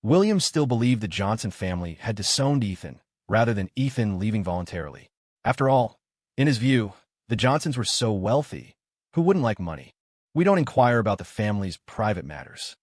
William still believed the Johnson family had disowned Ethan, rather than Ethan leaving voluntarily. After all, in his view, the Johnsons were so wealthy. Who wouldn't like money? We don't inquire about the family's private matters.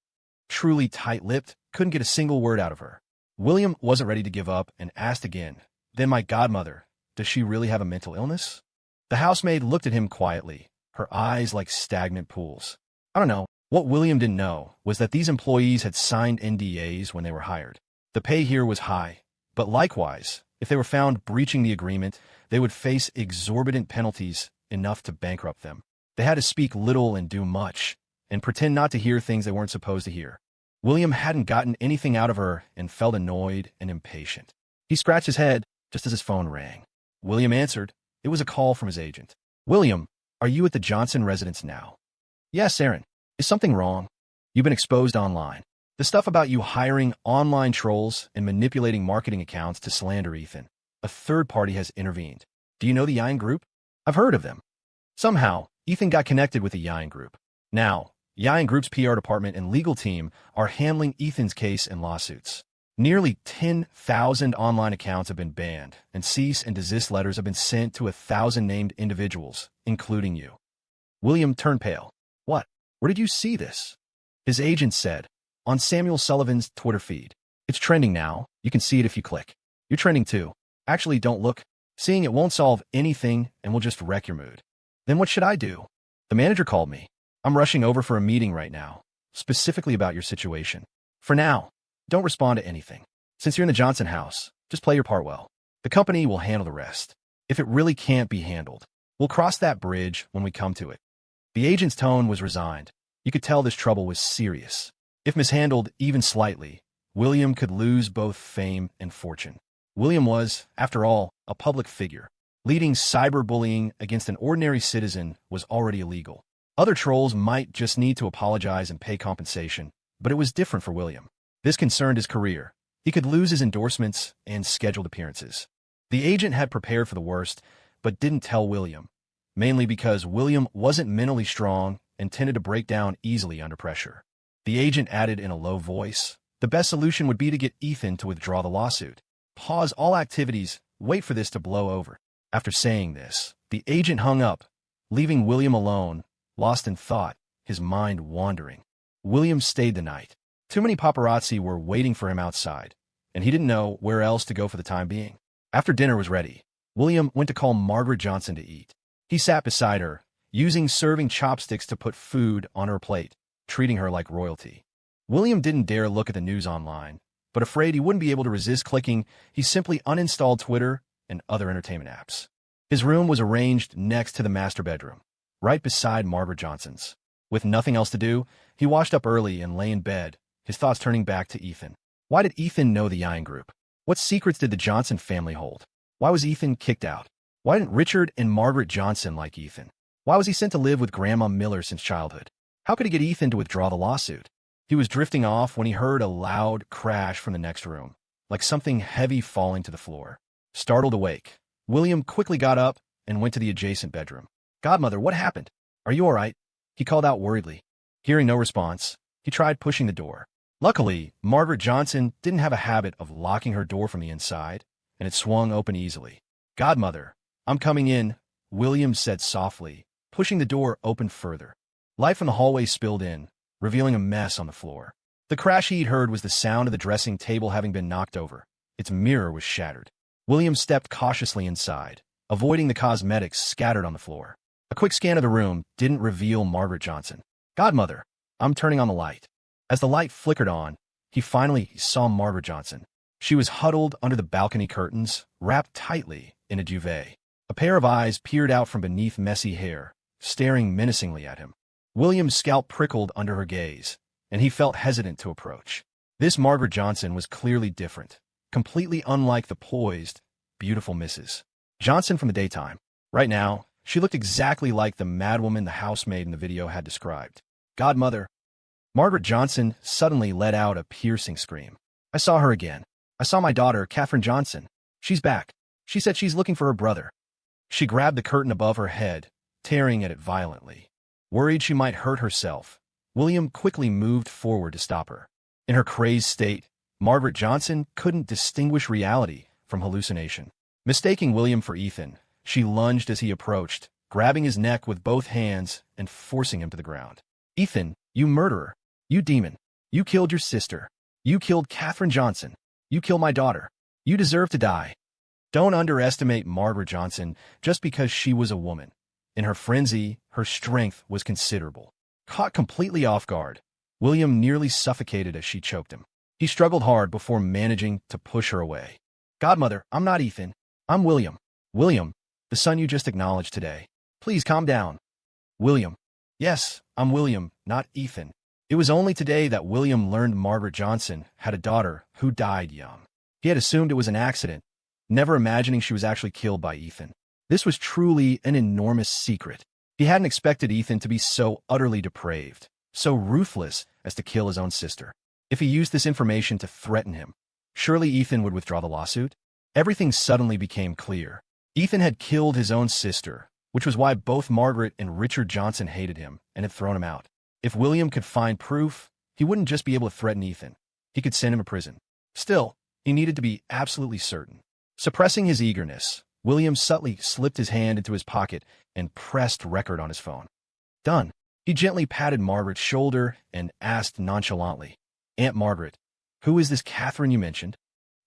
Truly tight-lipped, couldn't get a single word out of her. William wasn't ready to give up and asked again, "Then my godmother, does she really have a mental illness?" The housemaid looked at him quietly, her eyes like stagnant pools. I don't know. What William didn't know was that these employees had signed NDAs when they were hired. The pay here was high, but likewise, if they were found breaching the agreement, they would face exorbitant penalties enough to bankrupt them. They had to speak little and do much, and pretend not to hear things they weren't supposed to hear. William hadn't gotten anything out of her and felt annoyed and impatient. He scratched his head just as his phone rang. William answered. It was a call from his agent. "William, are you at the Johnson residence now?" "Yes, Aaron. Is something wrong?" "You've been exposed online. The stuff about you hiring online trolls and manipulating marketing accounts to slander Ethan. A third party has intervened. Do you know the Yine Group?" "I've heard of them." Somehow, Ethan got connected with the Yine Group. Now, Yine Group's PR department and legal team are handling Ethan's case and lawsuits. Nearly 10,000 online accounts have been banned, and cease and desist letters have been sent to 1,000 named individuals, including you. William turned pale. "What? Where did you see this?" His agent said, "On Samuel Sullivan's Twitter feed. It's trending now. You can see it if you click." "You're trending too." "Actually, don't look. Seeing it won't solve anything and will just wreck your mood." "Then what should I do?" "The manager called me. I'm rushing over for a meeting right now, specifically about your situation. For now, don't respond to anything. Since you're in the Johnson house, just play your part well. The company will handle the rest. If it really can't be handled, we'll cross that bridge when we come to it." The agent's tone was resigned. You could tell this trouble was serious. If mishandled even slightly, William could lose both fame and fortune. William was, after all, a public figure. Leading cyberbullying against an ordinary citizen was already illegal. Other trolls might just need to apologize and pay compensation, but it was different for William. This concerned his career. He could lose his endorsements and scheduled appearances. The agent had prepared for the worst, but didn't tell William, mainly because William wasn't mentally strong and tended to break down easily under pressure. The agent added in a low voice, "The best solution would be to get Ethan to withdraw the lawsuit. Pause all activities, wait for this to blow over." After saying this, the agent hung up, leaving William alone, lost in thought, his mind wandering. William stayed the night. Too many paparazzi were waiting for him outside, and he didn't know where else to go for the time being. After dinner was ready, William went to call Margaret Johnson to eat. He sat beside her, using serving chopsticks to put food on her plate, treating her like royalty. William didn't dare look at the news online, but afraid he wouldn't be able to resist clicking, he simply uninstalled Twitter and other entertainment apps. His room was arranged next to the master bedroom, right beside Margaret Johnson's. With nothing else to do, he washed up early and lay in bed, his thoughts turning back to Ethan. Why did Ethan know the Yang group? What secrets did the Johnson family hold? Why was Ethan kicked out? Why didn't Richard and Margaret Johnson like Ethan? Why was he sent to live with Grandma Miller since childhood? How could he get Ethan to withdraw the lawsuit? He was drifting off when he heard a loud crash from the next room, like something heavy falling to the floor. Startled awake, William quickly got up and went to the adjacent bedroom. "Godmother, what happened? Are you all right?" he called out worriedly. Hearing no response, he tried pushing the door. Luckily, Margaret Johnson didn't have a habit of locking her door from the inside, and it swung open easily. "Godmother, I'm coming in," William said softly, pushing the door open further. Light from the hallway spilled in, revealing a mess on the floor. The crash he'd heard was the sound of the dressing table having been knocked over. Its mirror was shattered. William stepped cautiously inside, avoiding the cosmetics scattered on the floor. A quick scan of the room didn't reveal Margaret Johnson. "Godmother, I'm turning on the light." As the light flickered on, he finally saw Margaret Johnson. She was huddled under the balcony curtains, wrapped tightly in a duvet. A pair of eyes peered out from beneath messy hair, staring menacingly at him. William's scalp prickled under her gaze, and he felt hesitant to approach. This Margaret Johnson was clearly different, completely unlike the poised, beautiful Mrs. Johnson from the daytime. Right now, she looked exactly like the madwoman the housemaid in the video had described. "Godmother." Margaret Johnson suddenly let out a piercing scream. "I saw her again. I saw my daughter, Katherine Johnson. She's back. She said she's looking for her brother." She grabbed the curtain above her head, tearing at it violently. Worried she might hurt herself, William quickly moved forward to stop her. In her crazed state, Margaret Johnson couldn't distinguish reality from hallucination. Mistaking William for Ethan, she lunged as he approached, grabbing his neck with both hands and forcing him to the ground. "Ethan, you murderer! You demon! You killed your sister! You killed Katherine Johnson! You killed my daughter! You deserve to die!" Don't underestimate Margaret Johnson just because she was a woman. In her frenzy, her strength was considerable. Caught completely off guard, William nearly suffocated as she choked him. He struggled hard before managing to push her away. "Godmother, I'm not Ethan. I'm William. William, the son you just acknowledged today. Please calm down." "William." "Yes, I'm William, not Ethan." It was only today that William learned Margaret Johnson had a daughter who died young. He had assumed it was an accident, never imagining she was actually killed by Ethan. This was truly an enormous secret. He hadn't expected Ethan to be so utterly depraved, so ruthless as to kill his own sister. If he used this information to threaten him, surely Ethan would withdraw the lawsuit? Everything suddenly became clear. Ethan had killed his own sister, which was why both Margaret and Richard Johnson hated him and had thrown him out. If William could find proof, he wouldn't just be able to threaten Ethan. He could send him to prison. Still, he needed to be absolutely certain. Suppressing his eagerness, William subtly slipped his hand into his pocket and pressed record on his phone. "Done." He gently patted Margaret's shoulder and asked nonchalantly, "Aunt Margaret, who is this Katherine you mentioned?"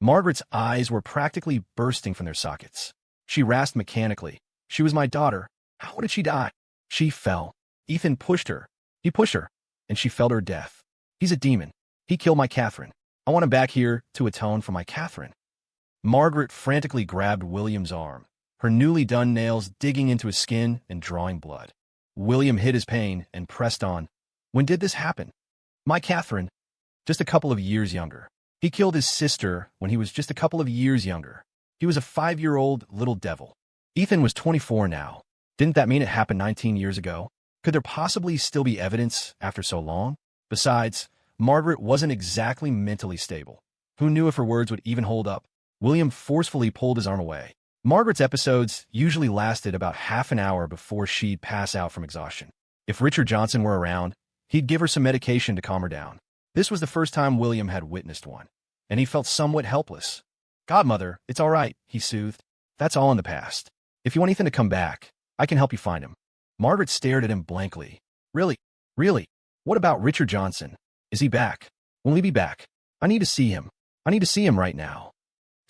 Margaret's eyes were practically bursting from their sockets. She rasped mechanically, "She was my daughter. How did she die?" "She fell. Ethan pushed her. He pushed her, and she fell to her death. He's a demon. He killed my Katherine. I want him back here to atone for my Katherine." Margaret frantically grabbed William's arm, her newly done nails digging into his skin and drawing blood. William hid his pain and pressed on. "When did this happen?" "My Katherine, just a couple of years younger. He killed his sister when he was just a couple of years younger. He was a 5-year-old little devil." Ethan was 24 now. Didn't that mean it happened 19 years ago? Could there possibly still be evidence after so long? Besides, Margaret wasn't exactly mentally stable. Who knew if her words would even hold up? William forcefully pulled his arm away. Margaret's episodes usually lasted about half an hour before she'd pass out from exhaustion. If Richard Johnson were around, he'd give her some medication to calm her down. This was the first time William had witnessed one, and he felt somewhat helpless. "Godmother, it's all right," he soothed. "That's all in the past. If you want Ethan to come back, I can help you find him." Margaret stared at him blankly. "Really? Really? What about Richard Johnson? Is he back? Will he be back? I need to see him. I need to see him right now."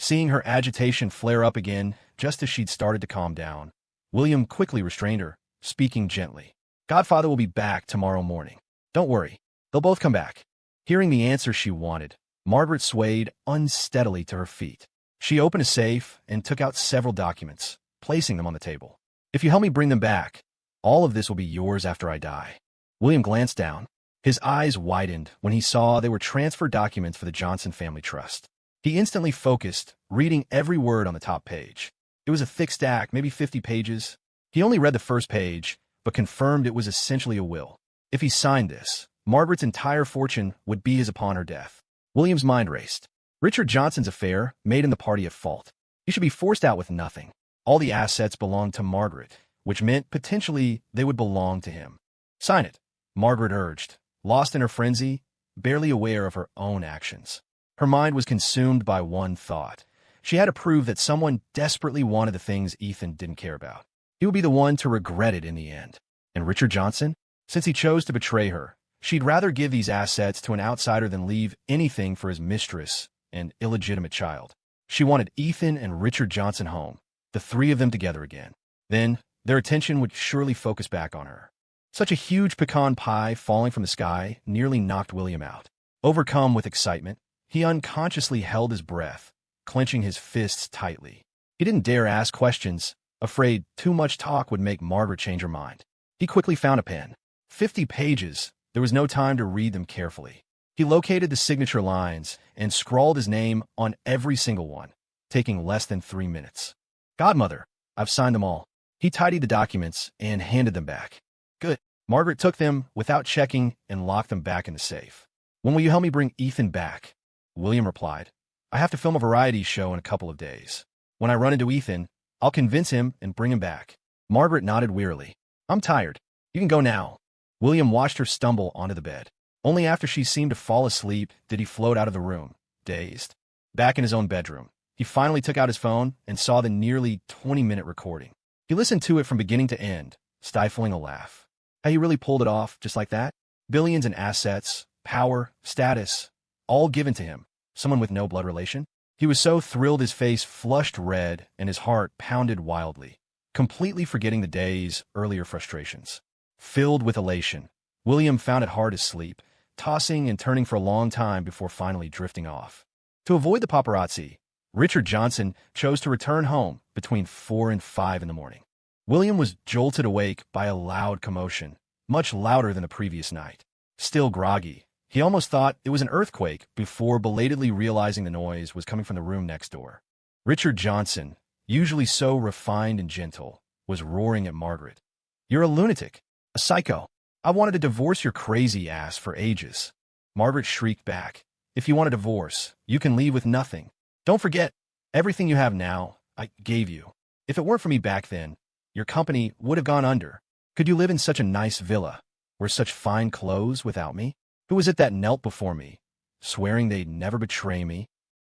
Seeing her agitation flare up again just as she'd started to calm down, William quickly restrained her, speaking gently. "Godfather will be back tomorrow morning. Don't worry. They'll both come back." Hearing the answer she wanted, Margaret swayed unsteadily to her feet. She opened a safe and took out several documents, placing them on the table. If you help me bring them back, all of this will be yours after I die. William glanced down. His eyes widened when he saw they were transfer documents for the Johnson Family Trust. He instantly focused, reading every word on the top page. It was a thick stack, maybe 50 pages. He only read the first page, but confirmed it was essentially a will. If he signed this, Margaret's entire fortune would be his upon her death. William's mind raced. Richard Johnson's affair made him the party at fault. He should be forced out with nothing. All the assets belonged to Margaret, which meant potentially they would belong to him. Sign it, Margaret urged, lost in her frenzy, barely aware of her own actions. Her mind was consumed by one thought. She had to prove that someone desperately wanted the things Ethan didn't care about. He would be the one to regret it in the end. And Richard Johnson? Since he chose to betray her, she'd rather give these assets to an outsider than leave anything for his mistress and illegitimate child. She wanted Ethan and Richard Johnson home, the three of them together again. Then, their attention would surely focus back on her. Such a huge pecan pie falling from the sky nearly knocked William out. Overcome with excitement, he unconsciously held his breath, clenching his fists tightly. He didn't dare ask questions, afraid too much talk would make Margaret change her mind. He quickly found a pen. 50 pages. There was no time to read them carefully. He located the signature lines and scrawled his name on every single one, taking less than 3 minutes. Godmother, I've signed them all. He tidied the documents and handed them back. Good. Margaret took them without checking and locked them back in the safe. When will you help me bring Ethan back? William replied. I have to film a variety show in a couple of days. When I run into Ethan, I'll convince him and bring him back. Margaret nodded wearily. I'm tired. You can go now. William watched her stumble onto the bed. Only after she seemed to fall asleep did he float out of the room, dazed. Back in his own bedroom, he finally took out his phone and saw the nearly 20-minute recording. He listened to it from beginning to end, stifling a laugh. How he really pulled it off just like that? Billions in assets, power, status, all given to him. Someone with no blood relation? He was so thrilled his face flushed red and his heart pounded wildly, completely forgetting the day's earlier frustrations. Filled with elation, William found it hard to sleep, tossing and turning for a long time before finally drifting off. To avoid the paparazzi, Richard Johnson chose to return home between 4 and 5 in the morning. William was jolted awake by a loud commotion, much louder than the previous night. Still groggy, he almost thought it was an earthquake before belatedly realizing the noise was coming from the room next door. Richard Johnson, usually so refined and gentle, was roaring at Margaret. You're a lunatic, a psycho. I wanted to divorce your crazy ass for ages. Margaret shrieked back. If you want a divorce, you can leave with nothing. Don't forget, everything you have now, I gave you. If it weren't for me back then, your company would have gone under. Could you live in such a nice villa, wear such fine clothes without me? Who was it that knelt before me, swearing they'd never betray me?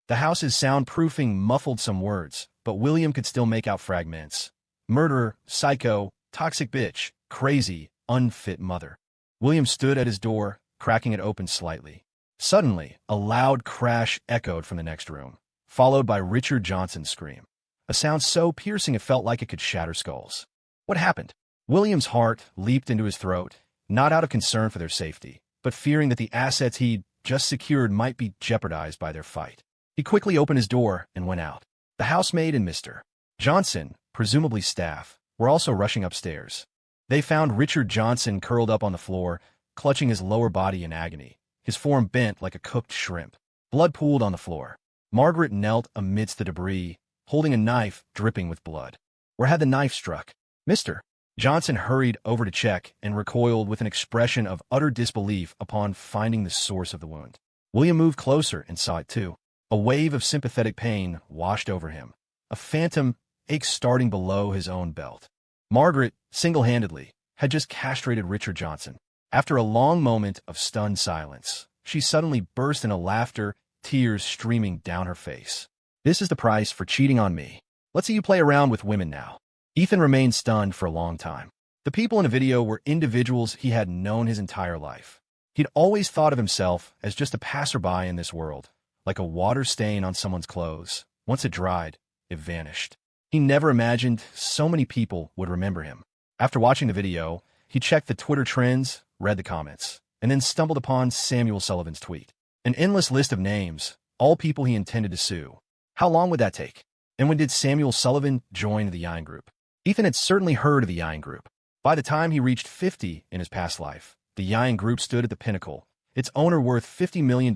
The house's soundproofing muffled some words, but William could still make out fragments. Murderer, psycho, toxic bitch, crazy, unfit mother. William stood at his door, cracking it open slightly. Suddenly, a loud crash echoed from the next room, followed by Richard Johnson's scream. A sound so piercing it felt like it could shatter skulls. What happened? William's heart leaped into his throat, not out of concern for their safety, but fearing that the assets he'd just secured might be jeopardized by their fight. He quickly opened his door and went out. The housemaid and Mr. Johnson, presumably staff, were also rushing upstairs. They found Richard Johnson curled up on the floor, clutching his lower body in agony, his form bent like a cooked shrimp. Blood pooled on the floor. Margaret knelt amidst the debris, holding a knife dripping with blood. Where had the knife struck? Mr. Johnson hurried over to check and recoiled with an expression of utter disbelief upon finding the source of the wound. William moved closer and saw it too. A wave of sympathetic pain washed over him, a phantom ache starting below his own belt. Margaret, single-handedly, had just castrated Richard Johnson. After a long moment of stunned silence, she suddenly burst into laughter, tears streaming down her face. This is the price for cheating on me. Let's see you play around with women now. Ethan remained stunned for a long time. The people in the video were individuals he had known his entire life. He'd always thought of himself as just a passerby in this world, like a water stain on someone's clothes. Once it dried, it vanished. He never imagined so many people would remember him. After watching the video, he checked the Twitter trends, read the comments, and then stumbled upon Samuel Sullivan's tweet. An endless list of names, all people he intended to sue. How long would that take? And when did Samuel Sullivan join the Yine Group? Ethan had certainly heard of the Yine Group. By the time he reached 50 in his past life, the Yine Group stood at the pinnacle, its owner worth $50 million,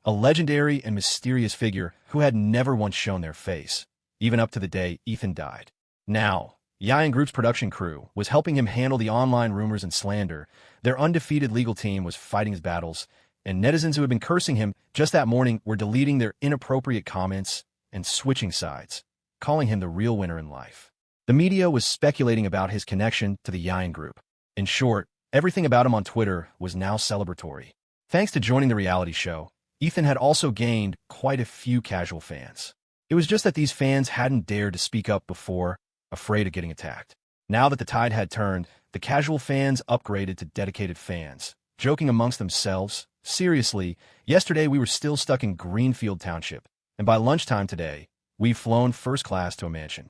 a legendary and mysterious figure who had never once shown their face, even up to the day Ethan died. Now, Yine Group's production crew was helping him handle the online rumors and slander. Their undefeated legal team was fighting his battles, and netizens who had been cursing him just that morning were deleting their inappropriate comments and switching sides, calling him the real winner in life. The media was speculating about his connection to the Yine Group. In short, everything about him on Twitter was now celebratory. Thanks to joining the reality show, Ethan had also gained quite a few casual fans. It was just that these fans hadn't dared to speak up before, afraid of getting attacked. Now that the tide had turned, the casual fans upgraded to dedicated fans, joking amongst themselves, "Seriously, yesterday we were still stuck in Greenfield Township, and by lunchtime today, we've flown first class to a mansion."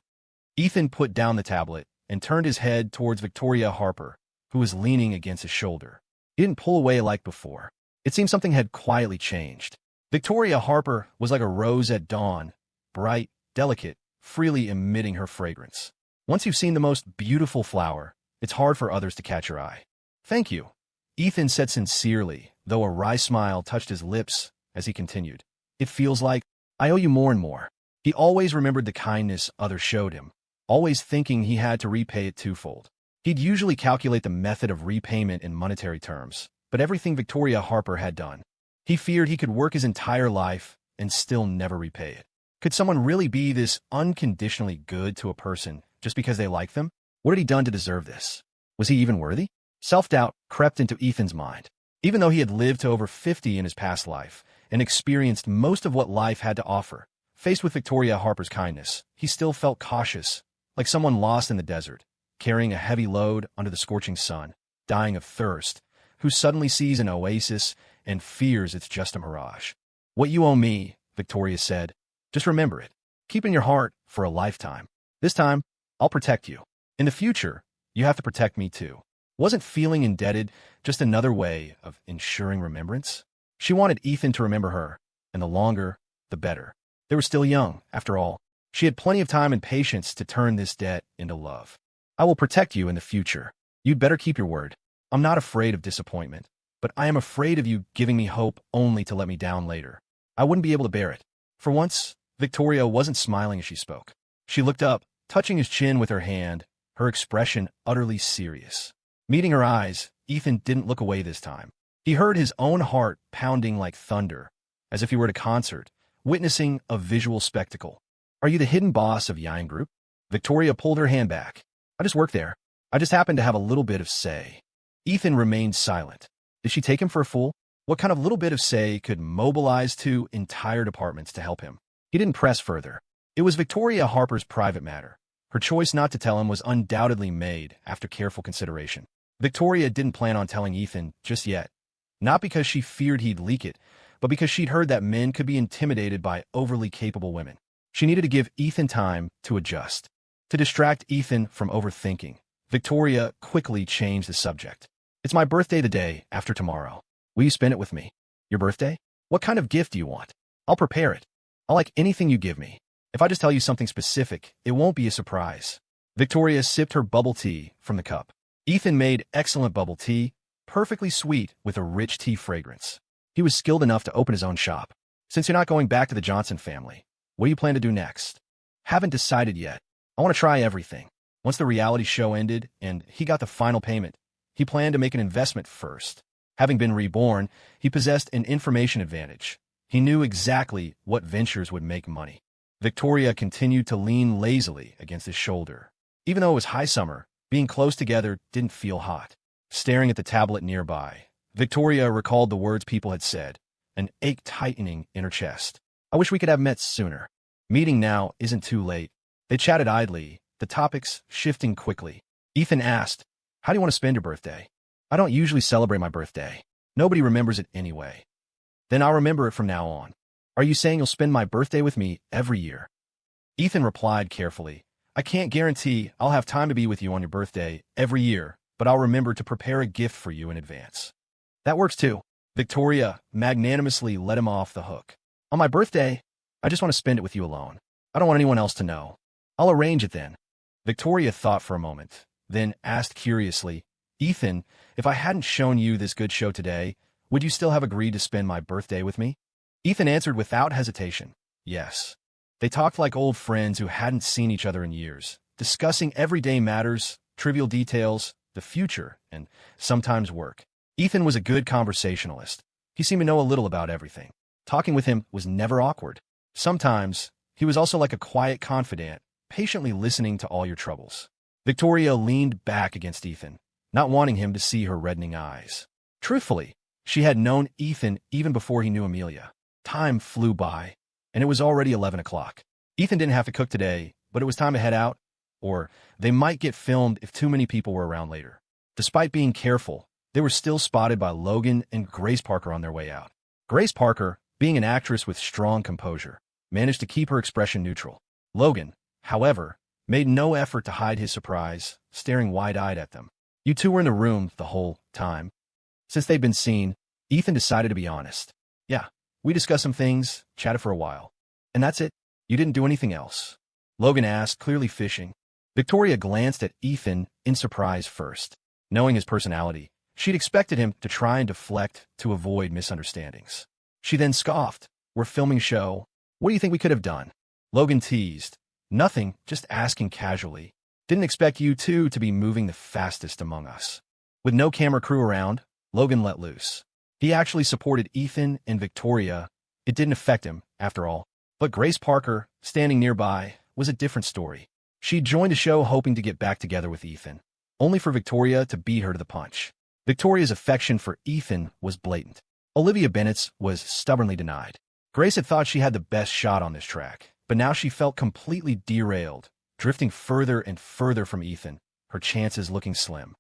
Ethan put down the tablet and turned his head towards Victoria Harper, who was leaning against his shoulder. He didn't pull away like before. It seemed something had quietly changed. Victoria Harper was like a rose at dawn, bright, delicate, freely emitting her fragrance. Once you've seen the most beautiful flower, it's hard for others to catch your eye. "Thank you," Ethan said sincerely, though a wry smile touched his lips as he continued. "It feels like I owe you more and more." He always remembered the kindness others showed him, always thinking he had to repay it twofold. He'd usually calculate the method of repayment in monetary terms, but everything Victoria Harper had done, he feared he could work his entire life and still never repay it. Could someone really be this unconditionally good to a person just because they like them? What had he done to deserve this? Was he even worthy? Self-doubt crept into Ethan's mind. Even though he had lived to over 50 in his past life and experienced most of what life had to offer, faced with Victoria Harper's kindness, he still felt cautious, like someone lost in the desert, carrying a heavy load under the scorching sun, dying of thirst, who suddenly sees an oasis and fears it's just a mirage. "What you owe me," Victoria said, "just remember it. Keep in your heart for a lifetime. This time, I'll protect you. In the future, you have to protect me too." Wasn't feeling indebted just another way of ensuring remembrance? She wanted Ethan to remember her, and the longer, the better. They were still young, after all. She had plenty of time and patience to turn this debt into love. "I will protect you in the future. You'd better keep your word. I'm not afraid of disappointment, but I am afraid of you giving me hope only to let me down later. I wouldn't be able to bear it." For once, Victoria wasn't smiling as she spoke. She looked up, touching his chin with her hand, her expression utterly serious. Meeting her eyes, Ethan didn't look away this time. He heard his own heart pounding like thunder, as if he were at a concert, witnessing a visual spectacle. "Are you the hidden boss of Yine Group?" Victoria pulled her hand back. "I just work there. I just happen to have a little bit of say." Ethan remained silent. Did she take him for a fool? What kind of little bit of say could mobilize two entire departments to help him? He didn't press further. It was Victoria Harper's private matter. Her choice not to tell him was undoubtedly made after careful consideration. Victoria didn't plan on telling Ethan just yet. Not because she feared he'd leak it, but because she'd heard that men could be intimidated by overly capable women. She needed to give Ethan time to adjust. To distract Ethan from overthinking, Victoria quickly changed the subject. "It's my birthday the day after tomorrow. Will you spend it with me?" "Your birthday? What kind of gift do you want? I'll prepare it. I'll like anything you give me. If I just tell you something specific, it won't be a surprise." Victoria sipped her bubble tea from the cup. Ethan made excellent bubble tea, perfectly sweet with a rich tea fragrance. He was skilled enough to open his own shop. "Since you're not going back to the Johnson family, what do you plan to do next?" "Haven't decided yet. I want to try everything." Once the reality show ended and he got the final payment, he planned to make an investment first. Having been reborn, he possessed an information advantage. He knew exactly what ventures would make money. Victoria continued to lean lazily against his shoulder. Even though it was high summer, being close together didn't feel hot. Staring at the tablet nearby, Victoria recalled the words people had said, an ache tightening in her chest. "I wish we could have met sooner." Meeting now isn't too late. They chatted idly, the topics shifting quickly. Ethan asked, "How do you want to spend your birthday?" "I don't usually celebrate my birthday. Nobody remembers it anyway." "Then I'll remember it from now on." "Are you saying you'll spend my birthday with me every year?" Ethan replied carefully, "I can't guarantee I'll have time to be with you on your birthday every year, but I'll remember to prepare a gift for you in advance." "That works too." Victoria magnanimously let him off the hook. On my birthday, I just want to spend it with you alone. I don't want anyone else to know. I'll arrange it then. Victoria thought for a moment, then asked curiously, Ethan, if I hadn't shown you this good show today, would you still have agreed to spend my birthday with me? Ethan answered without hesitation, yes. They talked like old friends who hadn't seen each other in years, discussing everyday matters, trivial details, the future, and sometimes work. Ethan was a good conversationalist. He seemed to know a little about everything. Talking with him was never awkward. Sometimes, he was also like a quiet confidant, patiently listening to all your troubles. Victoria leaned back against Ethan, not wanting him to see her reddening eyes. Truthfully, she had known Ethan even before he knew Amelia. Time flew by, and it was already 11 o'clock. Ethan didn't have to cook today, but it was time to head out, or they might get filmed if too many people were around later. Despite being careful, they were still spotted by Logan and Grace Parker on their way out. Grace Parker, being an actress with strong composure, managed to keep her expression neutral. Logan, however, made no effort to hide his surprise, staring wide-eyed at them. You two were in the room the whole time. Since they'd been seen, Ethan decided to be honest. Yeah, we discussed some things, chatted for a while. And that's it? You didn't do anything else? Logan asked, clearly fishing. Victoria glanced at Ethan in surprise first. Knowing his personality, she'd expected him to try and deflect to avoid misunderstandings. She then scoffed. We're filming a show. What do you think we could have done? Logan teased. Nothing, just asking casually. Didn't expect you two to be moving the fastest among us. With no camera crew around, Logan let loose. He actually supported Ethan and Victoria. It didn't affect him, after all. But Grace Parker, standing nearby, was a different story. She joined the show hoping to get back together with Ethan, only for Victoria to beat her to the punch. Victoria's affection for Ethan was blatant. Olivia Bennett's was stubbornly denied. Grace had thought she had the best shot on this track, but now she felt completely derailed, drifting further and further from Ethan, her chances looking slim.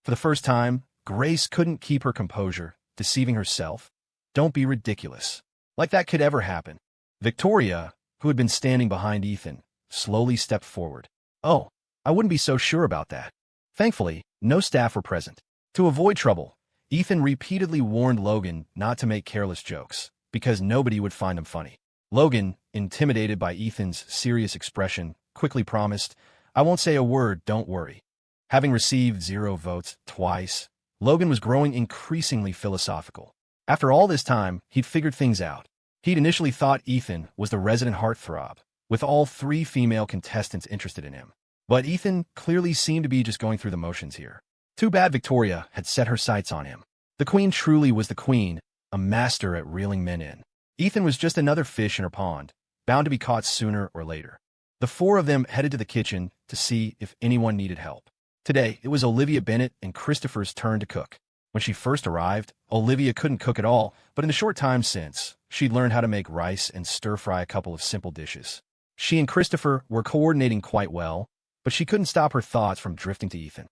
For the first time, Grace couldn't keep her composure, deceiving herself. Don't be ridiculous. Like that could ever happen. Victoria, who had been standing behind Ethan, slowly stepped forward. Oh, I wouldn't be so sure about that. Thankfully, no staff were present. To avoid trouble, Ethan repeatedly warned Logan not to make careless jokes, because nobody would find them funny. Logan, intimidated by Ethan's serious expression, quickly promised, I won't say a word, don't worry. Having received 0 votes twice, Logan was growing increasingly philosophical. After all this time, he'd figured things out. He'd initially thought Ethan was the resident heartthrob, with all 3 female contestants interested in him. But Ethan clearly seemed to be just going through the motions here. Too bad Victoria had set her sights on him. The queen truly was the queen, a master at reeling men in. Ethan was just another fish in her pond, bound to be caught sooner or later. The 4 of them headed to the kitchen to see if anyone needed help. Today, it was Olivia Bennett and Christopher's turn to cook. When she first arrived, Olivia couldn't cook at all, but in the short time since, she'd learned how to make rice and stir-fry a couple of simple dishes. She and Christopher were coordinating quite well, but she couldn't stop her thoughts from drifting to Ethan.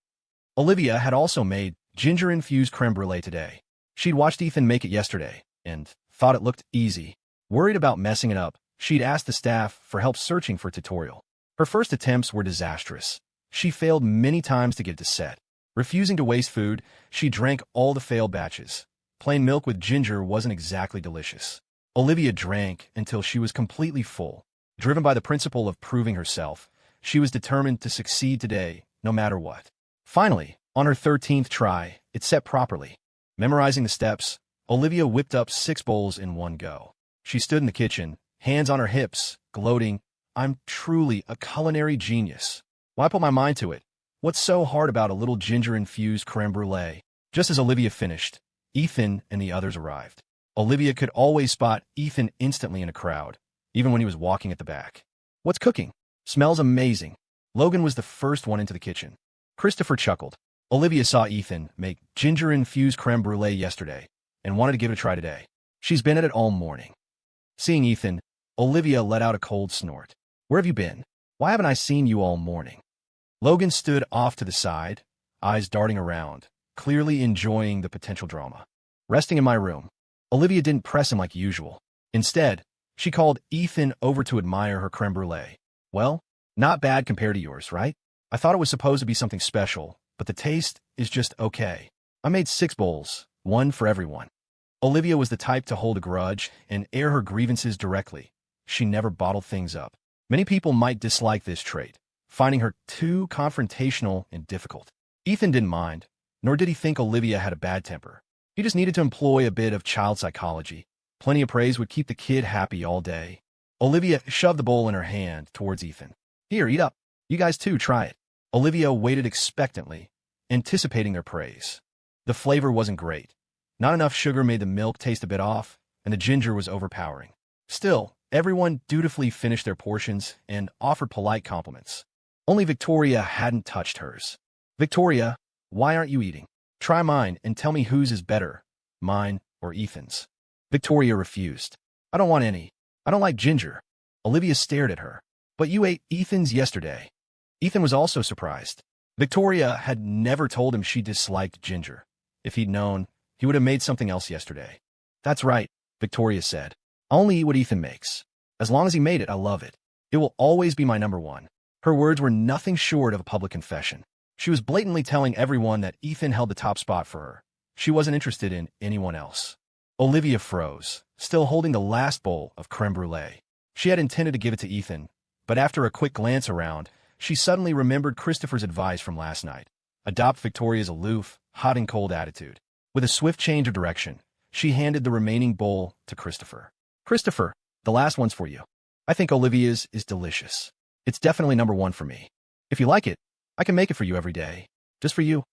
Olivia had also made ginger-infused creme brulee today. She'd watched Ethan make it yesterday, and thought it looked easy. Worried about messing it up, she'd asked the staff for help searching for a tutorial. Her first attempts were disastrous. She failed many times to get it to set. Refusing to waste food, she drank all the failed batches. Plain milk with ginger wasn't exactly delicious. Olivia drank until she was completely full. Driven by the principle of proving herself, she was determined to succeed today, no matter what. Finally, on her 13th try, it set properly. Memorizing the steps, Olivia whipped up 6 bowls in one go. She stood in the kitchen, hands on her hips, gloating, I'm truly a culinary genius. Why put my mind to it? What's so hard about a little ginger-infused creme brulee? Just as Olivia finished, Ethan and the others arrived. Olivia could always spot Ethan instantly in a crowd, even when he was walking at the back. What's cooking? Smells amazing. Logan was the first one into the kitchen. Christopher chuckled. Olivia saw Ethan make ginger-infused creme brulee yesterday and wanted to give it a try today. She's been at it all morning. Seeing Ethan, Olivia let out a cold snort. Where have you been? Why haven't I seen you all morning? Logan stood off to the side, eyes darting around, clearly enjoying the potential drama. Resting in my room. Olivia didn't press him like usual. Instead, she called Ethan over to admire her creme brulee. Well, not bad compared to yours, right? I thought it was supposed to be something special, but the taste is just okay. I made 6 bowls, 1 for everyone. Olivia was the type to hold a grudge and air her grievances directly. She never bottled things up. Many people might dislike this trait, finding her too confrontational and difficult. Ethan didn't mind, nor did he think Olivia had a bad temper. He just needed to employ a bit of child psychology. Plenty of praise would keep the kid happy all day. Olivia shoved the bowl in her hand towards Ethan. Here, eat up. You guys too, try it. Olivia waited expectantly, anticipating their praise. The flavor wasn't great. Not enough sugar made the milk taste a bit off, and the ginger was overpowering. Still, everyone dutifully finished their portions and offered polite compliments. Only Victoria hadn't touched hers. Victoria, why aren't you eating? Try mine and tell me whose is better, mine or Ethan's. Victoria refused. I don't want any. I don't like ginger. Olivia stared at her. But you ate Ethan's yesterday. Ethan was also surprised. Victoria had never told him she disliked ginger. If he'd known, he would have made something else yesterday. That's right, Victoria said. I'll only eat what Ethan makes. As long as he made it, I love it. It will always be my number one. Her words were nothing short of a public confession. She was blatantly telling everyone that Ethan held the top spot for her. She wasn't interested in anyone else. Olivia froze, still holding the last bowl of creme brulee. She had intended to give it to Ethan, but after a quick glance around, she suddenly remembered Christopher's advice from last night. Adopt Victoria's aloof, hot and cold attitude. With a swift change of direction, she handed the remaining bowl to Christopher. Christopher, the last one's for you. I think Olivia's is delicious. It's definitely number one for me. If you like it, I can make it for you every day. Just for you.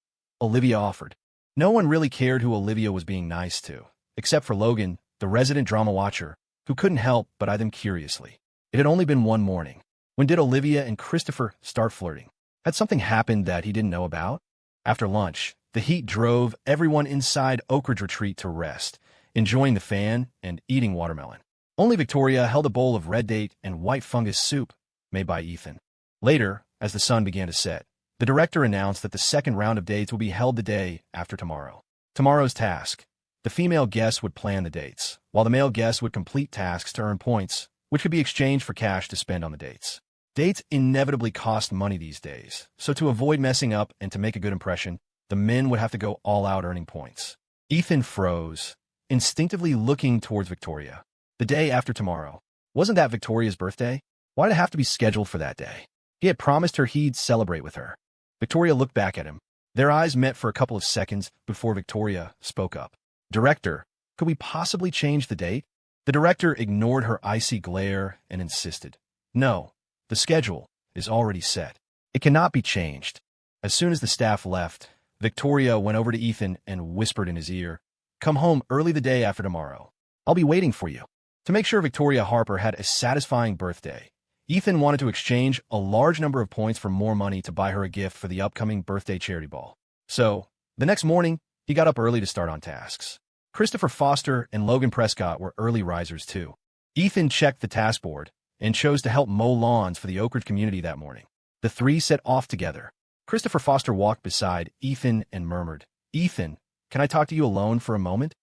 Olivia offered. No one really cared who Olivia was being nice to, except for Logan, the resident drama watcher, who couldn't help but eye them curiously. It had only been one morning. When did Olivia and Christopher start flirting? Had something happened that he didn't know about? After lunch, the heat drove everyone inside Oak Ridge Retreat to rest, enjoying the fan and eating watermelon. Only Victoria held a bowl of red date and white fungus soup made by Ethan. Later, as the sun began to set, the director announced that the second round of dates will be held the day after tomorrow. Tomorrow's task. The female guests would plan the dates, while the male guests would complete tasks to earn points, which could be exchanged for cash to spend on the dates. Dates inevitably cost money these days, so to avoid messing up and to make a good impression, the men would have to go all out earning points. Ethan froze, instinctively looking towards Victoria. The day after tomorrow. Wasn't that Victoria's birthday? Why did it have to be scheduled for that day? He had promised her he'd celebrate with her. Victoria looked back at him. Their eyes met for a couple of seconds before Victoria spoke up. Director, could we possibly change the date? The director ignored her icy glare and insisted. No, the schedule is already set. It cannot be changed. As soon as the staff left, Victoria went over to Ethan and whispered in his ear, Come home early the day after tomorrow. I'll be waiting for you. To make sure Victoria Harper had a satisfying birthday, Ethan wanted to exchange a large number of points for more money to buy her a gift for the upcoming birthday charity ball. So, the next morning, he got up early to start on tasks. Christopher Foster and Logan Prescott were early risers too. Ethan checked the task board and chose to help mow lawns for the Oak Ridge community that morning. The three set off together. Christopher Foster walked beside Ethan and murmured, Ethan, can I talk to you alone for a moment?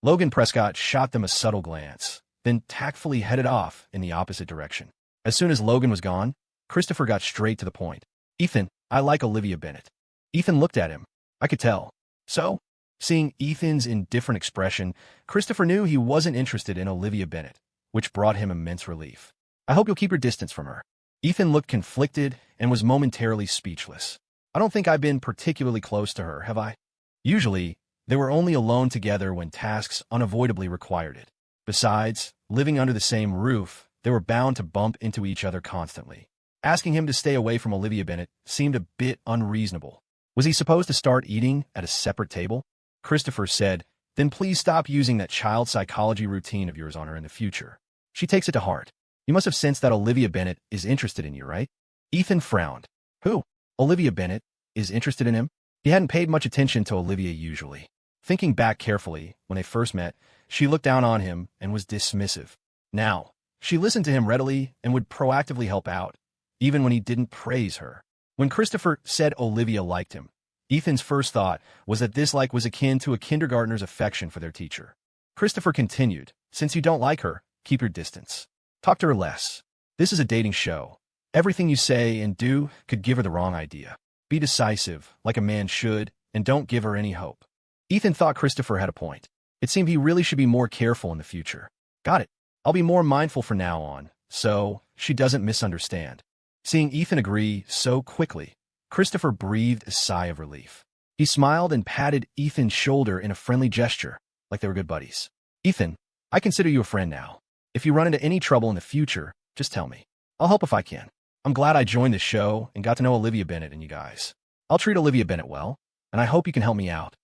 Logan Prescott shot them a subtle glance, then tactfully headed off in the opposite direction. As soon as Logan was gone, Christopher got straight to the point. Ethan, I like Olivia Bennett. Ethan looked at him. I could tell. So? Seeing Ethan's indifferent expression, Christopher knew he wasn't interested in Olivia Bennett, which brought him immense relief. I hope you'll keep your distance from her. Ethan looked conflicted and was momentarily speechless. I don't think I've been particularly close to her, have I? Usually, they were only alone together when tasks unavoidably required it. Besides, living under the same roof, they were bound to bump into each other constantly. Asking him to stay away from Olivia Bennett seemed a bit unreasonable. Was he supposed to start eating at a separate table? Christopher said, Then please stop using that child psychology routine of yours on her in the future. She takes it to heart. You must have sensed that Olivia Bennett is interested in you, right? Ethan frowned. Who? Olivia Bennett is interested in him? He hadn't paid much attention to Olivia usually. Thinking back carefully, when they first met, she looked down on him and was dismissive. Now, she listened to him readily and would proactively help out, even when he didn't praise her. When Christopher said Olivia liked him, Ethan's first thought was that this like was akin to a kindergartner's affection for their teacher. Christopher continued, Since you don't like her, keep your distance. Talk to her less. This is a dating show. Everything you say and do could give her the wrong idea. Be decisive, like a man should, and don't give her any hope. Ethan thought Christopher had a point. It seemed he really should be more careful in the future. Got it. I'll be more mindful from now on, so she doesn't misunderstand. Seeing Ethan agree so quickly, Christopher breathed a sigh of relief. He smiled and patted Ethan's shoulder in a friendly gesture, like they were good buddies. Ethan, I consider you a friend now. If you run into any trouble in the future, just tell me. I'll help if I can. I'm glad I joined the show and got to know Olivia Bennett and you guys. I'll treat Olivia Bennett well, and I hope you can help me out.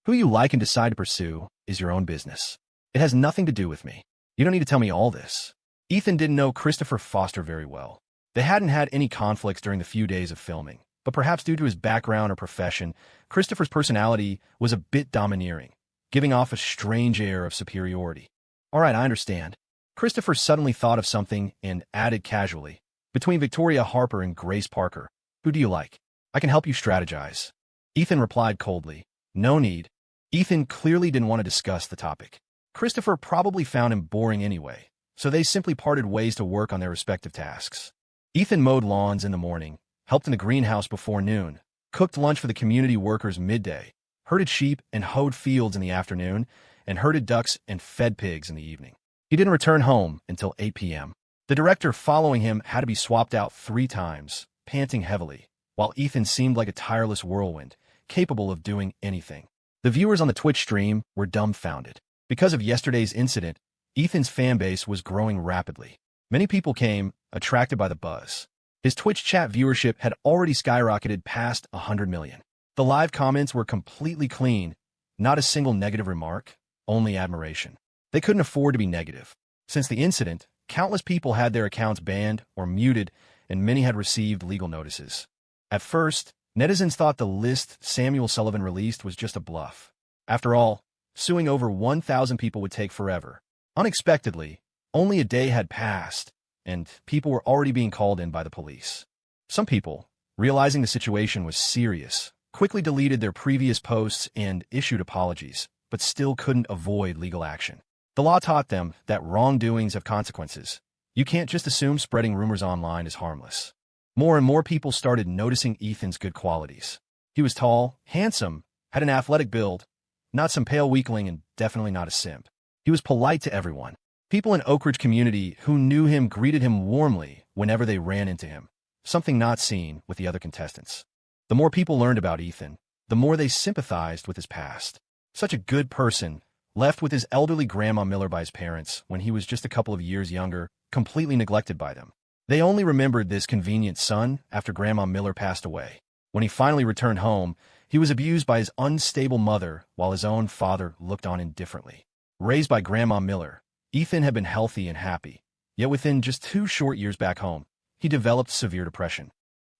Who you like and decide to pursue is your own business. It has nothing to do with me. You don't need to tell me all this. Ethan didn't know Christopher Foster very well. They hadn't had any conflicts during the few days of filming, but perhaps due to his background or profession, Christopher's personality was a bit domineering, giving off a strange air of superiority. All right, I understand. Christopher suddenly thought of something and added casually, between Victoria Harper and Grace Parker, who do you like? I can help you strategize. Ethan replied coldly, no need. Ethan clearly didn't want to discuss the topic. Christopher probably found him boring anyway, so they simply parted ways to work on their respective tasks. Ethan mowed lawns in the morning, helped in the greenhouse before noon, cooked lunch for the community workers midday, herded sheep and hoed fields in the afternoon, and herded ducks and fed pigs in the evening. He didn't return home until 8 p.m. The director following him had to be swapped out 3 times, panting heavily, while Ethan seemed like a tireless whirlwind, capable of doing anything. The viewers on the Twitch stream were dumbfounded. Because of yesterday's incident, Ethan's fanbase was growing rapidly. Many people came, attracted by the buzz. His Twitch chat viewership had already skyrocketed past 100 million. The live comments were completely clean, not a single negative remark, only admiration. They couldn't afford to be negative. Since the incident, countless people had their accounts banned or muted, and many had received legal notices. At first, netizens thought the list Samuel Sullivan released was just a bluff. After all, suing over 1,000 people would take forever. Unexpectedly, only a day had passed, and people were already being called in by the police. Some people, realizing the situation was serious, quickly deleted their previous posts and issued apologies, but still couldn't avoid legal action. The law taught them that wrongdoings have consequences. You can't just assume spreading rumors online is harmless. More and more people started noticing Ethan's good qualities. He was tall, handsome, had an athletic build, not some pale weakling and definitely not a simp. He was polite to everyone. People in Oak Ridge community who knew him greeted him warmly whenever they ran into him, something not seen with the other contestants. The more people learned about Ethan, the more they sympathized with his past. Such a good person, left with his elderly Grandma Miller by his parents when he was just a couple of years younger, completely neglected by them. They only remembered this convenient son after Grandma Miller passed away. When he finally returned home, he was abused by his unstable mother while his own father looked on indifferently. Raised by Grandma Miller, Ethan had been healthy and happy, yet within just 2 short years back home, he developed severe depression.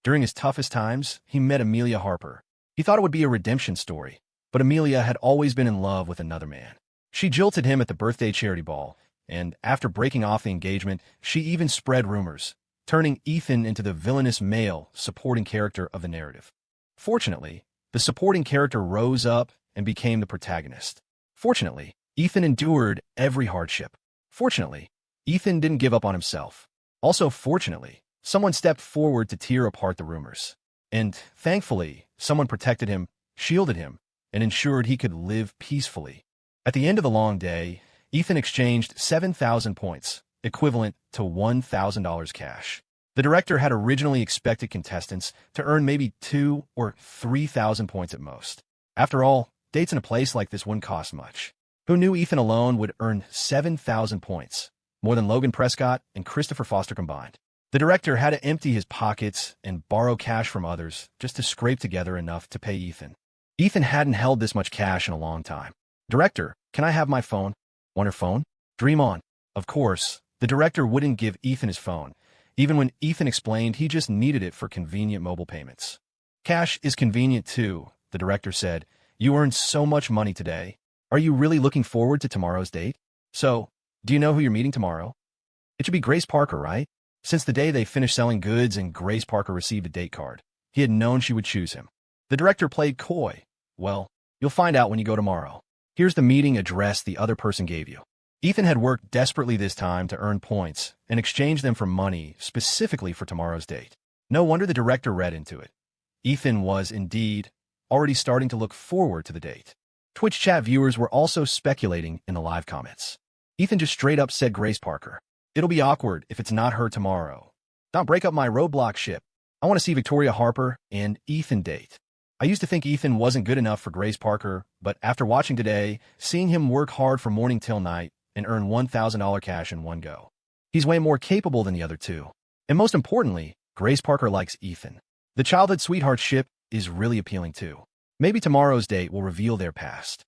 During his toughest times, he met Amelia Harper. He thought it would be a redemption story, but Amelia had always been in love with another man. She jilted him at the birthday charity ball, and after breaking off the engagement, she even spread rumors, turning Ethan into the villainous male supporting character of the narrative. Fortunately, the supporting character rose up and became the protagonist. Fortunately, Ethan endured every hardship. Fortunately, Ethan didn't give up on himself. Also, fortunately, someone stepped forward to tear apart the rumors. And thankfully, someone protected him, shielded him, and ensured he could live peacefully. At the end of the long day, Ethan exchanged 7,000 points, equivalent to $1,000 cash. The director had originally expected contestants to earn maybe 2,000 or 3,000 points at most. After all, dates in a place like this wouldn't cost much. Who knew Ethan alone would earn 7,000 points, more than Logan Prescott and Christopher Foster combined? The director had to empty his pockets and borrow cash from others just to scrape together enough to pay Ethan. Ethan hadn't held this much cash in a long time. Director, can I have my phone? Want her phone? Dream on. Of course, the director wouldn't give Ethan his phone, even when Ethan explained he just needed it for convenient mobile payments. Cash is convenient too, the director said. You earned so much money today. Are you really looking forward to tomorrow's date? So, do you know who you're meeting tomorrow? It should be Grace Parker, right? Since the day they finished selling goods and Grace Parker received a date card, he had known she would choose him. The director played coy. Well, you'll find out when you go tomorrow. Here's the meeting address the other person gave you. Ethan had worked desperately this time to earn points and exchange them for money specifically for tomorrow's date. No wonder the director read into it. Ethan was, indeed, already starting to look forward to the date. Twitch chat viewers were also speculating in the live comments. Ethan just straight up said Grace Parker. It'll be awkward if it's not her tomorrow. Don't break up my Roblox ship. I want to see Victoria Harper and Ethan date. I used to think Ethan wasn't good enough for Grace Parker, but after watching today, seeing him work hard from morning till night and earn $1,000 cash in one go. He's way more capable than the other two. And most importantly, Grace Parker likes Ethan. The childhood sweetheart ship is really appealing too. Maybe tomorrow's date will reveal their past.